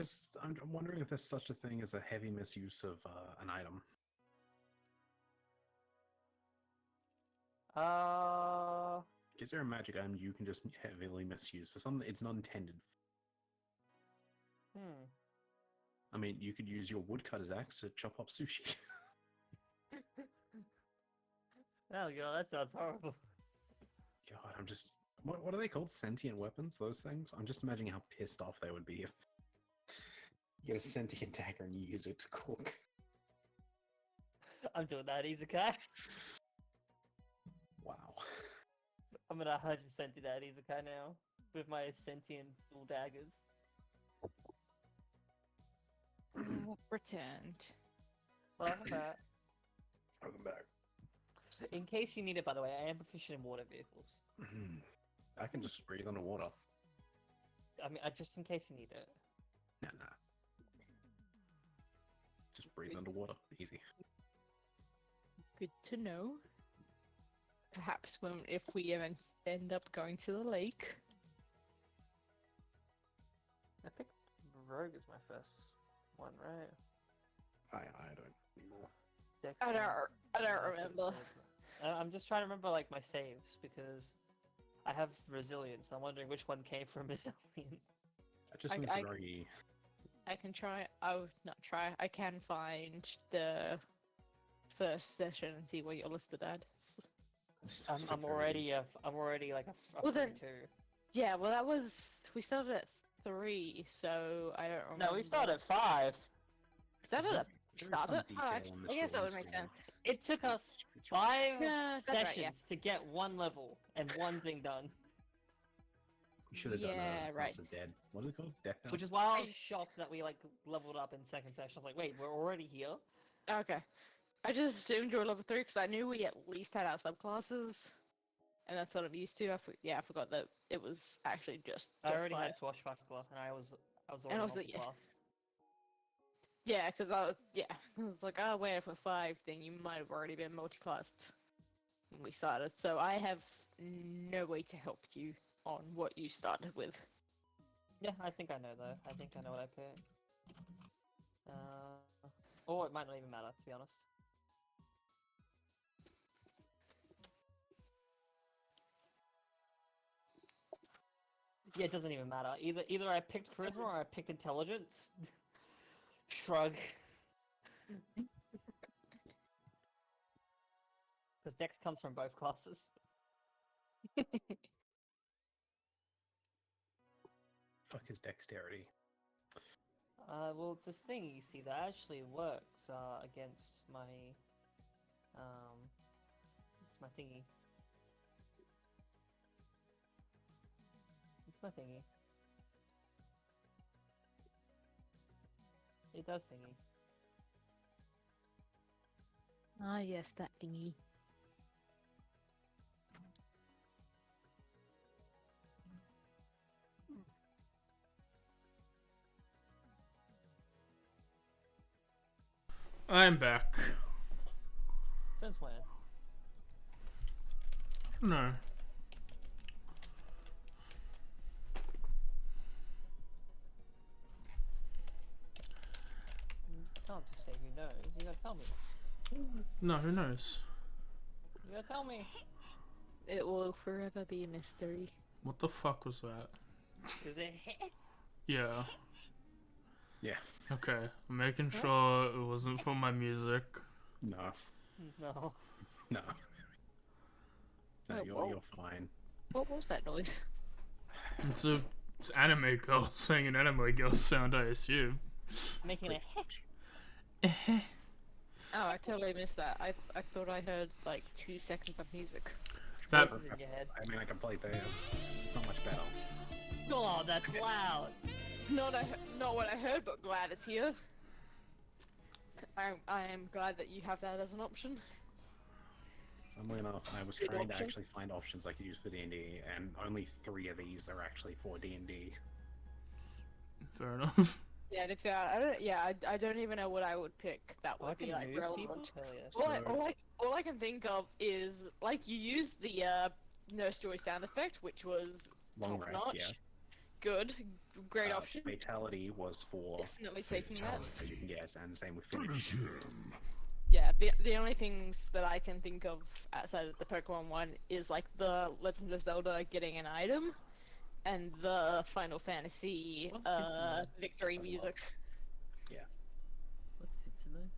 wondering if there's such a thing as a heavy misuse of an item. Is there a magic item you can just heavily misuse for something it's not intended for? I mean, you could use your woodcutter's axe to chop up sushi. Oh god, that sounds horrible. God, I'm just... What are they called? Sentient weapons? Those things? I'm just imagining how pissed off they would be if you get a sentient dagger and you use it to cook. I'm doing that, Izukai. Wow. I'm gonna 100% do that, Izukai, now. With my sentient dual daggers. Pretend. Welcome back. Welcome back. In case you need it, by the way, I am proficient in water vehicles. I can just breathe underwater. I mean, just in case you need it. Nah. Just breathe underwater. Easy. Good to know. Perhaps if we ever end up going to the lake. I picked Rogue as my first one, right? I don't anymore. I don't remember. I'm just trying to remember like my saves because I have resilience. I'm wondering which one came from resilience. That just means very... I can try. Oh, not try. I can find the first session and see what you're listed as. I'm already like a Well, then- 32. Yeah, well, that was we started at 3, so I don't remember. No, we started at 5. Started at Very started. fun At detail 5. on the I guess that would shortened make story. sense. It took us 5 Yeah, that's right, sessions yeah. to get one level and one thing done. We should have done Yeah, a right. House of Dead. What is it called? Death House? Which is why I was shocked that we like leveled up in second session. I was like, wait, we're already here? Okay. I just assumed you were level 3 because I knew we at least had our subclasses, and that's what I'm used to. I forgot that it was actually just. I already fine. had Swashbuckler and I was And already also, yeah. multi-classed. Yeah, because I was like, oh wait, if we're 5, then you might have already been multi-classed when we started. So I have no way to help you on what you started with. Yeah, I think I know though. I think I know what I picked. Or it might not even matter, to be honest. Yeah, it doesn't even matter. Either I picked charisma or I picked intelligence. Shrug. Because Dex comes from both classes. Fuck his dexterity. Well, it's this thing you see that actually works against my it's my thingy. It's my thingy. It does thingy. Ah, yes, that thingy. I'm back. Since when? No. You can't just say who knows. You gotta tell me. No, who knows? You gotta tell me. It will forever be a mystery. What the fuck was that? Is it? Yeah. Yeah. Okay. I'm making sure it wasn't for my music. No. No. No. No, Oh, you're fine. What was that noise? It's anime girl saying an anime girl sound, I assume. Making a Oh, I totally missed that. I thought I heard like 2 seconds of music. That voices in your head. I mean, I can play this. It's not much better. Oh, that's loud. Not what I heard, but glad it's here. I am glad that you have that as an option. Funnily enough, I was Good trying to option. actually find options I could use for D&D, and only 3 of these are actually for D&D. Fair enough. Yeah, if I don't, yeah, I don't even know what I would pick that I would be can like move people? relevant. Hell yeah. All I can think of is like you used the nurse joy sound effect, which was Long top rest, notch. yeah. Good, great option. Fatality was for Definitely taking that. as you can guess, and same with finish. Yeah, the only things that I can think of outside of the Pokemon one is like the Legend of Zelda getting an item, and the Final Fantasy What's Kitsune? victory music. What's Kitsune?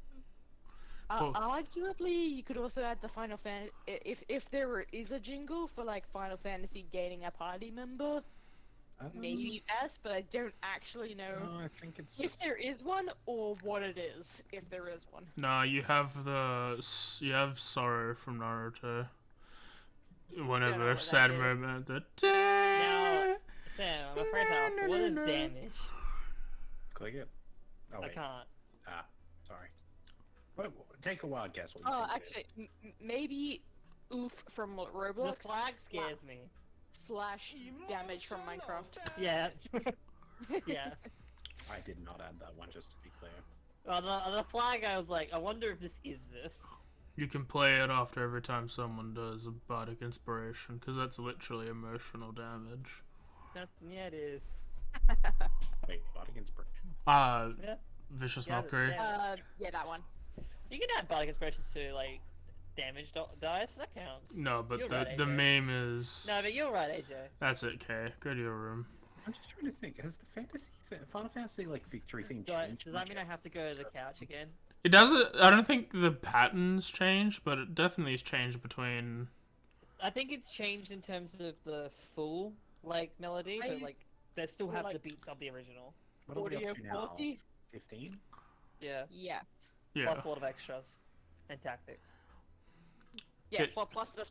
Well- Arguably, you could also add the Final Fantasy if there is a jingle for like Final Fantasy gaining a party member. Maybe yes, but I don't actually know No, I think it's if just there is one or what it is. If there is one. Nah, you have Sorrow from Naruto. Whenever what sad that is. moment, the Now, Sam, I'm afraid to ask, what is damage? click it. Oh I wait. can't. Ah, sorry. Wait, take a wild guess. What you Oh, think it actually, maybe oof from The Roblox flag scares me. / damage from Minecraft. Yeah. Yeah. is. I did not add that one, just to be clear. On the flag, I was like, I wonder if this is this. You can play it after every time someone does a bardic inspiration, because that's literally emotional damage. Yeah, it is. Wait, bardic inspiration. Yeah. Vicious Yeah, Mockery. yeah. Yeah, that one. You can add bardic inspirations to like damage dice. That counts. No, but You're the right, the AJ. meme is. No, but you're right, AJ. That's it, Kay. Go to your room. I'm just trying to think. Has the Final Fantasy like victory theme Does changed? that much mean I have to go to the couch again? It doesn't. I don't think the patterns changed, but it definitely has changed between. I think it's changed in terms of the full like melody, but like they still have the like- beats of the original. What are we Audio up to now? quality? 15? Yeah. Yeah. Yeah. Plus a lot of extras and tactics. Yeah. It- Well, plus the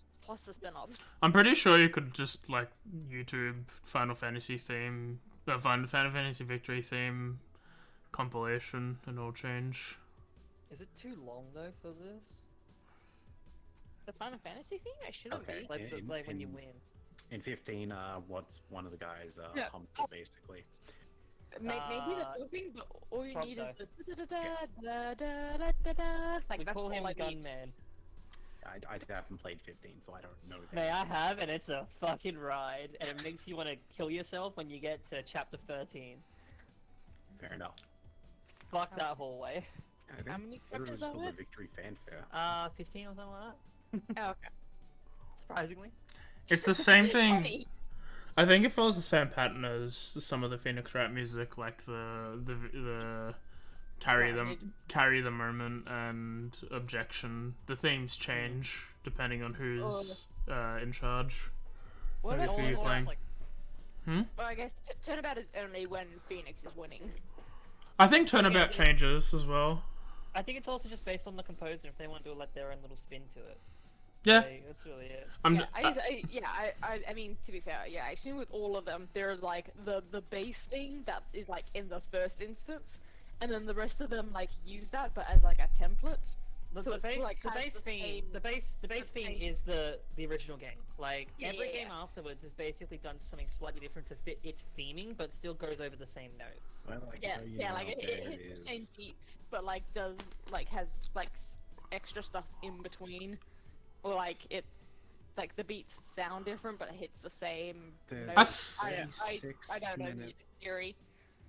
spin-offs. I'm pretty sure you could just like YouTube Final Fantasy theme, Final Fantasy Victory theme compilation, and it'll change. Is it too long though for this? The Final Fantasy theme? It shouldn't Okay. be. Like, like when you in- win. In 15, what's one of the guys Yeah. pumped Oh. basically? Maybe the talking, but all you need is Prompto. the da-da-da-da-da-da-da-da. Like We that's call him all I need. Gunman. I haven't played 15, so I don't know. that. May I have, and it's a fucking ride, and it makes you want to kill yourself when you get to chapter 13. Fair enough. Fuck that hallway. I think How many it's chapters are still there? the victory fanfare. 15 or something like that. Oh, okay. Surprisingly. It's the same thing. Funny. I think it follows the same pattern as some of the Phoenix Wright music, like the carry the moment and objection. The themes change depending on who's in charge. What Maybe about who you're all playing. Like, Well, I guess turnabout is only when Phoenix is winning. I think turnabout changes as well. I think it's also just based on the composer if they want to let their own little spin to it. Yeah, Like, that's really it. I mean, to be fair, yeah, I assume with all of them, there's like the base thing that is like in the first instance, and then the rest of them like use that, but as like a template. The, So the it's base, like the has base the theme, same- the base the theme same- is the original game. Like Yeah, every yeah, game yeah. afterwards has basically done something slightly different to fit its theming, but still goes over the same notes. Well, I can Yeah, tell you yeah, now like it there hits the same is- beat, but like does like has like extra stuff in between, or like it, like the beats sound different, but it hits the same. There's notes. a I don't know 36-minute theory.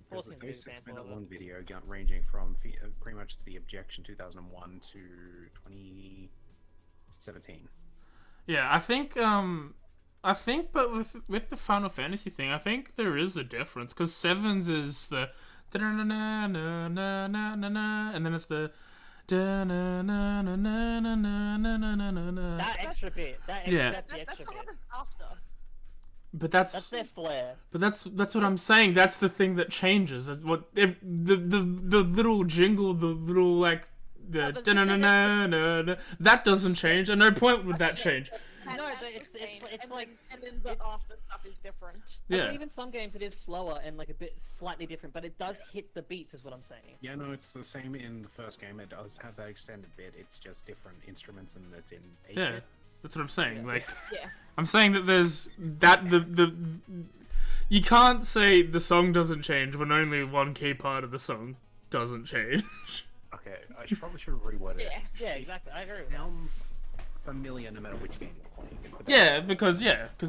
There's a Forcing me to be 36 example minute of it. long video ranging from pretty much the Objection 2001 to 2017. yeah. I think, but with the Final Fantasy thing, I think there is a difference because Sevens is the and then it's the That extra bit, that's the That's extra what bit. happens after. But That's their flair. that's what I'm saying. That's the thing that changes. That's what if the little jingle, the little like the that doesn't change. At no point would that change. And No, that's but the it's same, like and then the after stuff is different. But Yeah. even some games it is slower and like a bit slightly different, but it does hit the beats, is what I'm saying. Yeah, no, it's the same in the first game. It does have that extended bit. It's just different instruments and it's in 8 Yeah, that's what I'm saying. Like Yeah. I'm saying that there's that You can't say the song doesn't change when only one key part of the song doesn't change. Okay, probably should reword it. Yeah. Yeah, exactly. I agree with that. Sounds familiar no matter which game you're playing. It's the best. Because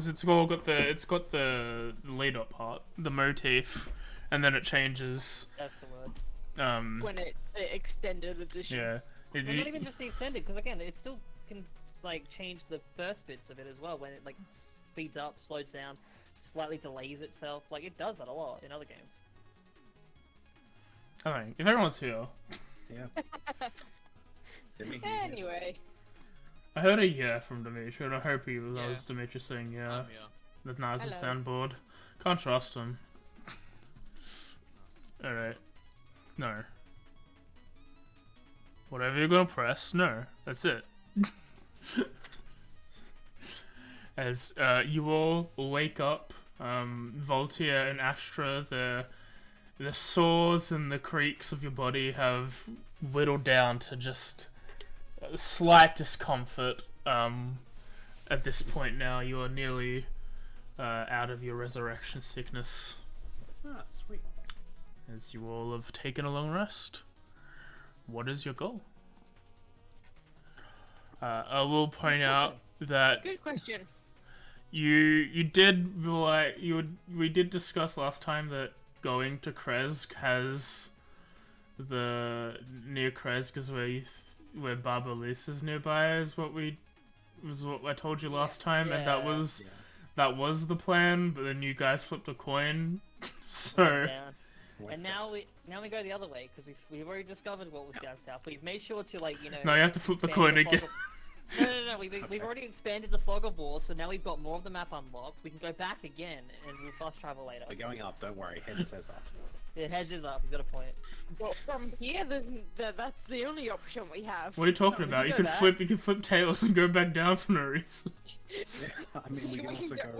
it's all got the lead up part, the motif, and then it changes. That's the word. When the extended edition. Yeah. Well, not even just the extended, because again, it still can like change the first bits of it as well. When it like speeds up, slows down, slightly delays itself. Like it does that a lot in other games. I mean, if everyone's here, Yeah. Didn't he hear you? Anyway. I heard a yeah from Dimitri, and I hope that Yeah. was Dimitri saying yeah. I'm here. That's nice as Hello. soundboard. Can't trust him. Alright. No. Whatever you're gonna press, no. That's it. As you all wake up, Voltia and Astra, the sores and the creaks of your body have whittled down to just slight discomfort. At this point now, you are nearly out of your resurrection sickness, Ah, sweet. as you all have taken a long rest. What is your goal? I will point out that Good question. we did discuss last time that going to Kresk has the near Kresk is where Barbalis is nearby is what I told you last time, and that Yeah. was the plan, but then you guys flipped a coin. So Down. And now we go the other way because we've already discovered what was down south. We've made sure to now you have to flip the expand coin fog again. of- No. We've already expanded the fog of war, so now we've got more of the map unlocked. We can go back again, and we'll fast travel later. We're going up, don't worry. Head says up. Yeah, heads is up. He's got a point. Well, from here, that's the only option we have. What are you talking we about? can You go can back. flip tails and go back down for no reason. I mean, we can also go.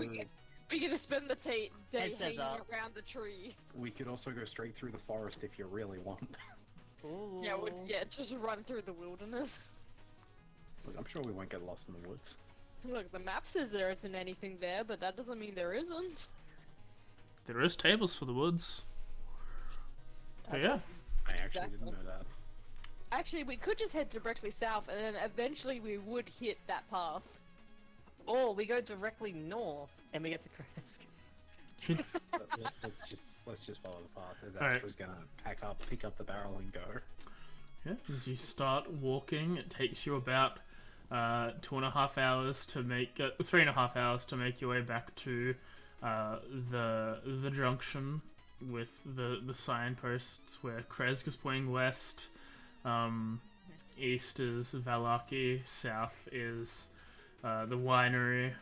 We can just spend the day Head says hanging up. around the tree. We could also go straight through the forest if you really want. Ooh. Yeah, just run through the wilderness. Look, I'm sure we won't get lost in the woods. Look, the map says there isn't anything there, but that doesn't mean there isn't. There is tables for the woods. But yeah. I actually Exactly. didn't know that. Actually, we could just head directly south, and then eventually we would hit that path. Or we go directly north, and we get to Kresk. Let's just follow the path. As Alright. Astra's gonna pick up the barrel and go. Yeah, as you start walking, it takes you about 2.5 hours to make 3.5 hours to make your way back to the junction with the signposts where Kresk is pointing west, east is Valaki, south is the winery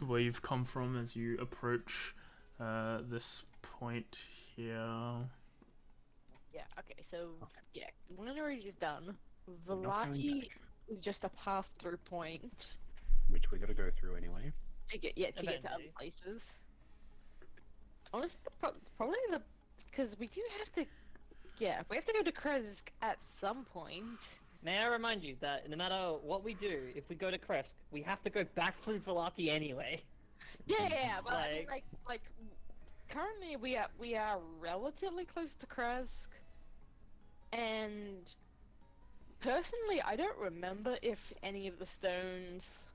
where you've come from as you approach this point here. Yeah, okay, so, yeah, winery is done. We're not going Velaki back, is just a pass-through point which we gotta go through anyway. to get to other Eventually. places. Honestly, probably because we do have to, we have to go to Kresk at some point. May I remind you that no matter what we do, if we go to Kresk, we have to go back through Velaki anyway. Yeah, but Like- like currently we are relatively close to Kresk, and personally I don't remember if any of the stones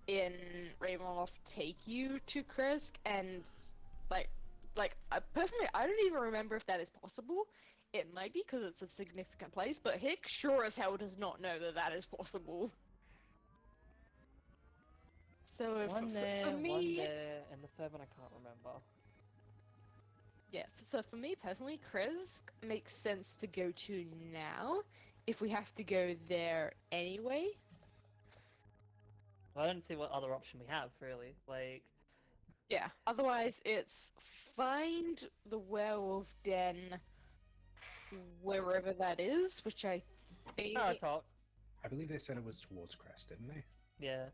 in Ravenloft take you to Kresk, and personally I don't even remember if that is possible. It might be because it's a significant place, but Hick sure as hell does not know that that is possible. So if, One there, for one me, there, and the third one I can't remember. yeah, so for me personally, Kresk makes sense to go to now, if we have to go there anyway. I don't see what other option we have, really. Like, Yeah, otherwise it's find the werewolf den wherever that is, which I think... Baratok. I believe they said it was towards Crest, didn't they? Yeah.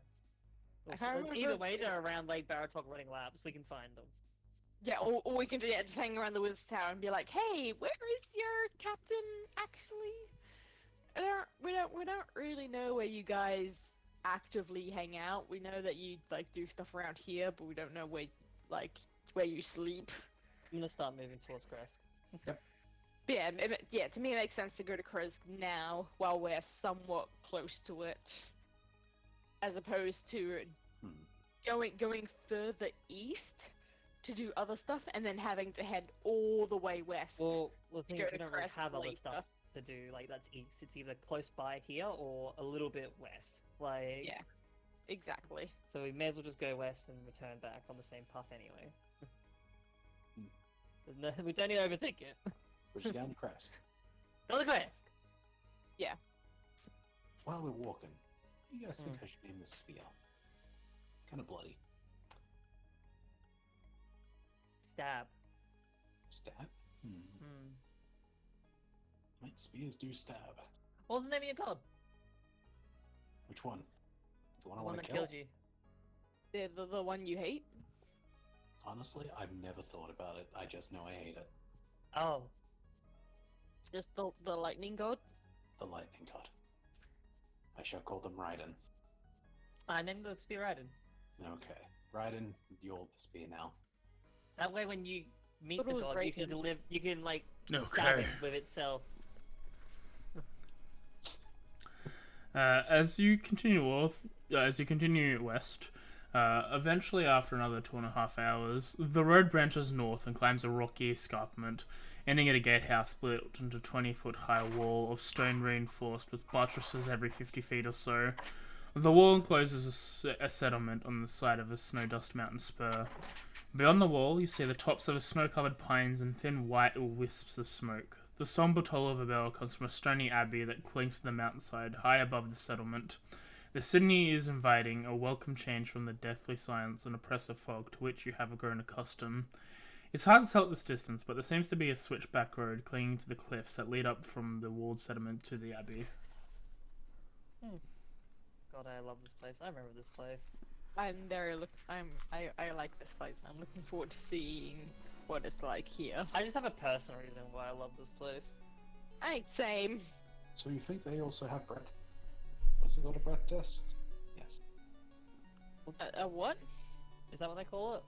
I can't remember Either if way, it- they're around Lake Baratok running laps. We can find them. Yeah, or we can just hang around the Wizard's Tower and be like, hey, where is your captain actually? We don't really know where you guys actively hang out. We know that you like do stuff around here, but we don't know where you sleep. I'm gonna start moving towards Kresk. But yeah, yeah. To me, it makes sense to go to Kresk now while we're somewhat close to it, as opposed to going further east to do other stuff and then having to head all the way west. Well, the thing go is, we to don't really Kresk have other later. stuff to do. Like that's east. It's either close by here or a little bit west. Like Yeah, exactly. So we may as well just go west and return back on the same path anyway. We don't need to overthink it. We're just down to Kresk. Go to Kresk! While we're walking, you guys think I should name this spear? Kind of bloody. Stab. Stab? Hmm. Might spears do stab? What was the name of your god? Which one? The one I The one want that to kill? killed you. The one you hate? Honestly, I've never thought about it. I just know I hate it. Oh. Just the lightning god? The lightning god. I shall call them Raiden. I named the spear Raiden. Okay. Raiden, you're the spear now. That way when you meet What the was god, you can Raiden? you can like stab Okay. it with itself. As you continue west, eventually after another 2.5 hours, the road branches north and climbs a rocky escarpment, ending at a gatehouse built into a 20-foot-high wall of stone reinforced with buttresses every 50 feet or so. The wall encloses a settlement on the side of a snow dust mountain spur. Beyond the wall, you see the tops of snow-covered pines and thin white wisps of smoke. The somber toll of a bell comes from a stony abbey that clings to the mountainside high above the settlement. The Sydney is inviting, a welcome change from the deathly silence and oppressive fog to which you have grown accustomed. It's hard to tell at this distance, but there seems to be a switchback road clinging to the cliffs that lead up from the walled settlement to the abbey. God, I love this place. I remember this place. I like this place. I'm looking forward to seeing what it's like here. I just have a personal reason why I love this place. Same. So you think they also have breath? What's it called, a breath test? Yes. What? Is that what they call it?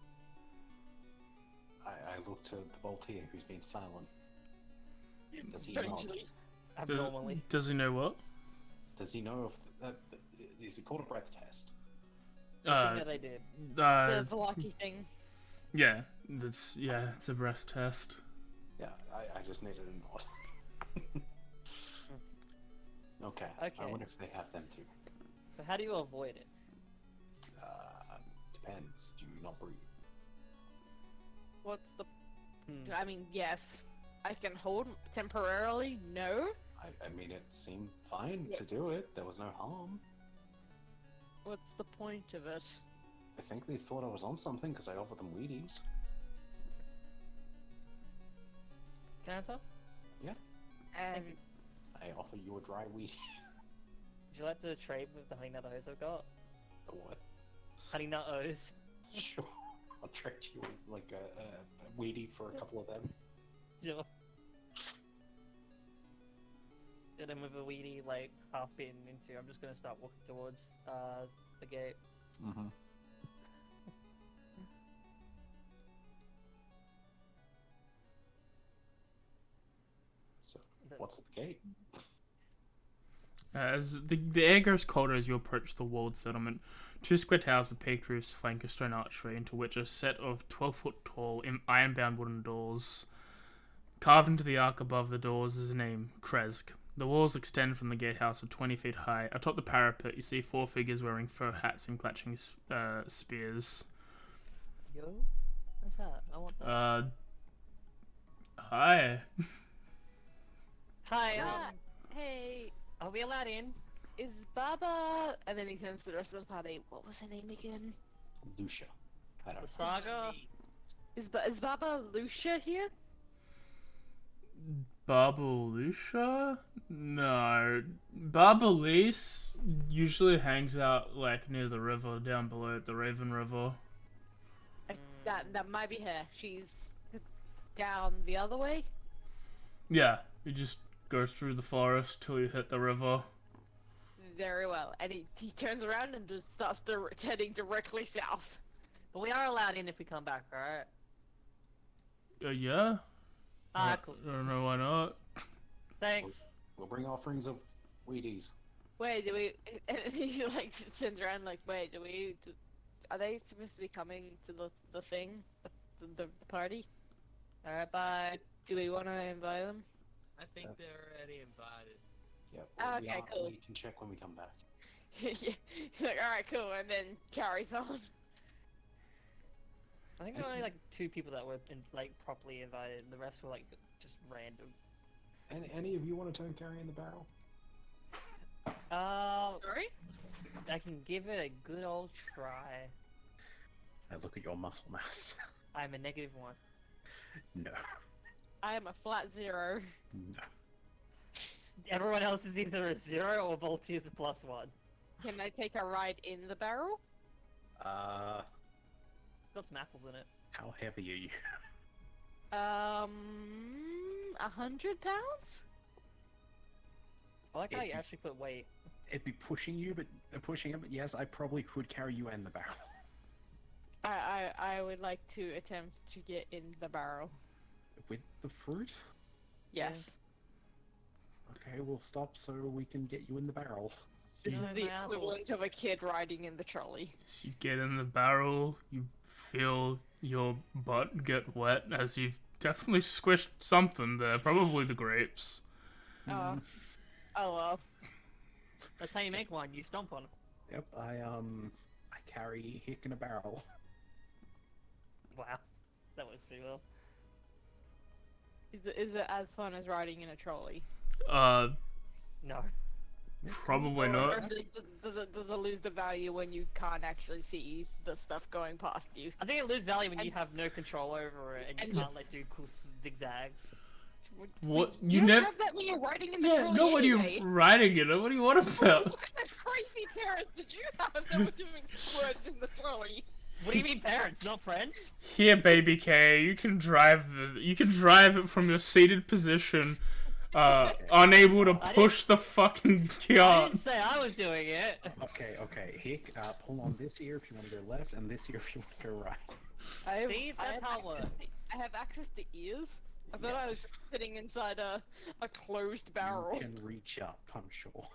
I looked to the Voltaire, who's been silent. Does he know? Strangely. Abnormally. Does he know what? Does he know if is it called a breath test? I think that they did. The Velaki thing. Yeah, it's a breath test. Yeah, I just needed a nod. Okay. I Okay. wonder if they have them too. So how do you avoid it? Depends. Do you not breathe? What's the? Hmm. I mean, yes, I can hold temporarily. No. I mean, it seemed fine to do it. There was no harm. What's the point of it? I think they thought I was on something because I offered them Wheaties. Can I answer? And I offer you a dry Wheatie. Would you like to trade with the honey nut O's I've got? The what? Honey nut O's. Sure. I'll trade you like a Wheatie for a couple of them. Sure. Get him with a weedy like half bitten into. I'm just gonna start walking towards the gate. Mm-hmm. So, what's at the gate? As the air goes colder as you approach the walled settlement, two square towers with peaked roofs flank a stone archway into which a set of 12-foot tall iron-bound wooden doors. Carved into the arc above the doors is a name, Kresk. The walls extend from the gatehouse of 20 feet high. Atop the parapet, you see 4 figures wearing fur hats and clutching spears. Yo, what's that? I want that. Hi. Hi. hey, Are we allowed in? is Baba? And then he turns to the rest of the party. What was her name again? Lucia. I don't The know. saga. Is Baba Lucia here? Barbalucia? No. Barbalise usually hangs out like near the river down below at the Raven River. That might be her. She's down the other way. Yeah, you just go through the forest till you hit the river. Very well. And he turns around and just starts heading directly south. But we are allowed in if we come back, alright? Yeah. Ah, cool. I don't know why not. Thanks. We'll bring offerings of Wheaties. Wait, do we? And he like turns around like, wait, are they supposed to be coming to the thing, the party? Alright, bye. Do we want to invite them? I think they're already invited. Yep. Oh, okay, cool. We can check when we come back. Yeah. He's like, all right, cool, and then carries on. I think there were only like 2 people that were like properly invited, and the rest were like just random. And any of you want to turn carry in the barrel? Sorry? I can give it a good old try. I look at your muscle mass. I'm a -1. No. I am a flat 0. No. Everyone else is either a 0 or Voltier's a +1. Can I take a ride in the barrel? It's got some apples in it. How heavy are you? 100 pounds? I like how If you you- actually put weight. It'd be pushing you, but pushing it. But yes, I probably could carry you in the barrel. I would like to attempt to get in the barrel. With the fruit? Yes. Okay, we'll stop so we can get you in the barrel. This No, is the my equivalent apples. of a kid riding in the trolley. So you get in the barrel, you feel your butt get wet as you've definitely squished something there, probably the grapes. Oh well. That's how you make one. You stomp on it. Yep, I carry Hick in a barrel. Wow, that works pretty well. Is it as fun as riding in a trolley? No. Probably Or not. does it lose the value when you can't actually see the stuff going past you? I think it loses value when you And- have no control over it and you and- can't like do cool zigzags. What? You You don't never? have that when you're riding in the Yeah, trolley no, when anyway. you're riding it, what do you want about? What kind of crazy parents did you have that were doing squirts in the trolley? What do you mean parents, not friends? Here, baby K, you can drive it from your seated position, unable to push the fucking I cart. didn't say I was doing it. Okay, Hick, pull on this ear if you want to go left, and this ear if you want to go right. See, that's how it works. I have access to ears. I thought I was Yes. sitting inside a closed barrel. You can reach up, I'm sure.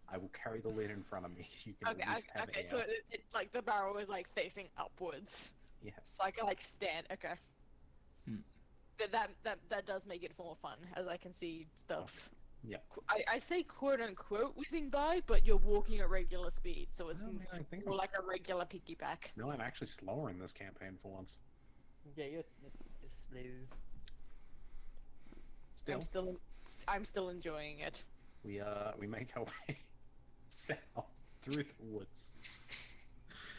I will carry the lid in front of me. You can Okay, at least have okay, air. so like the barrel is like facing upwards, Yes. so I can like stand. Okay. But that does make it more fun, as I can see stuff. Yeah. I say quote unquote whizzing by, but you're walking at regular speed, so it's Well, I think more I'm, like a regular piggyback. no, I'm actually slower in this campaign for once. Yeah, you're slow. Still, I'm still enjoying it. we make our way south through the woods.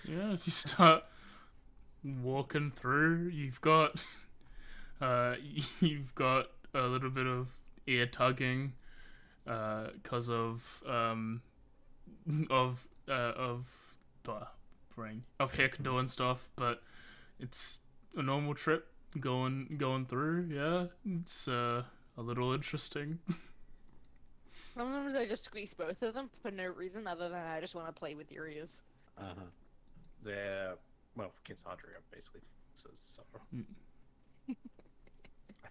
Yeah, as you start walking through, you've got a little bit of ear tugging, cause of the brain of Hick doing stuff, but it's a normal trip going through. Yeah, it's a little interesting. Sometimes I just squeeze both of them for no reason other than I just want to play with your ears. They're, well, for kids hardware, basically foxes, so. I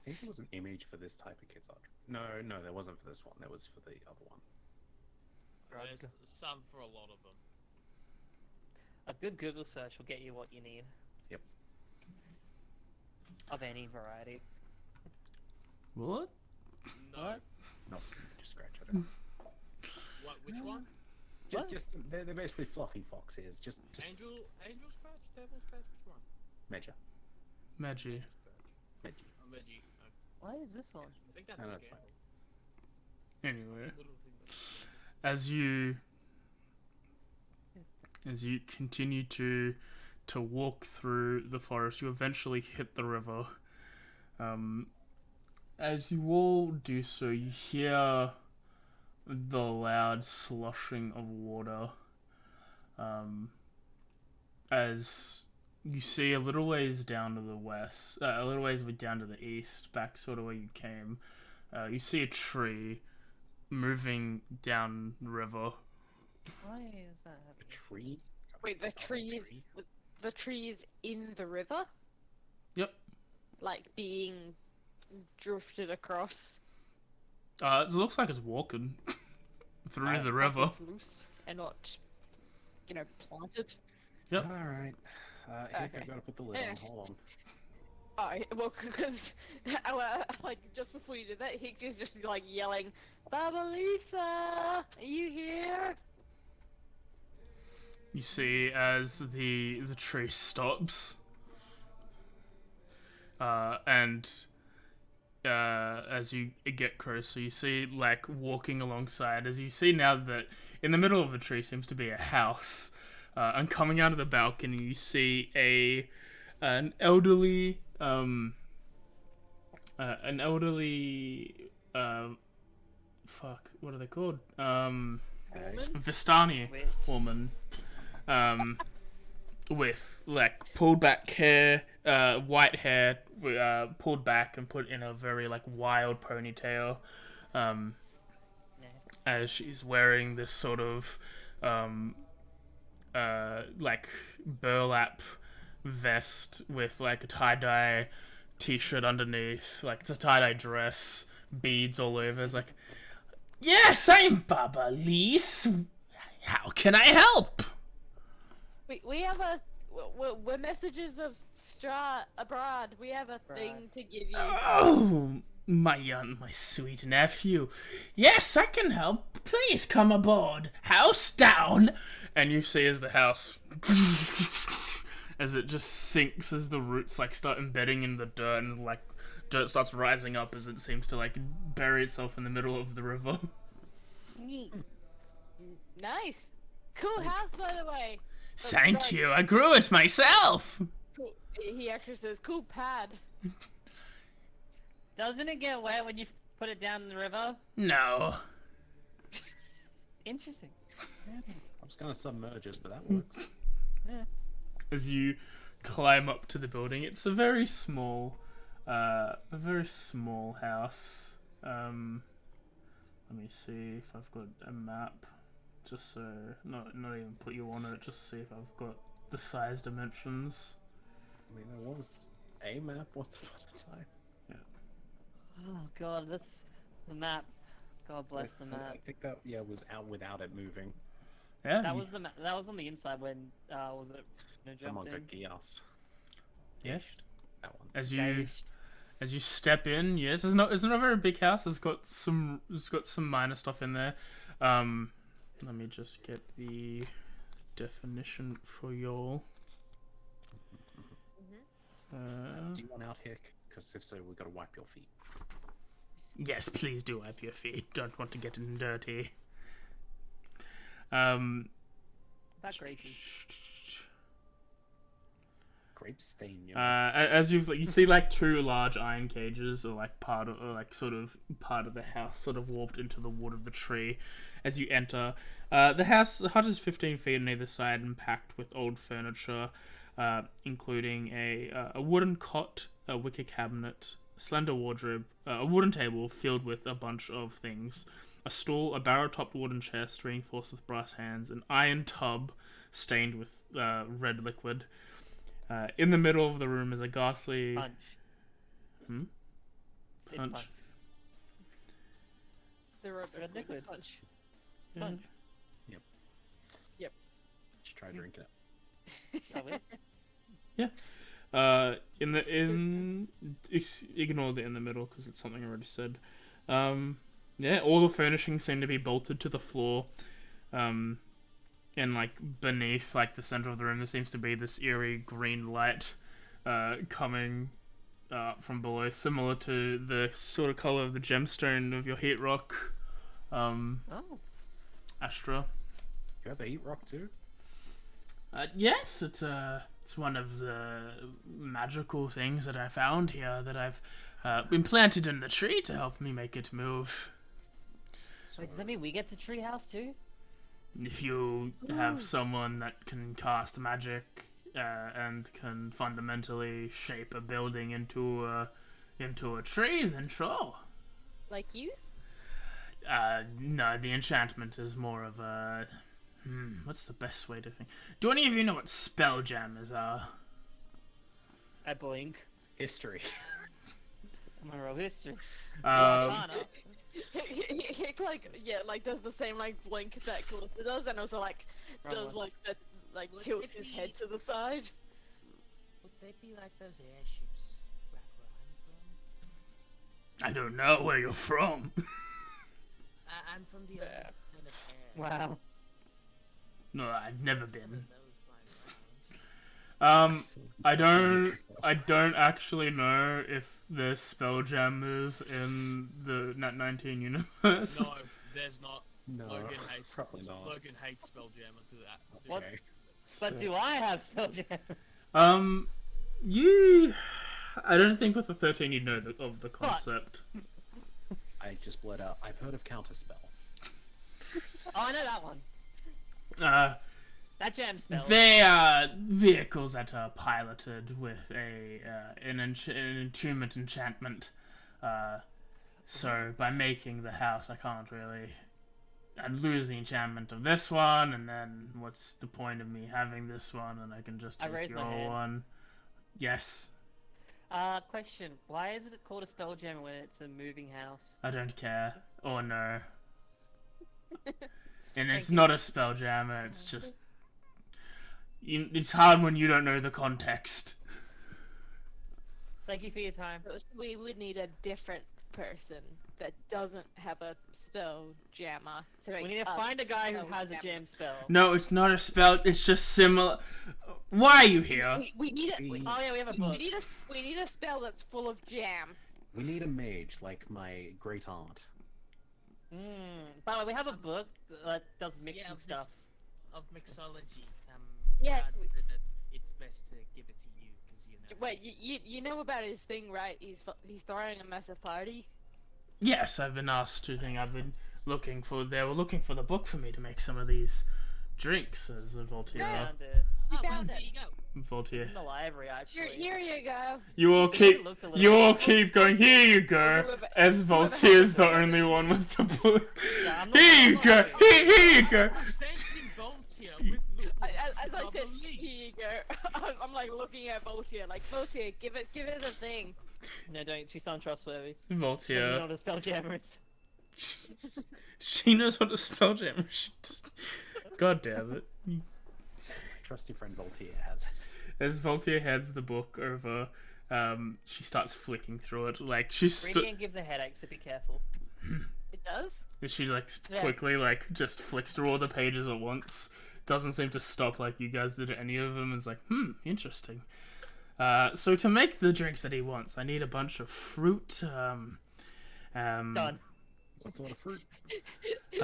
think there was an image for this type of kids hardware. No, there wasn't for this one. There was for the other one. There's some for a lot of them. A good Google search will get you what you need. Yep. Of any variety. What? No. No, just scratch it out. What? Which one? Just they're basically fluffy fox ears. Just Angel scratch, devil scratch. Which one? Measure. Magi. Measure. Oh, Veggie. Oh, Why is this on? I think that's No, that's scary. Anyway, Little thing that's as you continue to walk through the forest, you eventually hit the river. As you all do so, you hear the loud slushing of water. As you see a little ways down to the west, a little ways down to the east, back sort of where you came, you see a tree moving down the river. Why is that A happening? tree? Wait, the tree is in the river? Yep. Like being drifted across It looks like it's walking through the like river. it's loose and not, planted. Yep. Alright. Hick, Okay. I've got to put the lid on. Hold on. Well, because like just before you did that, Hick is just like yelling, "Baba Lisa, are you here?" You see as the tree stops, and as you get closer, you see like walking alongside. As you see now that in the middle of the tree seems to be a house, and coming out of the balcony, you see an elderly fuck, what are they called? Woman? Vistani Wait. woman, with like pulled back hair, white hair, pulled back and put in a very like wild ponytail, Nice. as she's wearing this sort of like burlap vest with like a tie-dye t-shirt underneath, like it's a tie-dye dress, beads all over. It's like, yes, I'm Baba Lise. How can I help? We have we're messages of Brahd. We have a thing to give you. Oh, my sweet nephew. Yes, I can help. Please come aboard. House down. And you see as the house, as it just sinks, as the roots like start embedding in the dirt, and like dirt starts rising up as it seems to like bury itself in the middle of the river. Nice, cool house, by the way. Thank you. I grew it myself. Cool. He actually says, "Cool pad." Doesn't it get wet when you put it down in the river? No. Interesting. I was going to submerge us, but that works. As you climb up to the building, it's a very small house. Let me see if I've got a map, just so not even put you on it, just to see if I've got the size dimensions. I mean, there was a map once upon a time. Oh god, that's the map. God bless the I map. think that was out without it moving. Yeah, That was the that was on the inside when was it Someone jumped got in? Gias. Yeah. That one. As you Gauged. as you step in, yes, it's not a very big house. It's got some minor stuff in there. Let me just get the definition for y'all. Do you want out, Hick? Because if so, we've got to wipe your feet. Yes, please do wipe your feet. Don't want to get in dirty. That grapey. Grape stain, you As you see, like two large iron cages, or like part of the house, sort of warped into the wood of the tree. As you enter, the hut is 15 feet on either side and packed with old furniture, including a wooden cot, a wicker cabinet, a slender wardrobe, a wooden table filled with a bunch of things, a stool, a barrel-topped wooden chest reinforced with brass hands, an iron tub stained with red liquid. In the middle of the room is a ghastly... Punch. Hmm? It's Punch. punch. The red liquid. punch. Yeah. Punch. Just try drinking it. Oh, wait. Ignore the in the middle because it's something I already said. All the furnishings seem to be bolted to the floor. And like beneath, like the center of the room, there seems to be this eerie green light, coming from below, similar to the sort of color of the gemstone of your heat rock, Oh. Astra. You have a heat rock too? Yes, it's one of the magical things that I found here that I've implanted in the tree to help me make it move. Wait, does that mean we get to treehouse too? If you have someone that can cast magic and can fundamentally shape a building into a tree, then sure. Like you? No, the enchantment is more of a... what's the best way to think? Do any of you know what spell jammers are? I blink. History. I'm gonna roll history. Arcana. He like does the same like blink that Calista does, and also like Wrong does one. like that like Would tilts it his be- head to the side. Would they be like those airships back where I'm from? I don't know where you're from. I'm from the other kind of air. Wow. No, I've never been. Those flying around. I don't actually know if there's spell jammers in the Nat 19 universe. No, there's not. No, Logan hates. probably not. Logan hates Spelljammer to that. What? Okay. But do I have spelljammer? I don't think with the 13 you know of the concept. I just blurred out. I've heard of counterspell. Oh, I know that one. That jam spell. They are vehicles that are piloted with an attunement enchantment. So by making the house, I can't really... I'd lose the enchantment of this one, and then what's the point of me having this one, and I can just I take raised your my hand. one. Yes, Question. Why is it called a spelljammer when it's a moving house? I don't care. Or no. And it's you. not a spell jammer, it's just... it's hard when you don't know the context. Thank you for your time. We would need a different person that doesn't have a spell jammer to make We need to us find a guy who spell has a jammer. jam spell. No, it's not a spell, it's just similar... Why are you here? We need a Oh yeah, we have a we book. need a spell that's full of jam. We need a mage like my great aunt. By the way, we have a book that does mixing of stuff. Of mixology. Yeah, Brad said that it's best to give it to you because you know. Wait, you know about his thing, right? He's throwing a massive party. Yes, I've been asked to think. I've been looking for... They were looking for the book for me to make some of these drinks, as the Voltaire. Found it. We Oh, found there it. you go. It's Voltaire. in the library actually. Here you go. You all It keep... looked a little You all bit- keep going, here you go, as Voltaire's the only one with the book. Yeah, I'm not- Here you go, here you go. Presenting Voltaire with the As I said, beliefs. here you go. I'm like looking at Voltaire, like Voltaire, give it a thing. No, don't. She's untrustworthy. She doesn't know Voltaire. what a spelljammer is. She knows what a spell jammer is. God damn it. Trusty friend Voltaire has it. As Voltaire hands the book over, she starts flicking through it. Like, she's Reading it gives a headache, so be careful. It does. she, like, Yeah. quickly, like, just flicks through all the pages at once. Doesn't seem to stop like you guys did at any of them. It's like, interesting. So to make the drinks that he wants, I need a bunch of fruit, Done. What sort of fruit? He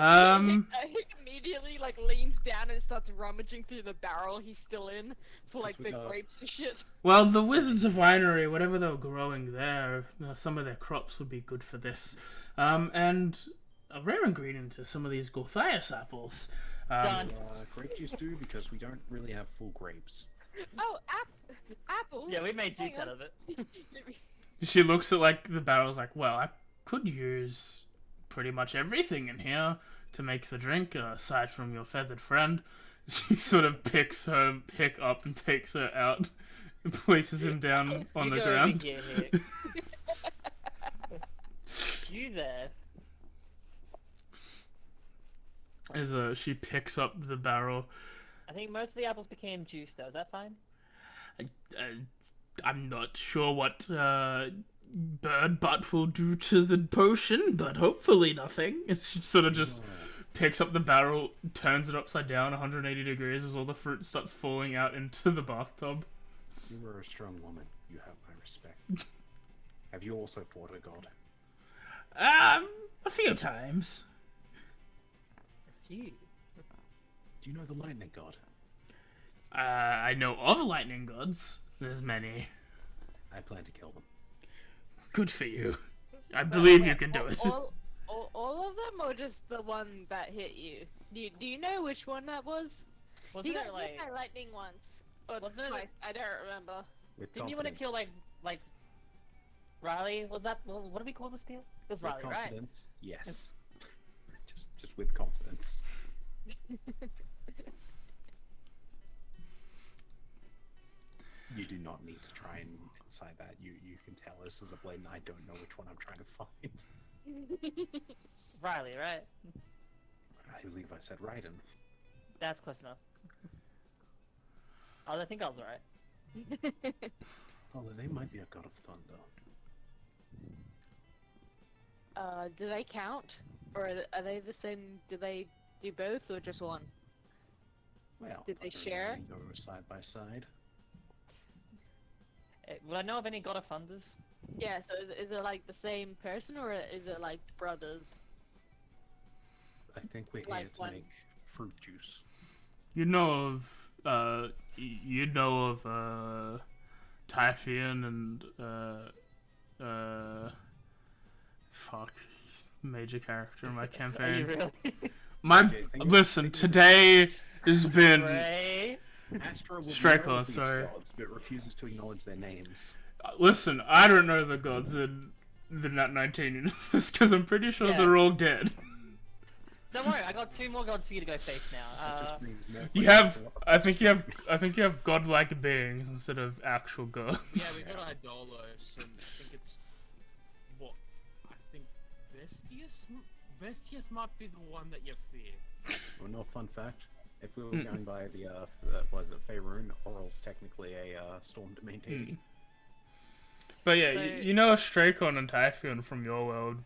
immediately like leans down and starts rummaging through the barrel he's still in for like the grapes and shit. Well, the Wizards of Winery, whatever they were growing there, some of their crops would be good for this. And a rare ingredient is some of these Gorthias apples. Done. Grape juice do because we don't really have full grapes. Oh, apples. Yeah, we made juice Hang out on. of it. She looks at like the barrels like, well, I could use pretty much everything in here to make the drink, aside from your feathered friend. She sort of picks her pick up and takes her out and places him down on You the go over ground. here, Hick. You there? As she picks up the barrel. I think most of the apples became juice, though. Is that fine? I'm not sure what bird butt will do to the potion, but hopefully nothing. And she sort of just picks up the barrel, turns it upside down 180 degrees as all the fruit starts falling out into the bathtub. You were a strong woman. You have my respect. Have you also fought a god? A few times. A few. Do you know the lightning god? I know of lightning gods. There's many. I plan to kill them. Good for you. I believe you can do it. All of them, or just the one that hit you? Do you know which one that was? Wasn't you it got like? hit by lightning once, or Wasn't it- twice? I don't remember. With Didn't you want to confidence. kill like Riley? Was that what do we call this people? It was With Riley, right? confidence, yes. just with confidence. You do not need to try and inside that. You can tell this is a blade, and I don't know which one I'm trying to find. Riley, right? I believe I said Raiden. That's close enough. I think I was right. Although they might be a god of thunder. Do they count? Or are they the same? Do they do both or just one? Well, Did they thunder share? and Go side by side. Would I know of any God of Thunders? Yeah, so is it like the same person or is it like brothers? I think we're here Like to one. make fruit juice. You know of Typhoon and fuck, he's a major character in my Are you campaign. really? My Okay, listen, today has been Ray? Astra will Strike know on, these sorry. gods, but refuses to acknowledge their names. listen. I don't know the gods in the Nat 19 universe because I'm pretty sure Yeah. they're all dead. Don't worry, I got 2 more gods for you to go face now. It just brings more You questions have, to I think you have godlike beings instead of actual Yeah, gods. we got Idolos, and I think it's what I think Vestius might be the one that you fear. Well, no fun fact. If we were going by the, was it Faerun, Oral's technically a storm domain deity. But yeah, So- you know Straycon and Typhoon from your world,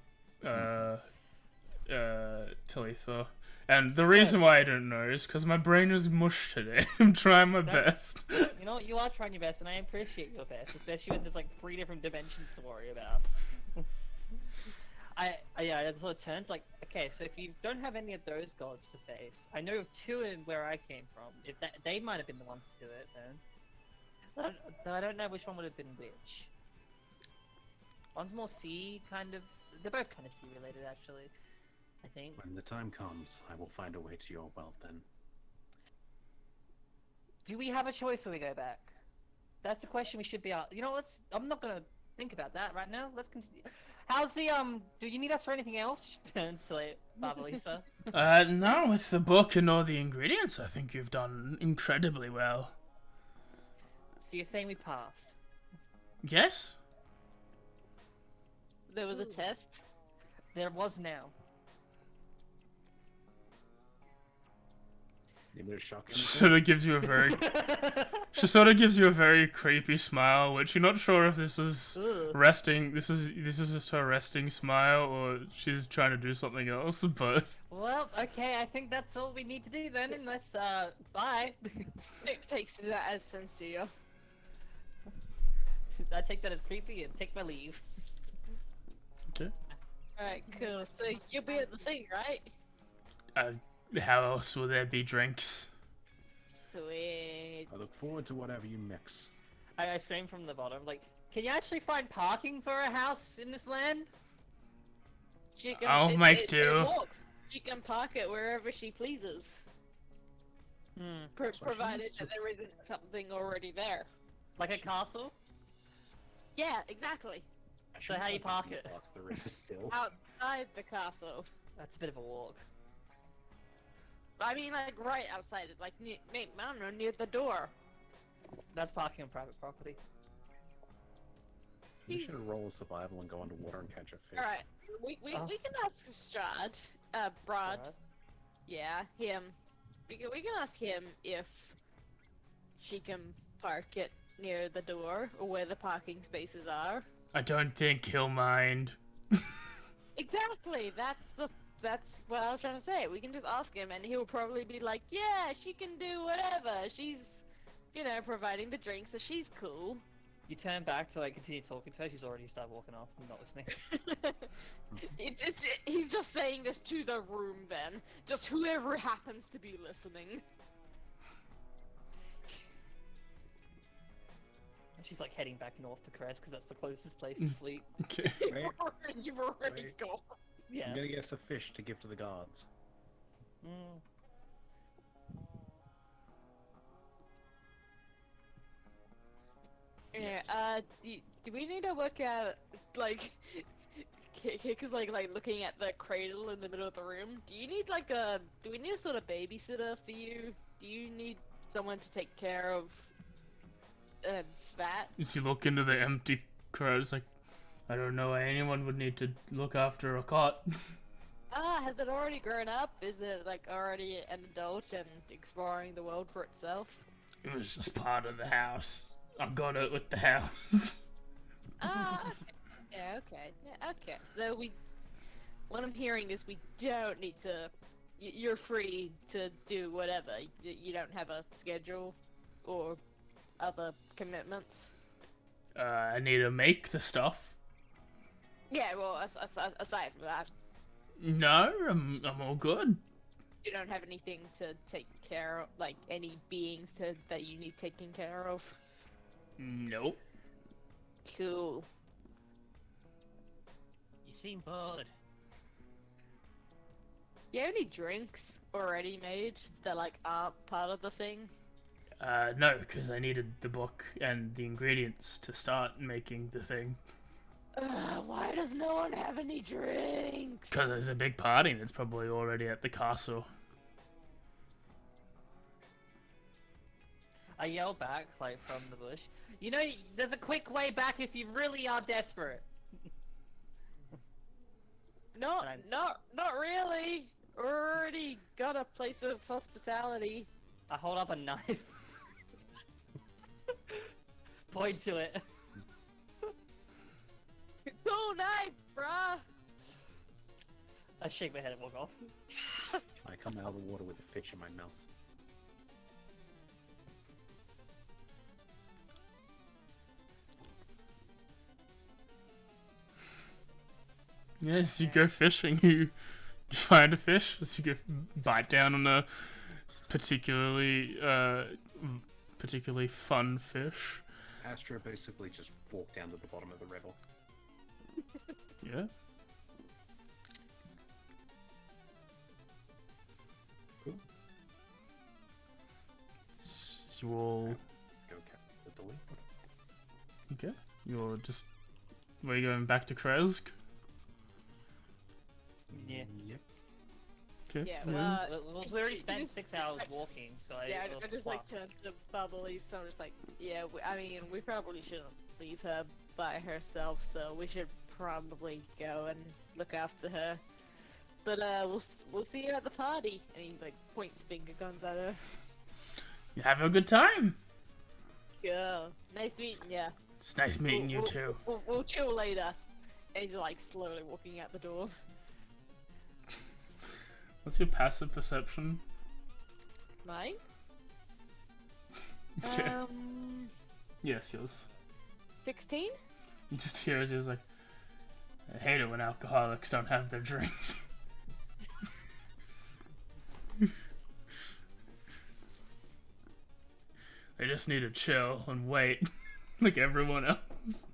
Talitha. And the reason why I don't know is because my brain is mush today. I'm trying my best. You know what? You are trying your best, and I appreciate your best, especially when there's like 3 different dimensions to worry about. Yeah, it sort of turns like, okay, so if you don't have any of those gods to face, I know of 2 in where I came from. If they might have been the ones to do it, then. Though I don't know which one would have been which. One's more sea, kind of. They're both kind of sea related, actually. I think. When the time comes, I will find a way to your world then. Do we have a choice when we go back? That's the question we should be out. You know, I'm not gonna think about that right now. Let's continue. How's the do you need us for anything else? She turns to like Barbalisa. No, with the book and all the ingredients, I think you've done incredibly well. So you're saying we passed? Yes? There was a test. There was now. Need me to shock She anything? sort of gives you a very, she sort of gives you a very creepy smile, which you're not sure if this is Ugh. resting. This is just her resting smile, or she's trying to do something else. But Well, okay, I think that's all we need to do then. Unless bye. Nick takes that as sincere. I take that as creepy and take my leave. okay. Alright, cool. So you'll be at the thing, right? How else will there be drinks? Sweet. I look forward to whatever you mix. I scream from the bottom, like, can you actually find parking for a house in this land? She can, I'll make do. It walks. She can park it wherever she pleases, Hmm. provided that there isn't something already there. Like a castle? Yeah, exactly. So how you park it? The river still. Outside the castle. That's a bit of a walk. I mean, like right outside it, like near, I don't know, near the door. That's parking on private property. We should roll a survival and go underwater and catch a fish. All right, we can ask Strahd, Brahd. Right? Yeah, him. We can ask him if she can park it near the door or where the parking spaces are. I don't think he'll mind. Exactly. That's what I was trying to say. We can just ask him, and he'll probably be like, "Yeah, she can do whatever. She's, providing the drinks, so she's cool." You turn back to like continue talking to her. She's already started walking off and not listening. He's just saying this to the room, then. Just whoever happens to be listening. And she's like heading back north to Crest because that's the closest place to sleep. Okay. Wait, You've already Wait. gone. Yeah. I'm gonna get us a fish to give to the gods. Mm. Yeah, do we need to look at, like, Cause like looking at the cradle in the middle of the room. Do you need do we need a sort of babysitter for you? Do you need someone to take care of Fat? As you look into the empty crowd, it's like, I don't know why anyone would need to look after a cot. Has it already grown up? Is it like already an adult and exploring the world for itself? It was just part of the house. I got it with the house. Okay. Yeah, okay. Yeah, okay. So what I'm hearing is we don't need to, you're free to do whatever. You don't have a schedule or other commitments. I need to make the stuff. Yeah, well, aside from that, No, I'm all good. you don't have anything to take care of, like any beings that you need taking care of. Nope. Cool. You seem bored. You have any drinks already made that like aren't part of the thing? No, because I needed the book and the ingredients to start making the thing. Why does no one have any drinks? Because there's a big party and it's probably already at the castle. I yell back, like, from the bush. You know, there's a quick way back if you really are desperate. No, And not really. Already got a place of hospitality. I hold up a knife. Point to it. Cool knife, bruh. I shake my head and walk off. I come out of the water with a fish in my mouth. Yes, you go fishing, you find a fish, as you go bite down on a particularly fun fish. Astra basically just walked down to the bottom of the river. Yeah. Cool. So you all Go catch the dolly. okay? You're just where you going back to Kresk? Yeah. Yep. Okay. Yeah, We already you spent just- 6 hours walking, so Yeah, it'll I just like plus. turned to Bubbly, so I'm just like, yeah, I mean, we probably shouldn't leave her by herself, so we should probably go and look after her. But we'll see you at the party. And he like points finger guns at her. You have a good time. Yeah, nice meeting ya. It's nice meeting you too. We'll chill later. And he's like slowly walking out the door. What's your passive perception? Mine? Yeah. Yes, yours. 16? You just hear as he was like, I hate it when alcoholics don't have their drink. They just need to chill and wait, like everyone else.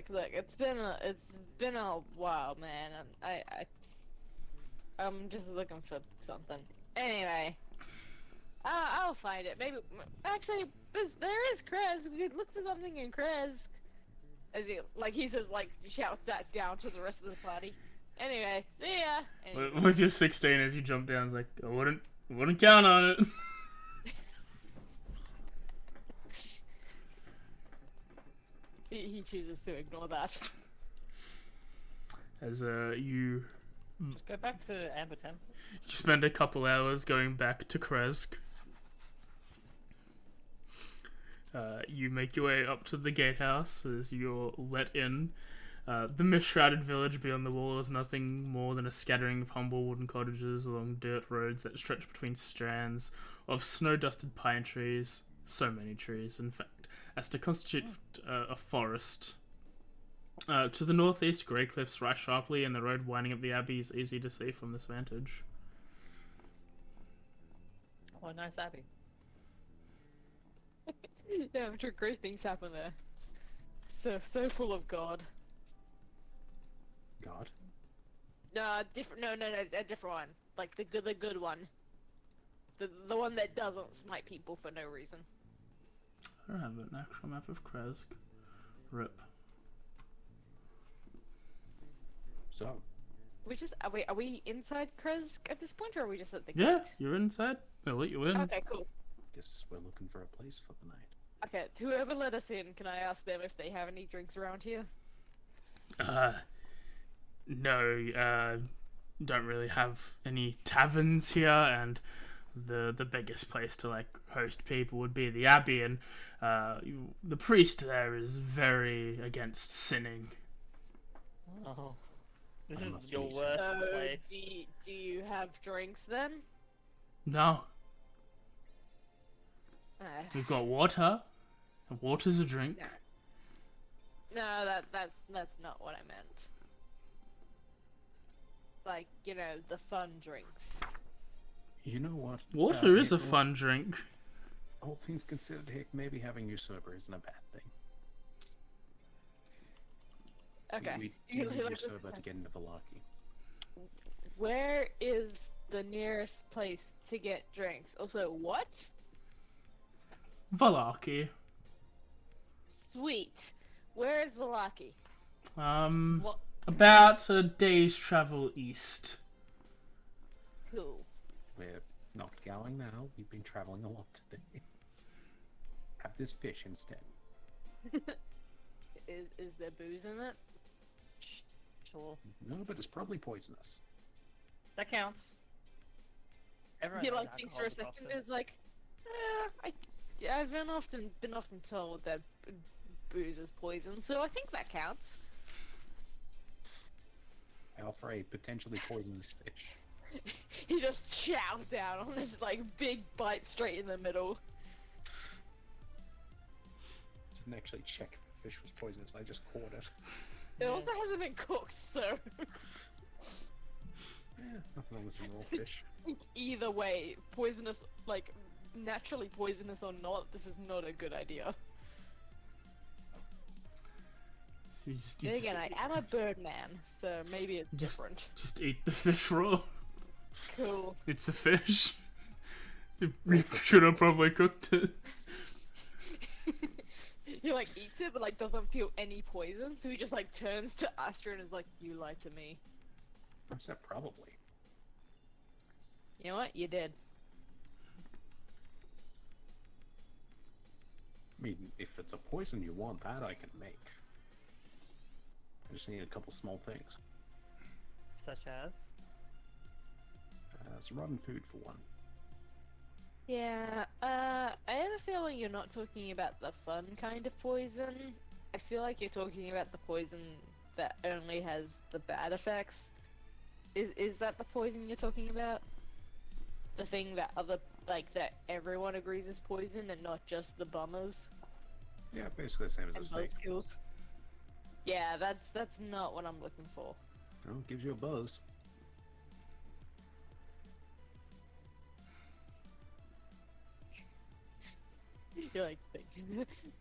Look, it's been a while, man, and I'm just looking for something. Anyway, I'll find it. Maybe actually, there is Krez. We could look for something in Krez. As he says, shouts that down to the rest of the party. Anyway, see ya. Anyway. With your 16, as you jump down, it's like, I wouldn't count on it. He chooses to ignore that. As you Just go back to Amber Temple. spend a couple hours going back to Kresk. You make your way up to the gatehouse as you're let in. The mist-shrouded village beyond the wall is nothing more than a scattering of humble wooden cottages along dirt roads that stretch between strands of snow-dusted pine trees. So many trees, in fact, as to constitute a forest. To the northeast, grey cliffs rise sharply, and the road winding up the abbey is easy to see from this vantage. Oh, nice abbey. Yeah, I'm sure great things happen there. So full of God. God. No, different. No, a different one. Like the good one. The one that doesn't smite people for no reason. I don't have an actual map of Kresk. Rip. So, Are we inside Kresk at this point, or are we just at the Yeah, gate? you're inside. They'll let you in. Okay, cool. guess we're looking for a place for the night. Okay, whoever let us in, can I ask them if they have any drinks around here? No, don't really have any taverns here, and the biggest place to like host people would be the Abbey, and the priest there is very against sinning. Oh. This I is must your be worst So, place. do you have drinks then? No, Uh, we've got water. And water's a drink. no, that's not what I meant. Like, you know, the fun drinks. You know what? Water is a Hick, fun drink. All things considered, Hick, maybe having you sober isn't a bad thing. Okay. We You do need you like this- sober to get into Velaki. Where is the nearest place to get drinks? Also, what? Valaki. Sweet. Where is Velaki? What? About a day's travel east. Cool. We're not going now. We've been traveling a lot today. Have this fish instead. Is there booze in it? Sure. No, but it's probably poisonous. That counts. Everyone He knows like thinks for a alcohol is second. often- Is like, I've been often told that booze is poison, so I think that counts. I offer a potentially poisonous fish. He just chows down on this like big bite straight in the middle. Didn't actually check if the fish was poisonous. I just caught it. It also hasn't been cooked, so Nothing wrong with some raw fish. either way, poisonous, like naturally poisonous or not, this is not a good idea. So you just, Then again, I am a bird man, so maybe it's Just- different. just eat the fish raw. Cool. It's a fish. You should have probably cooked it. He like eats it, but like doesn't feel any poison, so he just like turns to Astra and is like, "You lied to me." I said probably. You know what? You did. I mean, if it's a poison you want, that I can make. I just need a couple small things. Such as? Some rotten food for one. Yeah, I have a feeling you're not talking about the fun kind of poison. I feel like you're talking about the poison that only has the bad effects. Is that the poison you're talking about? The thing that that everyone agrees is poison and not just the bummers Yeah, basically the same as a and snake. buzzkills? Yeah, that's not what I'm looking for. Oh, it gives you a buzz. You're like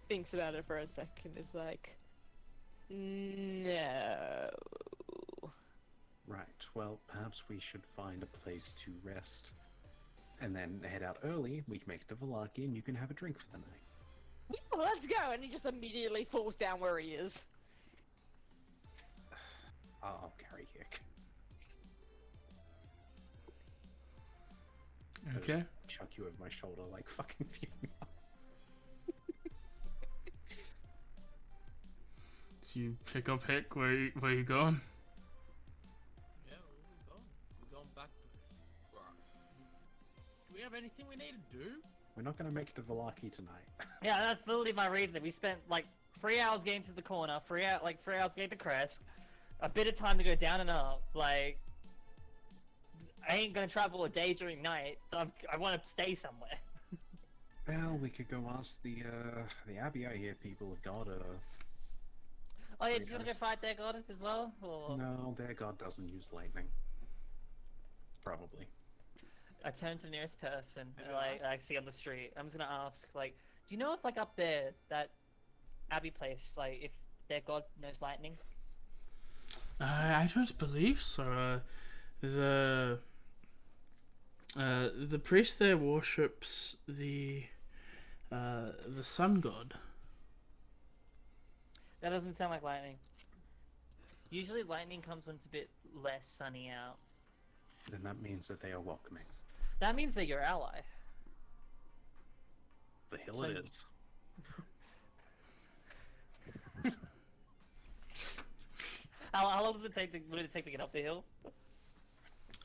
thinks about it for a second. Is like, no. Right, well, perhaps we should find a place to rest. And then head out early, we can make it to Velaki, and you can have a drink for the night. Well, let's go, and he just immediately falls down where he is. I'll carry Hick. Okay. Chuck you over my shoulder like fucking Fiona. So you pick up Hick. Where you going? Yeah, where are we going? We're going back to... Do we have anything we need to do? We're not gonna make it to Velaki tonight. Yeah, that's literally my reason. We spent like 3 hours getting to the corner, 3 hours getting to Crest, a bit of time to go down and up. Like, I ain't gonna travel a day during night, so I want to stay somewhere. Well, we could go ask the Abbey. I hear people have got Oh yeah, Very did you want to go nice. fight their god as well? Or... No, their god doesn't use lightning. Probably. I turn to the nearest person, Yeah. like I see on the street. I'm just gonna ask, like, do you know if like up there, that Abbey place, like if their god knows lightning? I don't believe so. The priest there worships the sun god. That doesn't sound like lightning. Usually lightning comes when it's a bit less sunny out. Then that means that they are welcoming. That means they're your ally. The hill So- it is. How long does it take would it take to get up the hill?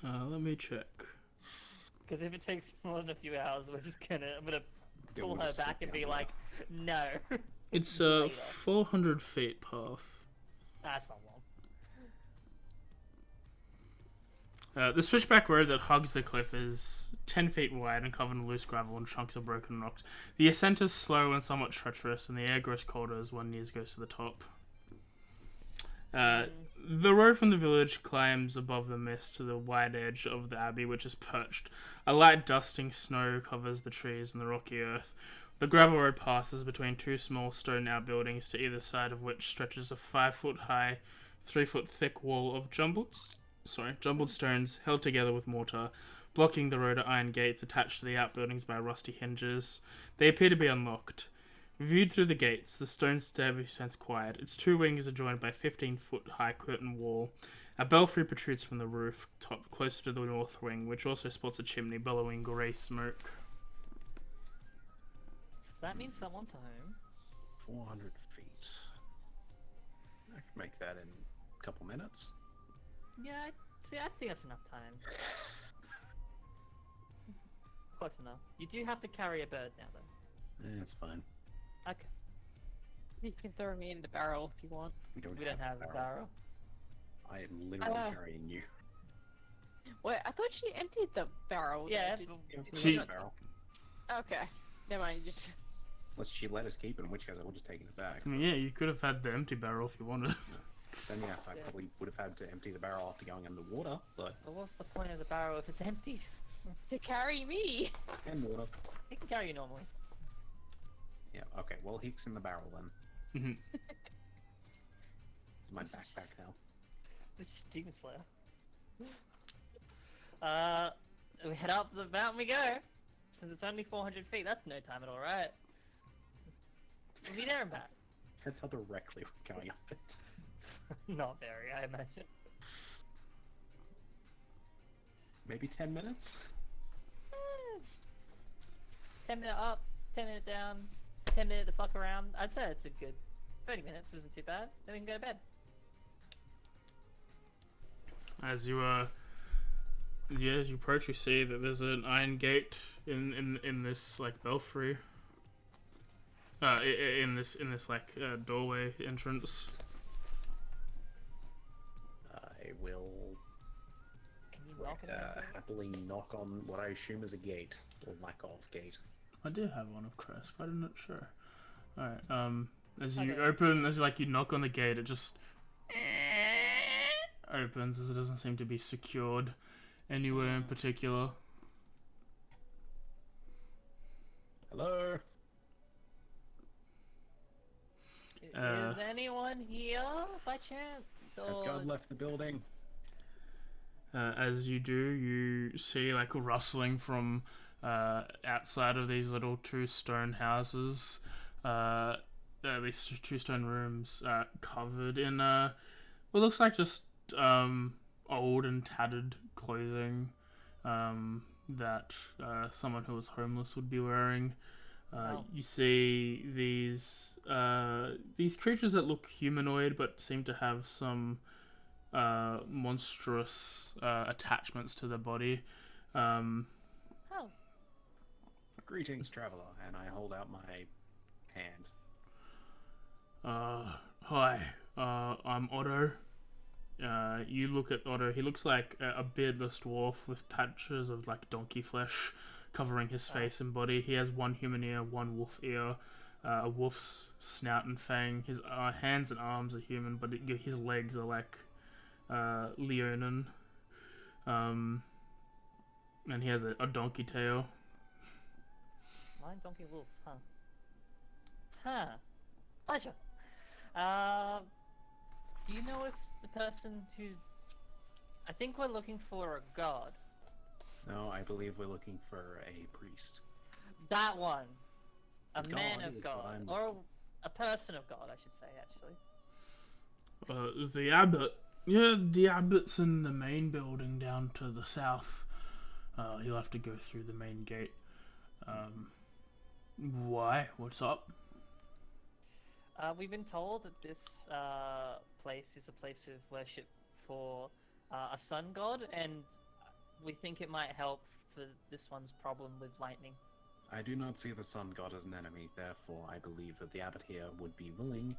Let me check. Because if it takes more than a few hours, I'm gonna Yeah, pull we'll her just back sit and down be there. like, no. It's Later. 400 feet path. That's not long. The switchback road that hugs the cliff is 10 feet wide and covered in loose gravel and chunks of broken rock. The ascent is slow and somewhat treacherous, and the air grows colder as one nears goes to the top. The road from the village climbs above the mist to the wide edge of the abbey, which is perched. A light dusting snow covers the trees and the rocky earth. The gravel road passes between two small stone outbuildings, to either side of which stretches a 5-foot-high, 3-foot-thick wall of jumbled stones held together with mortar. Blocking the road are iron gates attached to the outbuildings by rusty hinges. They appear to be unlocked. Viewed through the gates, the stone stairway stands quiet. Its two wings are joined by a 15-foot-high curtain wall. A belfry protrudes from the roof top closer to the north wing, which also sports a chimney bellowing grey smoke. Does that mean someone's home? 400 feet. I can make that in a couple minutes. Yeah, I think that's enough time. Close enough. You do have to carry a bird now, though. It's fine. Okay. You can throw me in the barrel if you want. We don't We don't have a barrel. I am literally carrying you. Wait, I thought she emptied the barrel. Yeah, Did- but She- barrel. Okay. Never mind. You just... Unless she let us keep it, in which case I would have taken it back. I mean, yeah, you could have had the empty barrel if you wanted. Then yeah, I probably would have had to empty the barrel after going underwater, but what's the point of the barrel if it's empty? To carry me! and water. It can carry you normally. Yeah, okay. Well, Hick's in the barrel then. Hmm. It's my backpack now. This is Demon Slayer. We head up the mountain we go. Since it's only 400 feet, that's no time at all, right? We'll be there and back. That's how directly we're going up it. Not very, I imagine. Maybe 10 minutes? 10-minute up, 10-minute down, 10-minute to fuck around. I'd say it's a good 30 minutes, isn't too bad. Then we can go to bed. As you approach, you see that there's an iron gate in this like belfry. In this doorway entrance. I will Can you knock it out? happily knock on what I assume is a gate, or lack of gate. I do have one of Crest, but I'm not sure. Alright, as you Okay. you knock on the gate, it just opens, as it doesn't seem to be secured anywhere in particular. Hello? Is anyone here by chance? Has Or... God left the building? As you do, you see like rustling from outside of these little two stone houses, these two stone rooms covered in what looks like just old and tattered clothing that someone who was homeless would be wearing. Wow. You see these creatures that look humanoid but seem to have some monstrous attachments to their body. Oh, Greetings, traveler, and I hold out my hand. Hi, I'm Otto. You look at Otto. He looks like a beardless dwarf with patches of like donkey flesh covering his face and body. He has one human ear, one wolf ear, a wolf's snout and fang. His hands and arms are human, but his legs are like Leonin. And he has a donkey tail. Mine Donkey Wolf, huh? Huh. Pleasure. Do you know if the person who's... I think we're looking for a god. No, I believe we're looking for a priest. That one. A God man is of what God. I'm Or looking a person of God, I should say, actually. The abbot. Yeah, the abbot's in the main building down to the south. He'll have to go through the main gate. Why? What's up? We've been told that this place is a place of worship for a sun god, and we think it might help for this one's problem with lightning. I do not see the sun god as an enemy, therefore I believe that the abbot here would be willing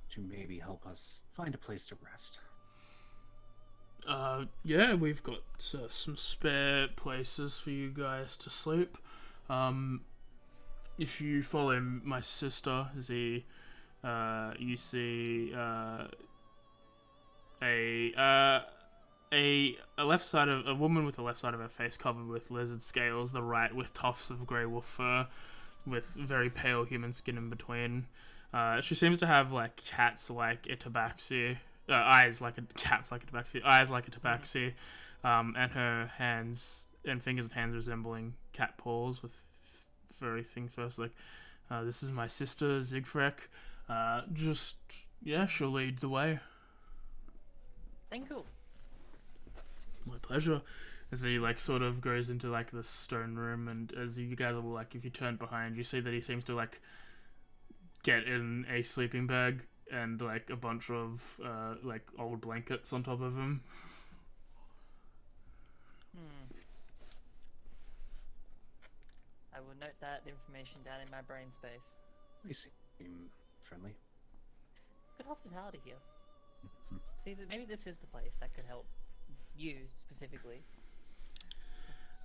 to maybe help us find a place to rest. Yeah, we've got some spare places for you guys to sleep. If you follow my sister, you see a left side of a woman with the left side of her face covered with lizard scales, the right with tufts of grey wolf fur, with very pale human skin in between. She seems to have like cats-like atabaxi, eyes like a tabaxi, and her hands and fingers and hands resembling cat paws with furry things. So it's like, this is my sister Zigfrek. She'll lead the way. Thank you. My pleasure. As he like sort of goes into like the stone room, and as you guys will like, if you turn behind, you see that he seems to like get in a sleeping bag and like a bunch of like old blankets on top of him. I will note that information down in my brain space. They seem friendly. Good hospitality here. See, maybe this is the place that could help you specifically.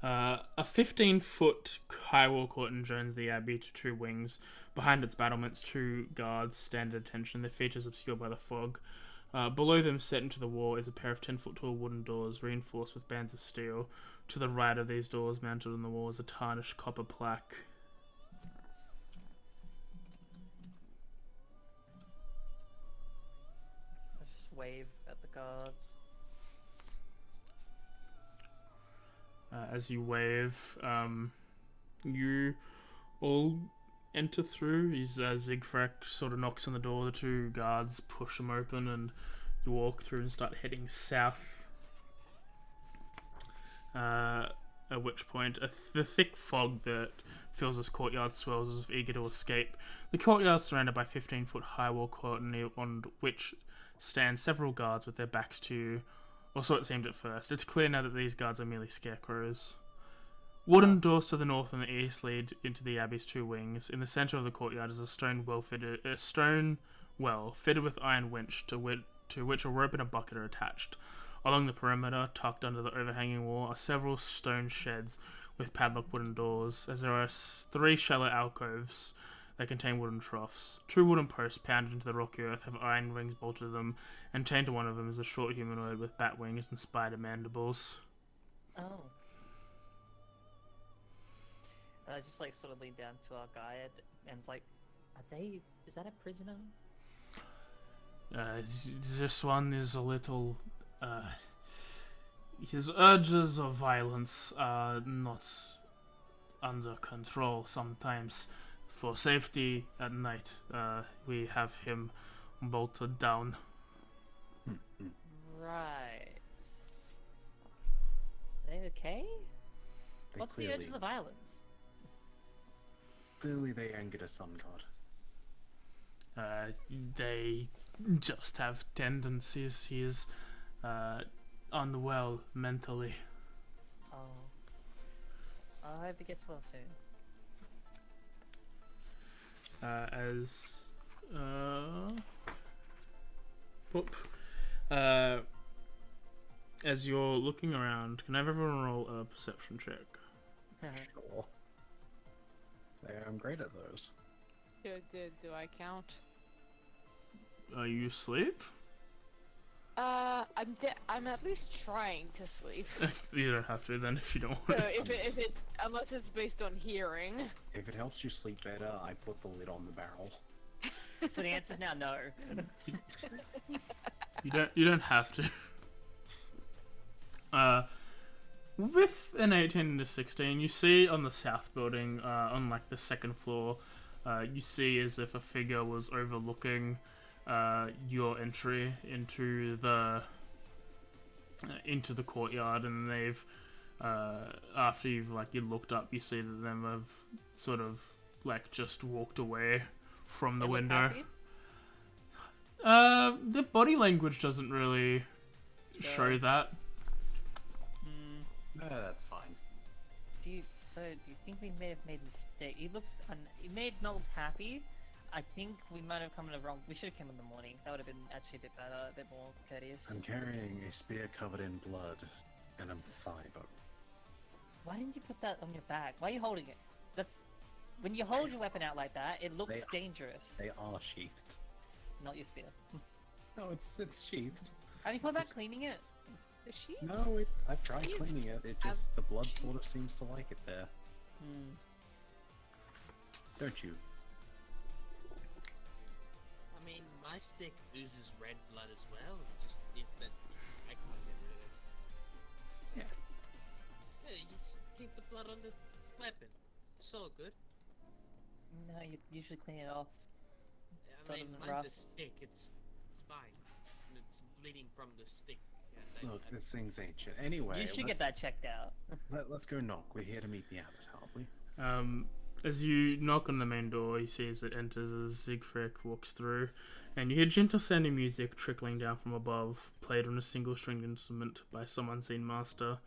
A 15-foot high wall curtain joins the abbey to two wings. Behind its battlements, two guards stand at attention, their features obscured by the fog. Below them, set into the wall, is a pair of 10-foot tall wooden doors, reinforced with bands of steel. To the right of these doors, mounted on the wall, is a tarnished copper plaque. I just wave at the guards. As you wave, you all enter through. Zigfrek sort of knocks on the door. The two guards push them open, and you walk through and start heading south. At which point, the thick fog that fills this courtyard swells as if eager to escape. The courtyard is surrounded by 15-foot high wall curtain, on which stand several guards with their backs to you. Or so it seemed at first. It's clear now that these guards are merely scarecrows. Wooden doors to the north and the east lead into the abbey's two wings. In the centre of the courtyard is a stone well fitted with iron winch to which a rope and a bucket are attached. Along the perimeter, tucked under the overhanging wall, are several stone sheds with padlocked wooden doors, as there are 3 shallow alcoves that contain wooden troughs. 2 wooden posts pounded into the rocky earth have iron rings bolted to them, and chained to one of them is a short humanoid with bat wings and spider mandibles. Oh. I just like sort of lean down to our guide and it's like, is that a prisoner? This one is a little, his urges of violence are not under control sometimes. For safety at night, we have him bolted down. Right. They okay? What's the urges of violence? Clearly they angered a sun god. They just have tendencies. He is unwell mentally. Oh. I hope he gets well soon. As you're looking around, can I have everyone roll a perception check? Sure. I'm great at those. Do I count? Are you asleep? I'm at least trying to sleep. You don't have to then if you don't So want if it's unless it's based on hearing. If it helps you sleep better, I put the lid on the barrel. So the answer's now no. You don't have to. with an 18 to 16, you see on the south building, on like the second floor, you see as if a figure was overlooking your entry into the courtyard, and they've after you looked up, you see that them have sort of like just walked away from the They look window. happy? The body language doesn't really show that. No, that's fine. Do you think we may have made a mistake? He may have not looked happy. I think we might have come in the wrong. We should have come in the morning. That would have been actually a bit better, a bit more courteous. I'm carrying a spear covered in blood, and I'm thigh bone. Why didn't you put that on your back? Why are you holding it? That's when you hold your weapon out like that, it looks dangerous. They are sheathed. Not your spear. No, it's sheathed. Have you thought about cleaning it? Is she? No, I've tried Sheathed. cleaning it. It just the blood sort of seems to like it there. Don't you? I mean, my stick oozes red blood as well. Just if that, I can't get rid of it. Yeah. Yeah, you just keep the blood on the weapon. It's all good. No, you usually clean it off. So I it mean, doesn't mine's a rust. stick. It's fine. And it's bleeding from the stick. Yeah, Look, this thing's ancient. Anyway, You should get that checked out. let's go knock. We're here to meet the abbot, aren't we? As you knock on the main door, you see as it enters as Siegfried walks through, and you hear gentle sounding music trickling down from above, played on a single stringed instrument by some unseen master.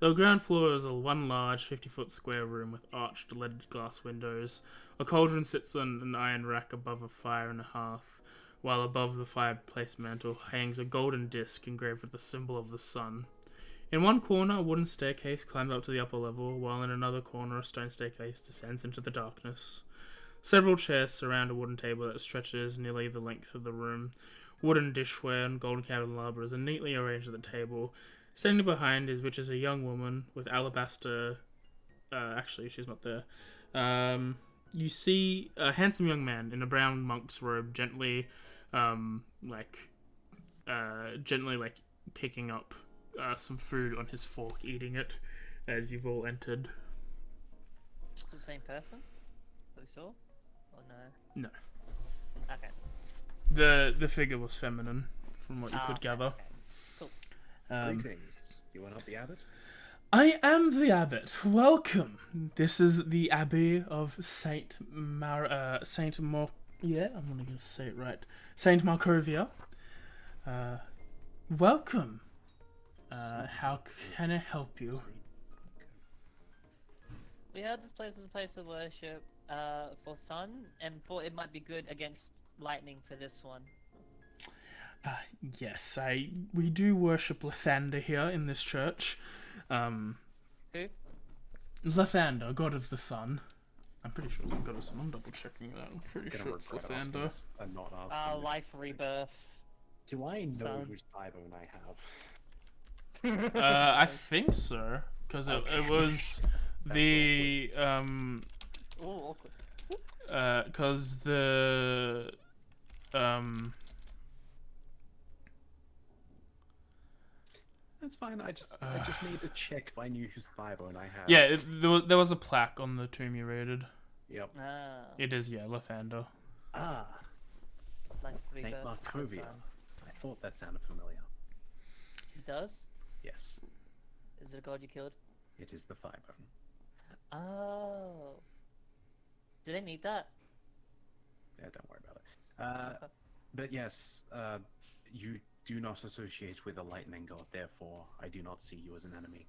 The ground floor is one large 50-foot square room with arched leaded glass windows. A cauldron sits on an iron rack above a fire and a hearth, while above the fireplace mantel hangs a golden disc engraved with the symbol of the sun. In one corner, a wooden staircase climbs up to the upper level, while in another corner, a stone staircase descends into the darkness. Several chairs surround a wooden table that stretches nearly the length of the room. Wooden dishware and golden candelabras are neatly arranged at the table. Standing behind which is a young woman with alabaster... actually, she's not there. You see a handsome young man in a brown monk's robe gently picking up some food on his fork, eating it as you've all entered. It's the same person that we saw? Or no? No. Okay. The figure was feminine, from what you could gather. Okay. Cool. Greetings. You are not the abbot? I am the abbot. Welcome. This is the Abbey of Saint Yeah, I'm gonna say it right. Saint Markovia. Welcome. How can I help you? We heard this place was a place of worship for sun, and thought it might be good against lightning for this one. Yes, we do worship Lathander here in this church. Who? Lathander, god of the sun. I'm pretty sure it's the god of the sun. I'm double checking that. I'm pretty Gonna sure it's regret asking Lathander. this. I'm not asking. this. Life rebirth. Do I know Sun. whose thigh bone I have? I think so, because it was the Ooh, awkward. because the That's fine. I just need to check if I knew whose thigh bone I have. yeah, there was a plaque on the tomb you raided. Yep. Ah, It is, yeah, Lathander. Ah, life Saint rebirth. for the Markovia. sun. I thought that sounded familiar. It does? Yes, Is it a god you killed? it is the thigh bone. Oh. Do they need that? Yeah, don't worry about it. But yes, you do not associate with the lightning god, therefore I do not see you as an enemy.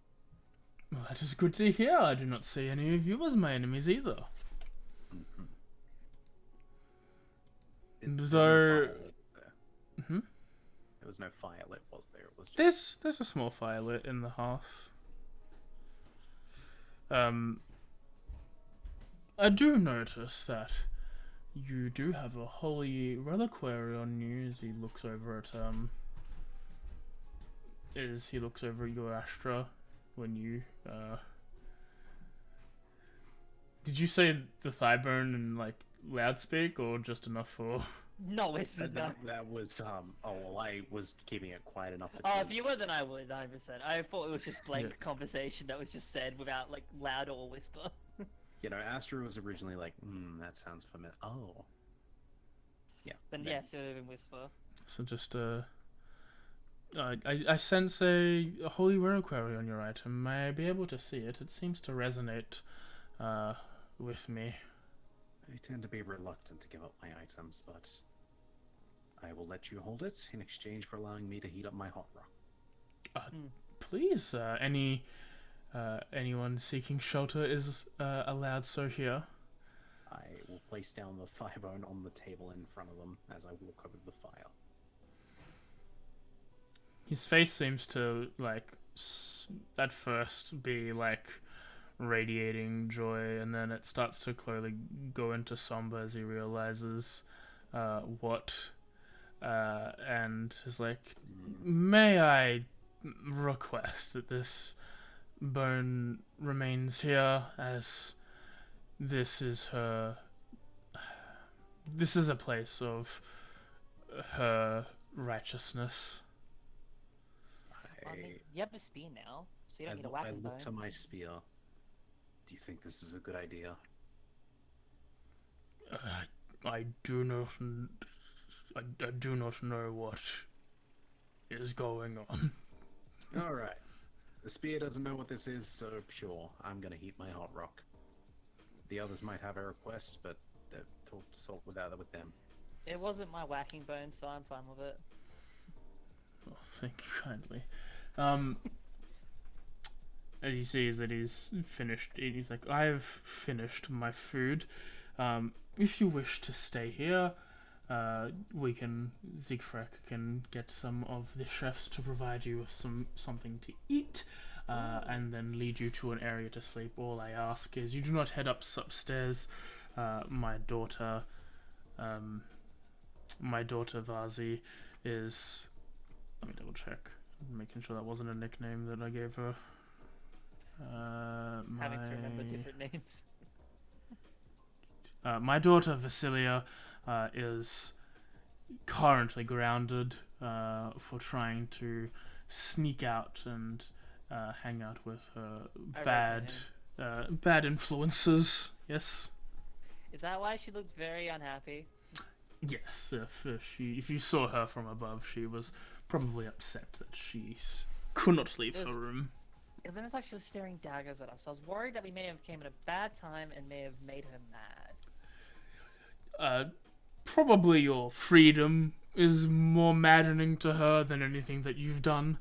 Well, that is good to hear. I do not see any of you as my enemies either. There's Though- no fire lit, was there? Hmm? There was no fire lit, was there? It was just... There's a small fire lit in the hearth. I do notice that you do have a holy reliquary on you as he looks over at your Astra when you did you say the thigh bone and like loudspeak or just enough for Not whispered, no. That was oh well, I was keeping it quiet enough for Oh, two. if you were, then I would, 100%. I thought it was just blank Yeah. conversation that was just said without, like, loud or whisper. You know, Astra was originally like, that sounds familiar. Oh. Yeah. Then that- yes, it would have been whisper. So just I sense a holy reliquary on your item. May I be able to see it? It seems to resonate with me. I tend to be reluctant to give up my items, but I will let you hold it in exchange for allowing me to heat up my hot rock. Please, anyone seeking shelter is allowed so here. I will place down the firebone on the table in front of them as I walk over to the fire. His face seems to, like, at first be, like, radiating joy, and then it starts to clearly go into somber as he realizes what, and is like, may I request that this bone remains here, as this is a place of her righteousness. I mean, you have the spear now, so you don't need a I whacking look to bone. my spear. Do you think this is a good idea? I do not. I do not know what is going on. Alright. The spear doesn't know what this is, so sure, I'm gonna heat my hot rock. The others might have a request, but talk to salt without with them. It wasn't my whacking bone, so I'm fine with it. Oh, thank you kindly. As he sees that he's finished eating, he's like, I've finished my food. If you wish to stay here, Siegfried can get some of the chefs to provide you with something to eat, and then lead you to an area to sleep. All I ask is you do not head upstairs. My daughter Vazi is... Let me double check. Making sure that wasn't a nickname that I gave her. Having to remember different names. My daughter Vasilia is currently grounded for trying to sneak out and hang out with her bad influences. Yes. Is that why she looked very unhappy? Yes. If you saw her from above, she was probably upset that she could not leave her room. It was almost like she was staring daggers at us. I was worried that we may have came at a bad time and may have made her mad. Probably your freedom is more maddening to her than anything that you've done.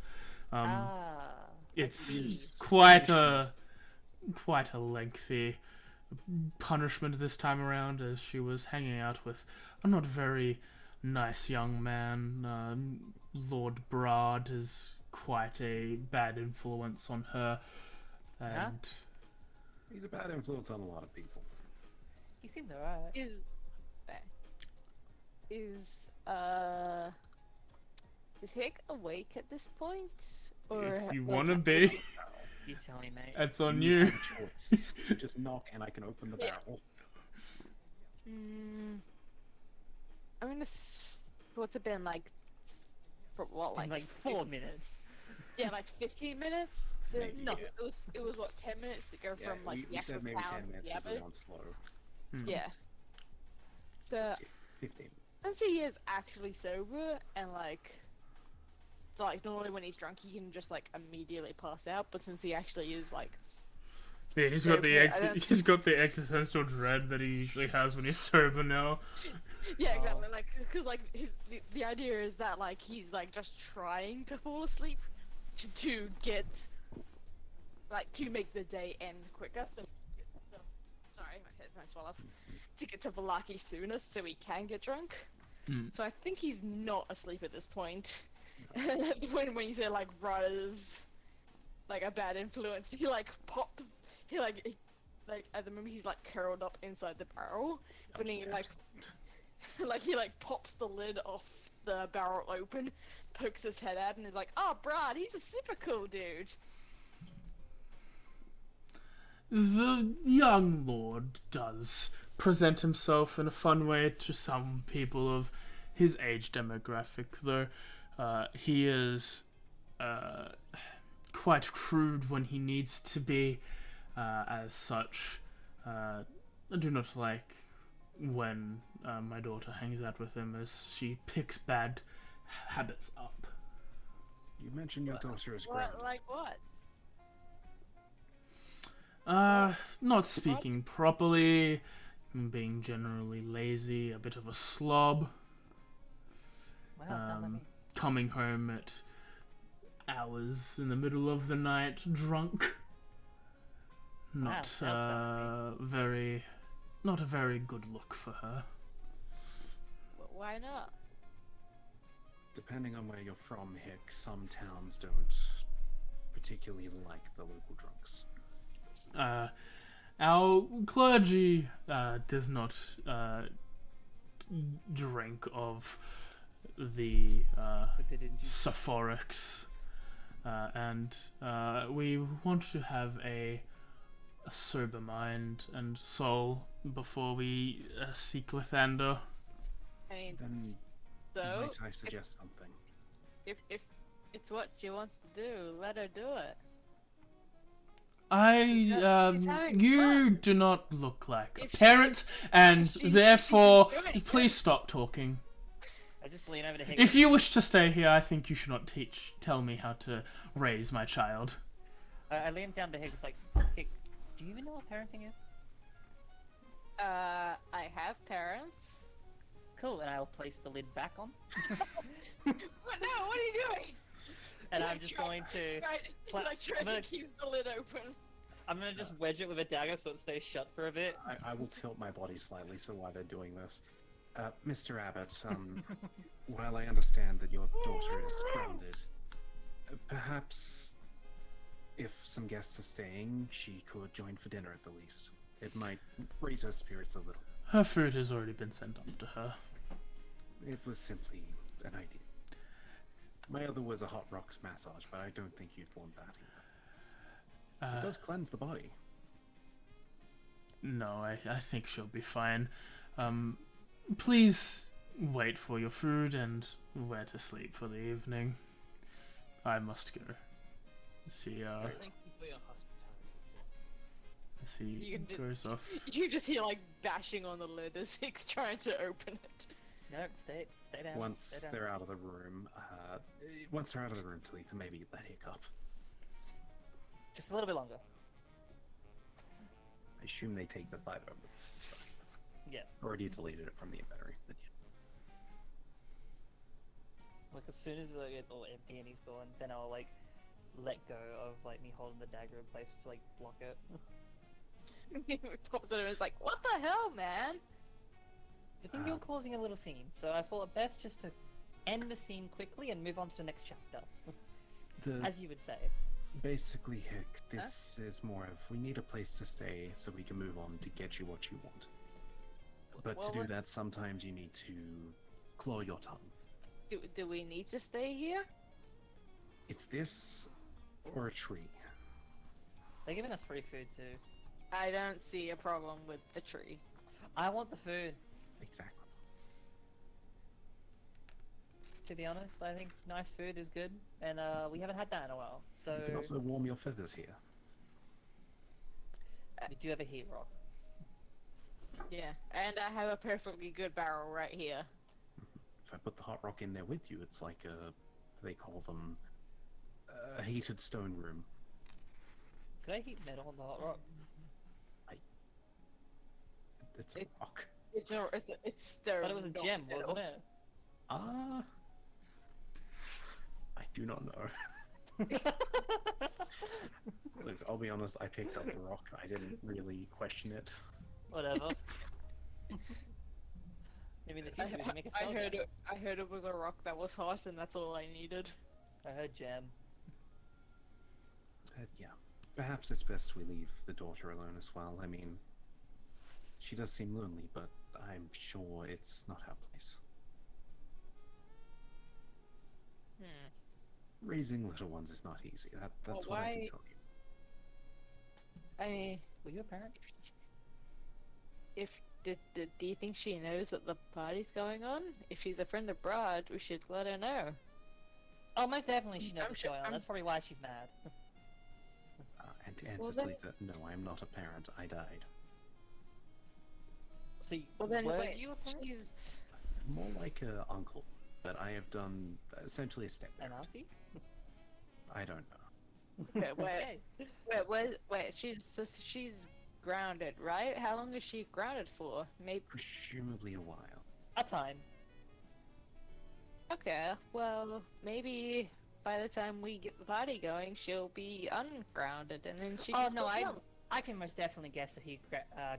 It's quite a lengthy punishment this time around, as she was hanging out with a not very nice young man. Lord Brahd is quite a bad influence on her, and He's a bad influence on a lot of people. He seemed alright. Is Hick awake at this point? Or if you like, want to be, You tell me, mate. it's on You you. have a choice. You just knock and I can open the Yeah. barrel. I'm gonna. What's it been like? For what, like? In like 4 minutes. Yeah, like 15 minutes. So Maybe, no, yeah. it was what 10 minutes to go Yeah, from like we the actual said maybe town 10 to minutes the because we're abbot. on slow. Yeah. So 15. since he is actually sober and like, so like normally when he's drunk he can just like immediately pass out, but since he actually is like, Yeah, he's got Yeah, I don't- he's got the existential dread that he usually has when he's sober now. yeah, exactly, like because like the idea is that like he's like just trying to fall asleep to get like to make the day end quicker. So sorry, my headphones fell off. To get to Valaki sooner so he can get drunk. So I think he's not asleep at this point. That's when you say like brothers, like a bad influence, he like pops, he like at the moment he's like curled up inside the barrel, but he like he like pops the lid off the barrel open, pokes his head out and is like, oh Brad, he's a super cool dude. The young lord does present himself in a fun way to some people of his age demographic, though. He is quite crude when he needs to be. As such, I do not like when my daughter hangs out with him, as she picks bad habits up. You mentioned your daughter is What? grown. Like what? Not speaking properly, being generally lazy, a bit of a slob, Wow, sounds like me. coming home at hours in the middle of the night drunk. Not sounds not a very good look for her. Why not? Depending on where you're from, Hick, some towns don't particularly like the local drunks. Our clergy does not drink of the Sephorics, and we want to have a sober mind and soul before we seek Lathander. I mean, Then so might I suggest something? if it's what she wants to do, let her do it. He's having You fun. do not look like a If she- parent, and if she therefore, can do it, please stop talking. I just lean over to Hick. If you wish to stay here, I think you should not tell me how to raise my child. I lean down to Hick, like, Hick, do you even know what parenting is? I have parents. Cool, and I'll place the lid back on. What? No, what are you doing? And Like, I'm just going to... Like, try I'm gonna- to keep the lid open. I'm gonna just wedge it with a dagger so it stays shut for a bit. I will tilt my body slightly so while they're doing this. Mr. Abbott, while I understand that your daughter is grounded, perhaps if some guests are staying, she could join for dinner at the least. It might raise her spirits a little. Her food has already been sent up to her. It was simply an idea. My other was a hot rocks massage, but I don't think you'd want that either. It does cleanse the body. No, I think she'll be fine. Please wait for your food and where to sleep for the evening. I must go. See, Thank you for your hospitality. You can do- goes off. You just hear like bashing on the lid as Hick's trying to open it. No, stay down. Once stay down. they're out of the room, Talitha, maybe let Hick up. Just a little bit longer. I assume they take the thigh over. So, Yeah. already deleted it from the inventory. But Like, as soon as it's all empty and he's gone, then I'll, like, let go of, like, me holding the dagger in place to, like, block it. Pops at him and is like, what the hell, man? I think you're causing a little scene, so I thought it best just to end the scene quickly and move on to the next chapter. As you would say. Basically, Hick, this is more of we need a place to stay so we can move on to get you what you want. But Well, to do what- that, sometimes you need to claw your tongue. Do we need to stay here? It's this or a tree. They're giving us free food too. I don't see a problem with the tree. I want the food. Exactly. To be honest, I think nice food is good, and we haven't had that in a while. So You can also warm your feathers here. we do have a heat rock. Yeah, and I have a perfectly good barrel right here. If I put the hot rock in there with you, it's like they call them a heated stone room. Could I heat metal on the hot rock? It's a It- rock. It's stone. But it was a not gem, metal. wasn't it? I do not know. Look, I'll be honest, I picked up the rock. I didn't really question it. Whatever. Maybe in the future we can make a spell gem. I heard it was a rock that was hot, and that's all I needed. I heard gem. Yeah. Perhaps it's best we leave the daughter alone as well. I mean, she does seem lonely, but I'm sure it's not our place. Raising little ones is not easy. That's Well, what I can why- tell you. I mean, Were you a parent? if Do you think she knows that the party's going on? If she's a friend of Brahd, we should let her know. Oh, most definitely she knows I'm what's sure- going on. I'm- That's probably why she's mad. And to answer Well, to then- Letha, no, I am not a parent. I died. So, Well then, were wait, you a parent? she's... More like a uncle, but I have done essentially a step An parent. auntie? I don't know. Okay, Okay. wait, she's grounded, right? How long is she grounded for? Maybe... Presumably a while. A time. Okay, well, maybe by the time we get the party going, she'll be ungrounded, and then she Oh can no, still come. I can most definitely guess that he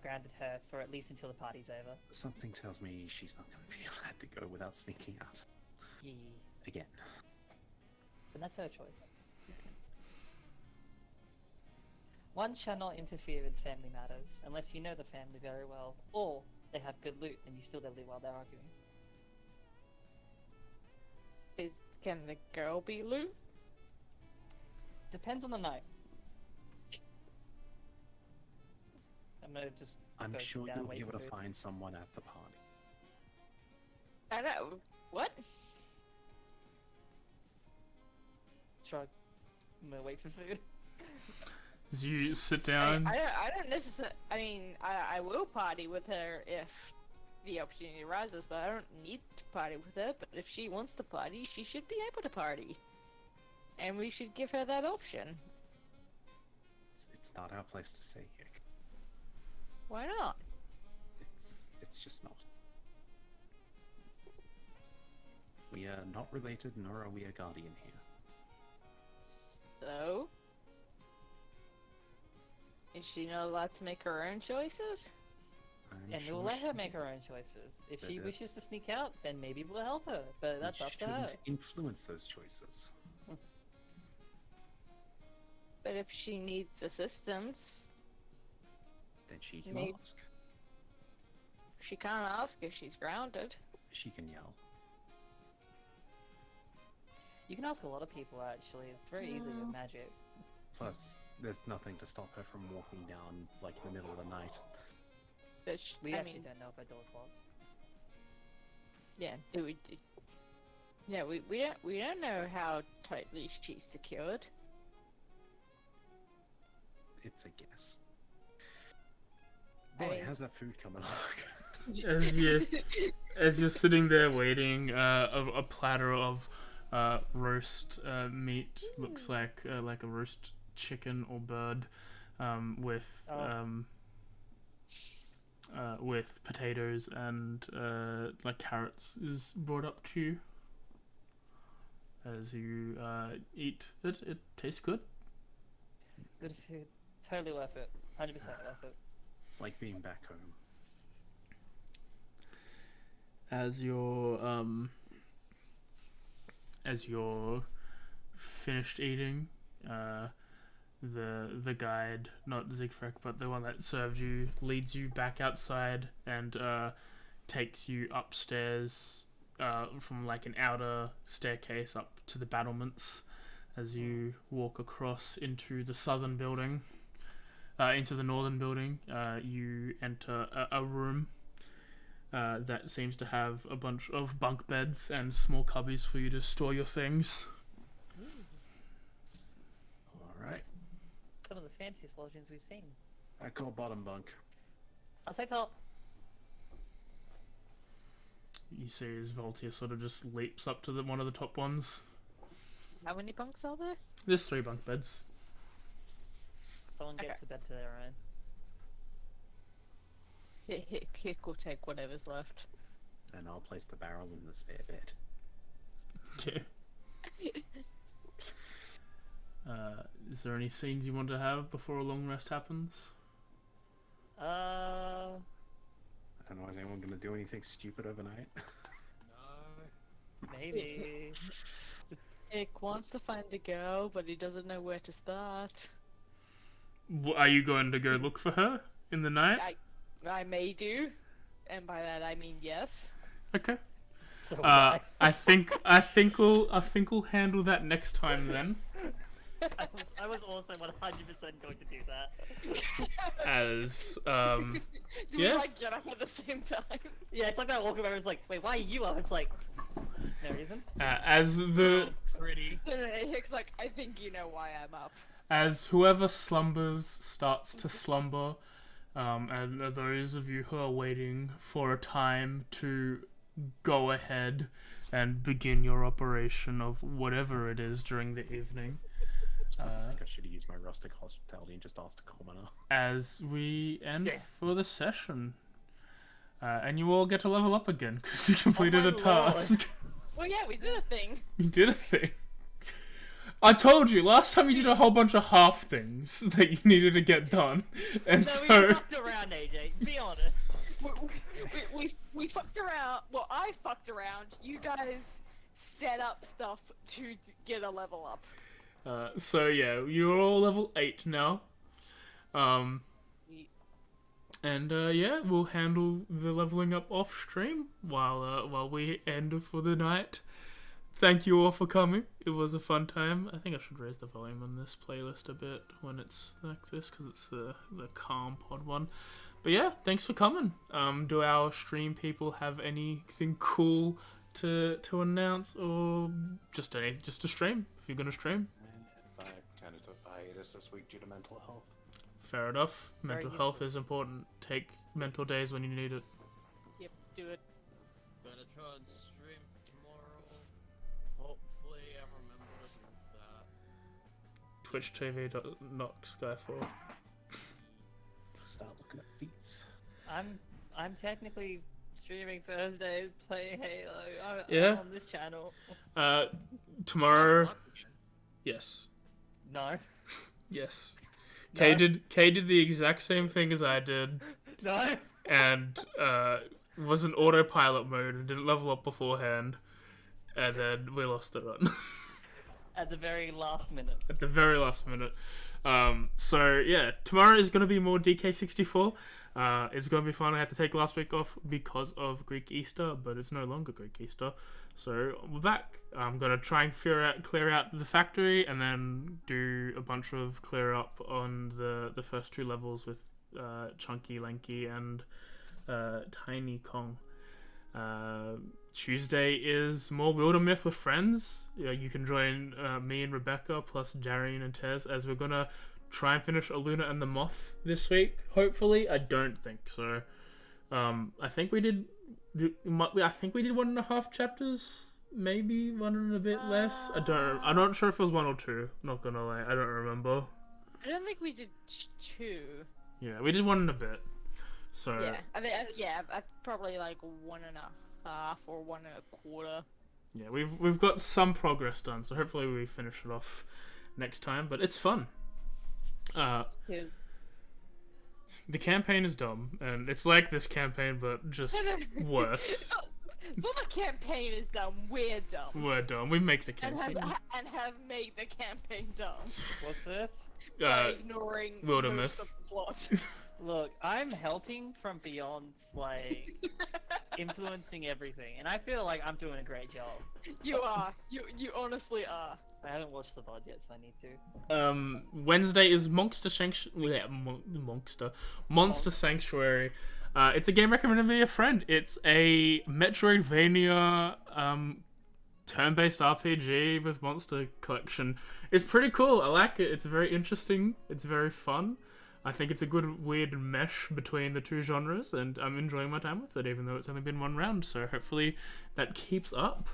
grounded her for at least until the party's over. Something tells me she's not going to be allowed to go without sneaking out. Yeah. Again. But that's her choice. One shall not interfere in family matters unless you know the family very well, or they have good loot and you steal their loot while they're arguing. Can the girl be Lou? Depends on the night. I'm gonna just. I'm go sit sure down you'll and wait be able for to food. find someone at the party. I don't... What? Shrug. I'm gonna wait for food. As you sit down, I don't necessarily... I mean, I will party with her if the opportunity arises, but I don't need to party with her. But if she wants to party, she should be able to party. And we should give her that option. It's not our place to say here. Why not? It's just not. We are not related, nor are we a guardian here. So? Is she not allowed to make her own choices? I'm And sure we'll let she her make can. her own choices. If But she wishes to that's- sneak out, then maybe we'll help her. But that's We up to her. shouldn't influence those choices. But if she needs assistance, Then she can Maybe- ask. she can't ask if she's grounded. She can yell. You can ask a lot of people actually. It's very easy with magic. Plus, there's nothing to stop her from walking down, like, in the middle of the night. But We I actually mean, don't know if her door's locked. yeah, yeah, we don't know how tightly she's secured. It's a guess. I Boy, mean- how's that food coming along? as you're sitting there waiting, a platter of roast meat looks like a roast chicken or bird, with with potatoes and like carrots is brought up to you. As you eat it, it tastes good. Good food. Totally worth it. 100% worth it. It's like being back home. As you're finished eating, the guide, not Zigfrek, but the one that served you, leads you back outside and takes you upstairs from like an outer staircase up to the battlements. As you walk across into the southern building, into the northern building, you enter a room that seems to have a bunch of bunk beds and small cubbies for you to store your things. Alright. Some of the fanciest lodgings we've seen. I call bottom bunk. I'll take top. You see as Voltia sort of just leaps up to one of the top ones. How many bunks are there? There's 3 bunk beds. Someone gets a bed to their own. Kick will take whatever's left. And I'll place the barrel in the spare bed. Okay. Is there any scenes you want to have before a long rest happens? I don't know, is anyone going to do anything stupid overnight? No. Maybe. Nick wants to find the girl, but he doesn't know where to start. Are you going to go look for her in the night? I may do, and by that I mean yes. Okay. So I think we'll handle that next time then. I was also 100% going to do that. As Do Yeah. we like get up at the same time? Yeah, it's like that walk around. It's like, wait, why are you up? It's like, no reason. as the Pretty. Hick's like, I think you know why I'm up. as whoever slumbers starts to slumber, and those of you who are waiting for a time to go ahead and begin your operation of whatever it is during the evening, I think I should have used my rustic hospitality and just asked a commoner. as we end Yeah. for the session. And you all get to level up again because you completed my a task. Well, yeah, we did a thing. You did a thing. I told you last time you did a whole bunch of half things that you needed to get done, and No, we so fucked around, AJ. Be honest. We fucked around. Well, I fucked around. You guys set up stuff to get a level up. so yeah, you're all level 8 now. And yeah, we'll handle the leveling up off stream while we end for the night. Thank you all for coming. It was a fun time. I think I should raise the volume on this playlist a bit when it's like this because it's the calm pod one. But yeah, thanks for coming. Do our stream people have anything cool to announce, or just a stream if you're gonna stream? I kind of took a hiatus this week due to mental health. Fair enough. Very Mental health useful. is important. Take mental days when you need it. Yep, do it. Gonna try and stream tomorrow. Hopefully, I remember to do that. Twitch TV not Skyfall. Start looking at feats. I'm technically streaming Thursday, playing Halo. Yeah. I'm on this channel. Tomorrow. Yes. No. Yes. No. Kay did the exact same thing as I did, No. and was in autopilot mode and didn't level up beforehand, and then we lost the run At the very last minute. at the very last minute. So yeah, tomorrow is gonna be more DK64. It's gonna be fun. I had to take last week off because of Greek Easter, but it's no longer Greek Easter, so we're back. I'm gonna try and clear out the factory, and then do a bunch of clear up on the first 2 levels with Chunky, Lanky, and Tiny Kong. Tuesday is more Wildermyth with friends. You can join me and Rebecca plus Darian and Tez, as we're gonna try and finish Aluna and the Moth this week. Hopefully, I don't think so. I think we did 1.5 chapters, maybe 1 and a bit less. I'm not sure if it was 1 or 2. Not gonna lie, I don't remember. I don't think we did 2. Yeah, we did 1 and a bit. So Yeah, I think I probably like 1.5 or 1.25. yeah, we've got some progress done. So hopefully we finish it off next time. But it's fun. Yeah. The campaign is dumb, and it's like this campaign, but just worse. So the campaign is dumb. We're dumb. We're dumb. We make the And campaign. have made the campaign dumb What's this? by ignoring Wildermyth. most of the plot. Look, I'm helping from beyond, like, influencing everything, and I feel like I'm doing a great job. You are. You honestly are. I haven't watched the VOD yet, so I need to. Wednesday is Monster Sanctuary. It's a game recommended by a friend. It's a Metroidvania turn-based RPG with monster collection. It's pretty cool. I like it. It's very interesting. It's very fun. I think it's a good weird mesh between the 2 genres, and I'm enjoying my time with it, even though it's only been 1 round. So hopefully that keeps up.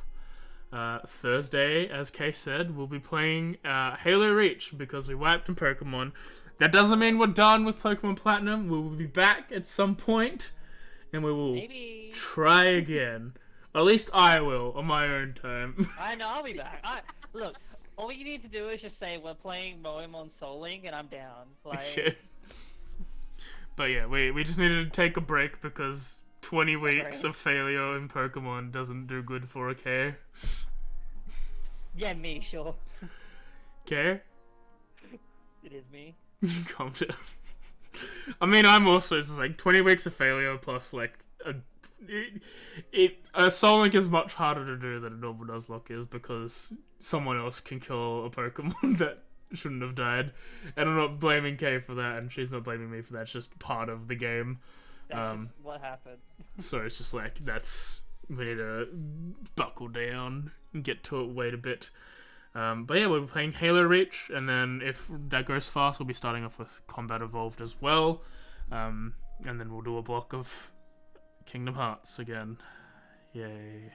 Thursday, as Kay said, we'll be playing Halo Reach because we wiped in Pokemon. That doesn't mean we're done with Pokemon Platinum. We will be back at some point, and we will Maybe. try again. At least I will, on my own time. I know, I'll be back. Look, all you need to do is just say we're playing Pokemon Soul Link, and I'm down. Like, Yeah. But yeah, we just needed to take a break because 20 weeks of failure in Pokemon doesn't do good for a K. yeah, me, sure. K? It is me. Calm down. I mean, I'm also just like 20 weeks of failure plus like a Soul Link is much harder to do than a normal Nuzlocke is because someone else can kill a Pokemon that shouldn't have died, and I'm not blaming Kay for that, and she's not blaming me for that. It's just part of the game. That's just what happened. So it's just like we need to buckle down and get to it, wait a bit. But yeah, we're playing Halo Reach, and then if that goes fast, we'll be starting off with Combat Evolved as well. And then we'll do a block of Kingdom Hearts again. Yay.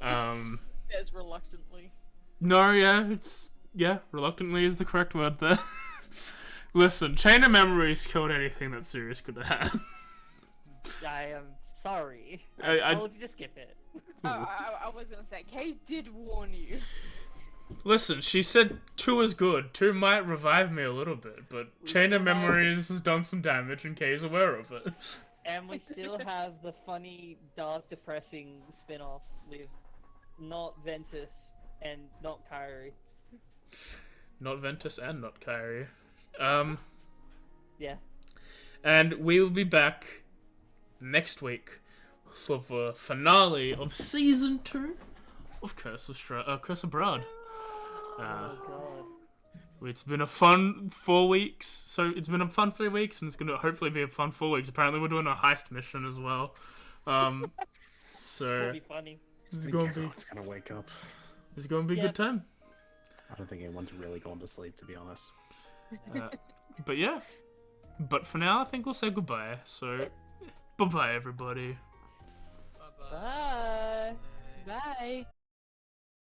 As reluctantly. No, yeah, reluctantly is the correct word there. Listen, Chain of Memories killed anything that series could have had. I am sorry. I I told you to skip it. I was gonna say, Kay did warn you. Listen, she said 2 is good. 2 might revive me a little bit, but Chain of Memories has done some damage and Kay's aware of it. And we still have the funny, dark, depressing spin-off with not Ventus and not Kyrie. Not Ventus and not Kyrie. Yeah. And we will be back next week for the finale of Season 2 of Curse of Brahd. Oh god. It's been a fun 4 weeks. So it's been a fun 3 weeks, and it's going to hopefully be a fun 4 weeks. Apparently we're doing a heist mission as well. So It'll be funny. this is I think going to be everyone's gonna wake up. a good time. I don't think anyone's really gone to sleep, to be honest. But yeah. But for now, I think we'll say goodbye. So bye-bye, everybody. Bye-bye. Bye. Bye.